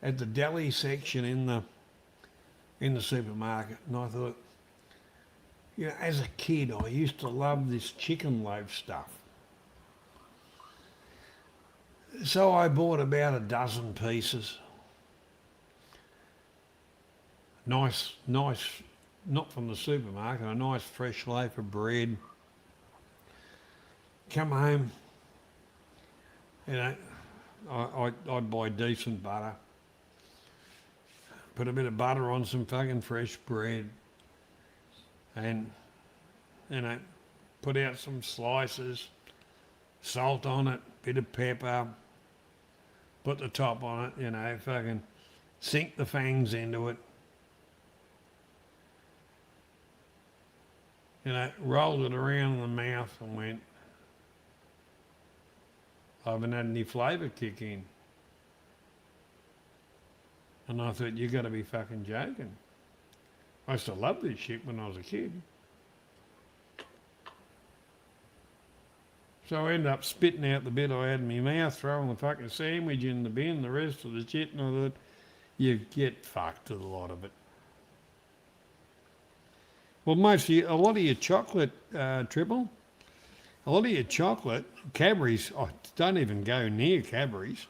Speaker 2: at the deli section in the supermarket, and I thought, you know, as a kid, I used to love this chicken loaf stuff. So I bought about a dozen pieces. Nice, not from the supermarket, a nice fresh loaf of bread. Come home, you know, I'd buy decent butter. Put a bit of butter on some fucking fresh bread. And, you know, put out some slices, salt on it, bit of pepper, put the top on it, you know, fucking sink the fangs into it. You know, rolled it around in the mouth and went, I haven't had any flavour kick in. And I thought, you got to be fucking joking. I used to love this shit when I was a kid. So I ended up spitting out the bit I had in my mouth, throwing the fucking sandwich in the bin, the rest of the shit, and I thought, you get fucked with a lot of it. Well, a lot of your chocolate, Triple, a lot of your chocolate, Cadbury's, don't even go near Cadbury's.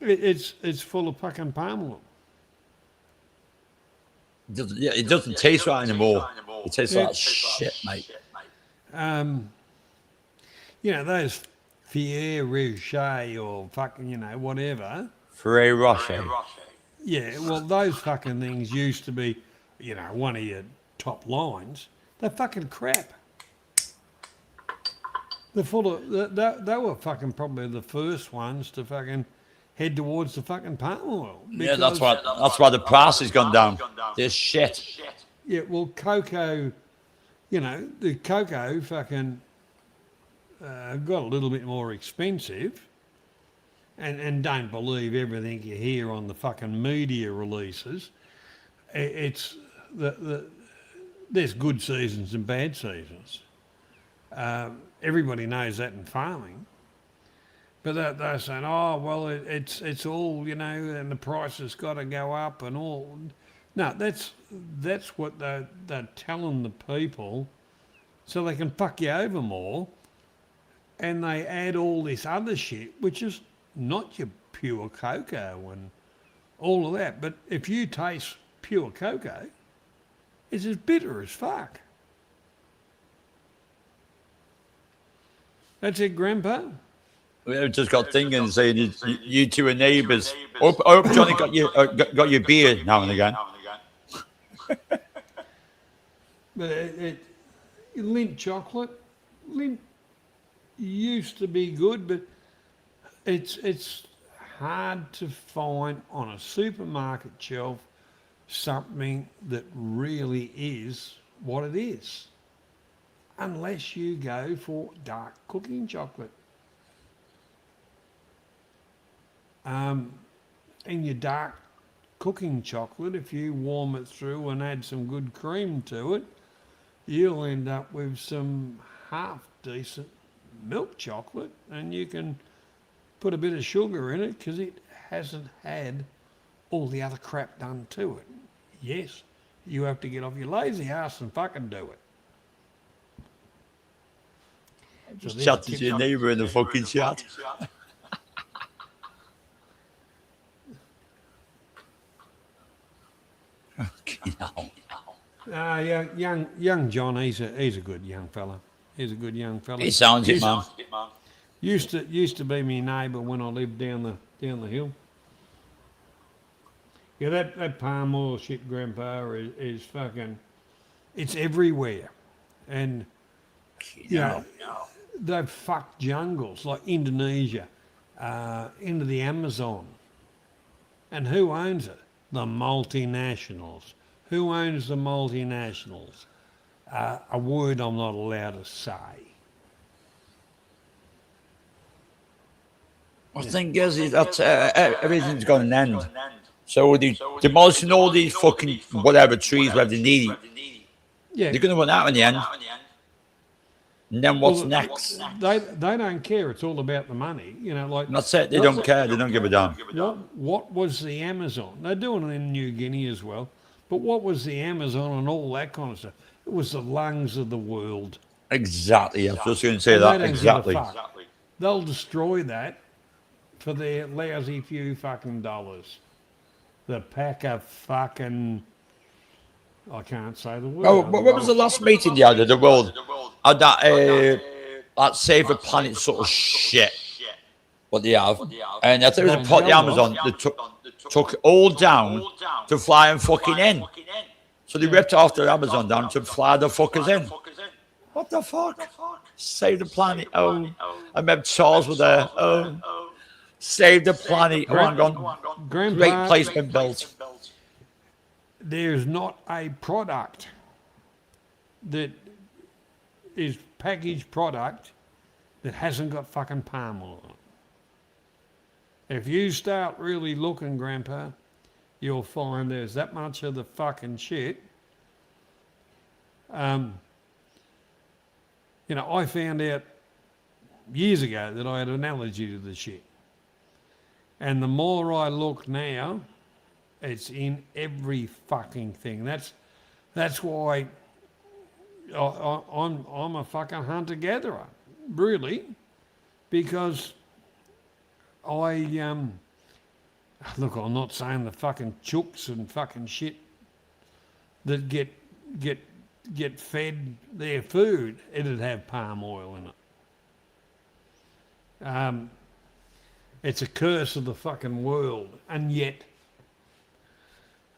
Speaker 2: It's full of fucking palm oil.
Speaker 9: It doesn't taste right anymore. It tastes like shit, mate.
Speaker 2: You know, those Ferrero Rocher or fucking, you know, whatever.
Speaker 9: Ferrero Rocher.
Speaker 2: Yeah, well, those fucking things used to be, you know, one of your top lines. They're fucking crap. They're full of, they were fucking probably the first ones to fucking head towards the fucking palm oil.
Speaker 9: Yeah, that's why the price has gone down. This shit.
Speaker 2: Yeah, well, cocoa, you know, the cocoa fucking got a little bit more expensive. And don't believe everything you hear on the fucking media releases. It's there's good seasons and bad seasons. Everybody knows that in farming. But they're saying, oh, well, it's all, you know, and the price has got to go up and all. No, that's what they're telling the people so they can fuck you over more. And they add all this other shit, which is not your pure cocoa and all of that. But if you taste pure cocoa, it's as bitter as fuck. That's it, Grandpa.
Speaker 9: We've just got thinking saying you two are neighbours. I hope Johnny got your beer now and again.
Speaker 2: But Lindt chocolate, Lindt used to be good, but it's hard to find on a supermarket shelf something that really is what it is, unless you go for dark cooking chocolate. In your dark cooking chocolate, if you warm it through and add some good cream to it, you'll end up with some half decent milk chocolate, and you can put a bit of sugar in it because it hasn't had all the other crap done to it. Yes, you have to get off your lazy ass and fucking do it.
Speaker 9: Just chat to your neighbour in the fucking chat.
Speaker 2: Young John, he's a good young fella. He's a good young fella.
Speaker 9: He sounds it, man.
Speaker 2: Used to be my neighbour when I lived down the hill. Yeah, that palm oil shit, Grandpa, is fucking, it's everywhere. And, you know, they've fucked jungles like Indonesia, into the Amazon. And who owns it? The multinationals. Who owns the multinationals? A word I'm not allowed to say.
Speaker 9: The thing is that everything's got an end. So they're demolishing all these fucking whatever trees where they need it.
Speaker 2: Yeah.
Speaker 9: They're going to run out in the end. And then what's
Speaker 2: Well,
Speaker 9: next?
Speaker 2: They don't care. It's all about the money. You know, like
Speaker 9: That's it. They don't care. They don't give a damn.
Speaker 2: what was the Amazon? They're doing it in New Guinea as well. But what was the Amazon and all that kind of stuff? It was the lungs of the world.
Speaker 9: Exactly. I was just going to say
Speaker 2: And
Speaker 9: that.
Speaker 2: they don't give a
Speaker 9: Exactly.
Speaker 2: fuck. They'll destroy that for their lousy few fucking dollars. The pack of fucking... I can't say the word.
Speaker 9: Oh, what was the last meeting they had of the world? Had that Save the Planet sort of shit. What they have. And I think it was a part of the Amazon that took it all down to fly and fucking in. So they ripped off the Amazon down to fly the fuckers in. What the fuck? Save the planet. Oh, I remember Charles was there. Oh, save the planet. Oh, hang on.
Speaker 2: Grandpa,
Speaker 9: Great placement built.
Speaker 2: there's not a product that is packaged product that hasn't got fucking palm oil on it. If you start really looking, Grandpa, you'll find there's that much of the fucking shit. You know, I found out years ago that I had an allergy to the shit. And the more I look now, it's in every fucking thing. That's why I'm a fucking hunter-gatherer, really, because I look. I'm not saying the fucking chooks and fucking shit that get fed their food, it'd have palm oil in it. It's a curse of the fucking world, and yet.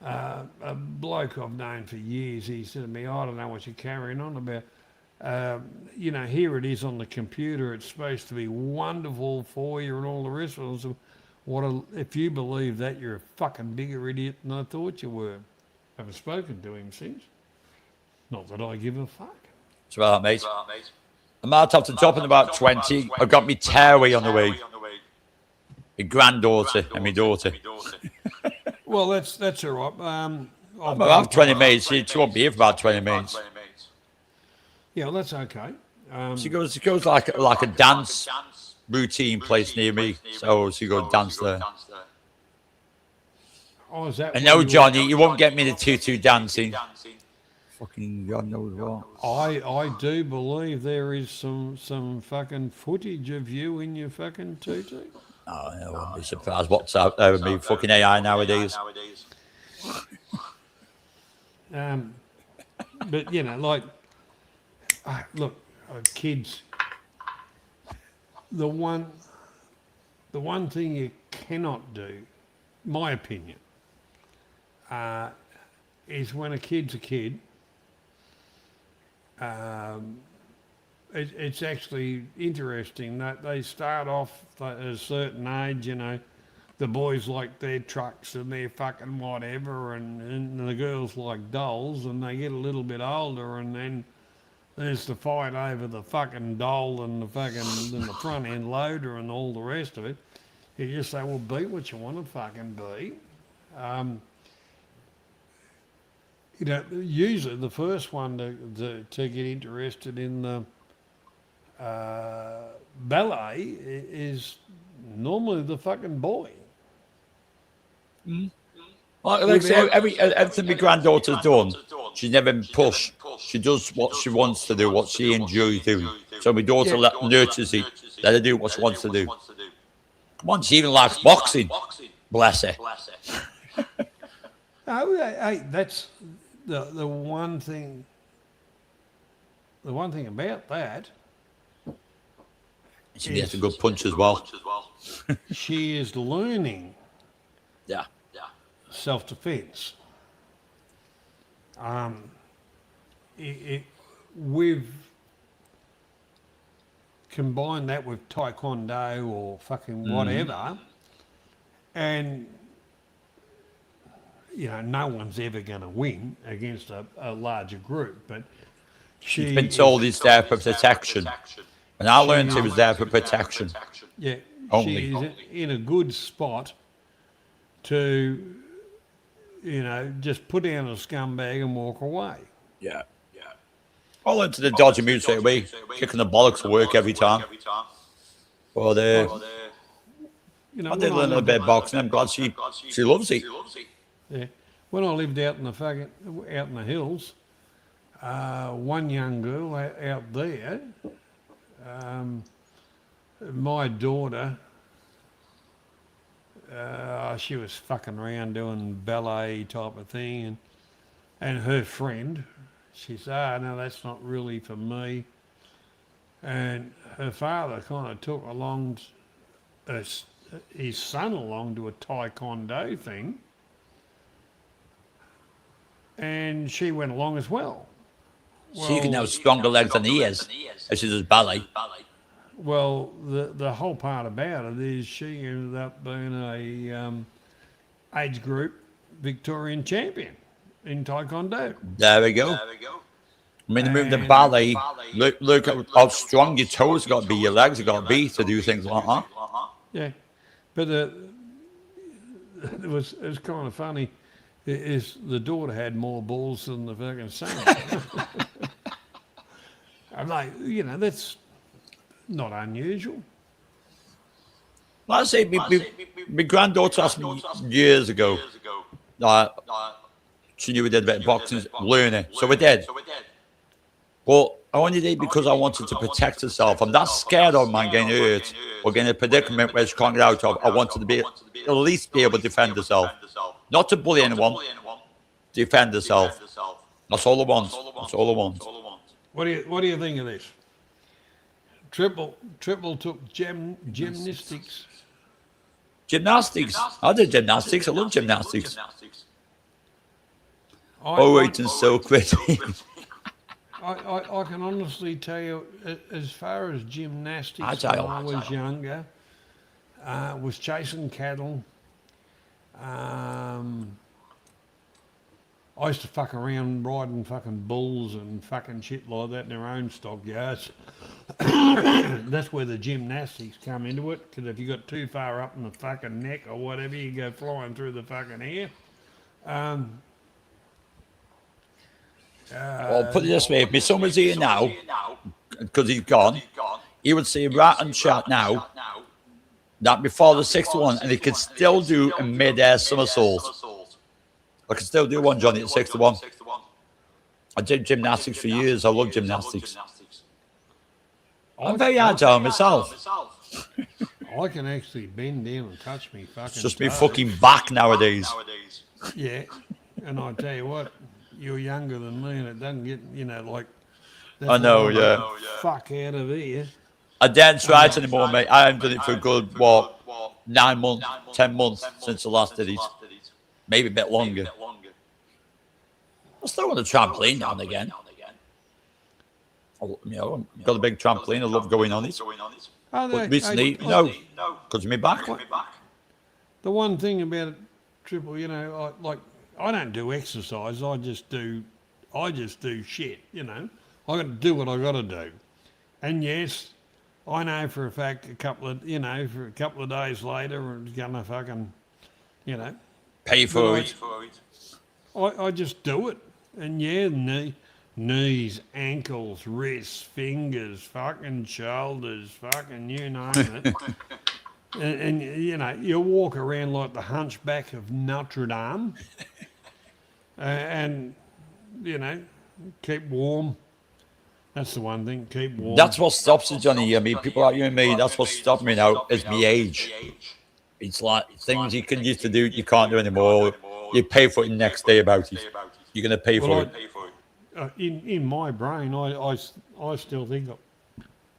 Speaker 2: A bloke I've known for years, he said to me, I don't know what you're carrying on about. You know, here it is on the computer. It's supposed to be wonderful for you and all the rest of it. So if you believe that, you're a fucking bigger idiot than I thought you were. I haven't spoken to him since. Not that I give a fuck.
Speaker 9: It's about that, mate. I might have to drop in about 20. I've got me tearaway on the way. My granddaughter and my daughter.
Speaker 2: Well, that's all right.
Speaker 9: I'll have 20 minutes. She won't be here for about 20 minutes.
Speaker 2: Yeah, well, that's okay.
Speaker 9: She goes like a dance routine place near me, so she goes dance there.
Speaker 2: Oh, is that
Speaker 9: And
Speaker 2: where
Speaker 9: no,
Speaker 2: you-
Speaker 9: Johnny, you won't get me the tutu dancing. Fucking God knows what.
Speaker 2: I do believe there is some fucking footage of you in your fucking tutu.
Speaker 9: Oh, I wouldn't be surprised what's out there with me fucking AI nowadays.
Speaker 2: But you know, like, look, kids. The one thing you cannot do, my opinion, is when a kid's a kid. It's actually interesting that they start off at a certain age, you know, the boys like their trucks and their fucking whatever, and the girls like dolls, and they get a little bit older, and then there's the fight over the fucking doll and the front end loader and all the rest of it. You just say, well, be what you want to fucking be. You know, usually the first one to get interested in the ballet is normally the fucking boy.
Speaker 9: Like I say, everything my granddaughter's done, she's never been pushed. She does what she wants to do, what she enjoys doing. So my daughter nurtures it, let her do what she wants to do. Come on, she even likes boxing. Bless her.
Speaker 2: Hey, that's the one thing. The one thing about that,
Speaker 9: She gets a good punch as well.
Speaker 2: she is learning
Speaker 9: Yeah.
Speaker 2: self-defense. We've combined that with taekwondo or fucking whatever, and you know, no one's ever going to win against a larger group, but
Speaker 9: She's been told it's there for protection. And I learned it was there for protection.
Speaker 2: Yeah,
Speaker 9: Only.
Speaker 2: she's in a good spot to you know, just put down a scumbag and walk away.
Speaker 9: Yeah. All into the dodgy mood straight away, kicking the bollocks to work every time. Well,
Speaker 2: You know,
Speaker 9: I did
Speaker 2: when
Speaker 9: learn a bit of boxing. I'm glad she loves it.
Speaker 2: Yeah. When I lived out in the hills, one young girl out there, my daughter, she was fucking around doing ballet type of thing, and her friend, she said, no, that's not really for me. And her father kind of took along his son along to a taekwondo thing, and she went along as well.
Speaker 9: So you can have stronger legs than he is, as she does ballet.
Speaker 2: Well, the whole part about it is she ended up being a age group Victorian champion in taekwondo.
Speaker 9: There we go. I mean, to move the ballet, look at how strong your toes got to be, your legs have got to be to do things like that.
Speaker 2: Yeah, but it was kind of funny. Is the daughter had more balls than the fucking son. I'm like, you know, that's not unusual.
Speaker 9: Like I say, my granddaughter asked me years ago, she knew we did a bit of boxing, learn it. So we did. But I only did because I wanted to protect herself. I'm that scared of man getting hurt or getting in a predicament where she can't get out of. I wanted to be at least be able to defend herself. Not to bully anyone, defend herself. That's all I want. That's all I want.
Speaker 2: What do you think of this? Triple took gymnastics.
Speaker 9: Gymnastics. I did gymnastics. I love gymnastics. Wait, and so pretty.
Speaker 2: I can honestly tell you, as far as gymnastics, when I was younger, was chasing cattle. I used to fuck around riding fucking bulls and fucking shit like that in their own stockyards. That's where the gymnastics come into it, because if you got too far up in the fucking neck or whatever, you go flying through the fucking air.
Speaker 9: Well, put it this way, if my son was here now, because he's gone, he would see rat and chat now, that before the 61, and he could still do a mid-air somersault. I can still do one, Johnny, at 61. I did gymnastics for years. I love gymnastics. I'm very agile myself.
Speaker 2: I can actually bend down and touch me fucking
Speaker 9: It's just me
Speaker 2: toes.
Speaker 9: fucking back nowadays.
Speaker 2: Yeah, and I tell you what, you're younger than me, and it doesn't get, you know, like.
Speaker 9: I know, yeah.
Speaker 2: Fuck out of here.
Speaker 9: I don't try it anymore, mate. I haven't done it for a good, 9 months, 10 months since the last did it. Maybe a bit longer. I still want a trampoline now and again. You know, I've got a big trampoline. I love going on it. But recently, no, because of my back.
Speaker 2: The one thing about it, Triple, you know, I don't do exercise. I just do shit. You know, I got to do what I got to do. And yes, I know for a fact, for a couple of days later, we're gonna fucking, you know,
Speaker 9: pay for it.
Speaker 2: I just do it, and yeah, knees, ankles, wrists, fingers, fucking shoulders, fucking you name it. and you know, you walk around like the Hunchback of Notre Dame, and you know, keep warm. That's the one thing, keep warm.
Speaker 9: That's what stops it, Johnny. I mean, people like you and me, that's what stops me now, is my age. It's like things you can used to do, you can't do anymore. You pay for it the next day about it. You're going to pay for it.
Speaker 2: In my brain, I still think,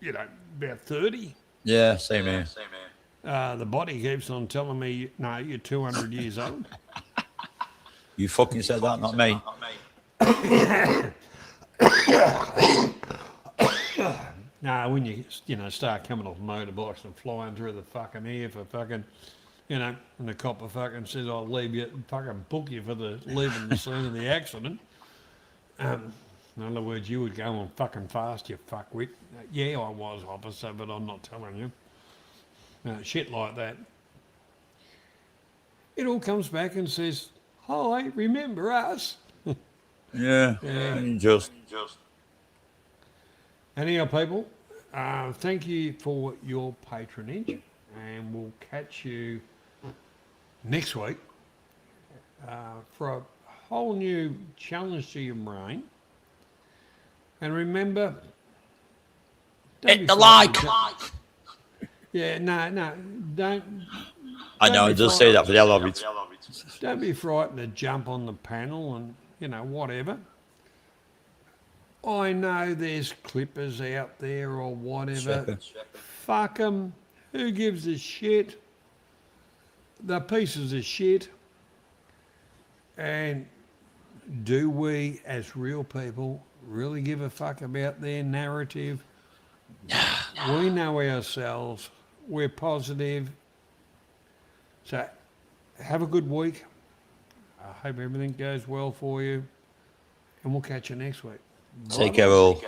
Speaker 2: you know, about 30.
Speaker 9: Yeah, same here.
Speaker 2: The body keeps on telling me, no, you're 200 years old.
Speaker 9: You fucking said that, not me.
Speaker 2: No, when you start coming off motorbikes and flying through the fucking air for fucking, you know, and the copper fucking says, I'll leave you, fucking book you for leaving the scene of the accident. In other words, you were going fucking fast, you fuckwit. Yeah, I was, officer, but I'm not telling you. Shit like that. It all comes back and says, hi, remember us?
Speaker 9: Yeah. Just.
Speaker 2: Anyhow, people, thank you for your patronage, and we'll catch you next week for a whole new challenge to your brain. And remember, don't be
Speaker 9: Hit the
Speaker 2: frightened
Speaker 9: like.
Speaker 2: to- Yeah, no, don't.
Speaker 9: I know, just say that for the hell of it.
Speaker 2: Don't be frightened to jump on the panel and, whatever. I know there's clippers out there or whatever. Fuck them. Who gives a shit? They're pieces of shit. And do we, as real people, really give a fuck about their narrative? We know ourselves. We're positive. So have a good week. I hope everything goes well for you. And we'll catch you next week.
Speaker 9: Take care all.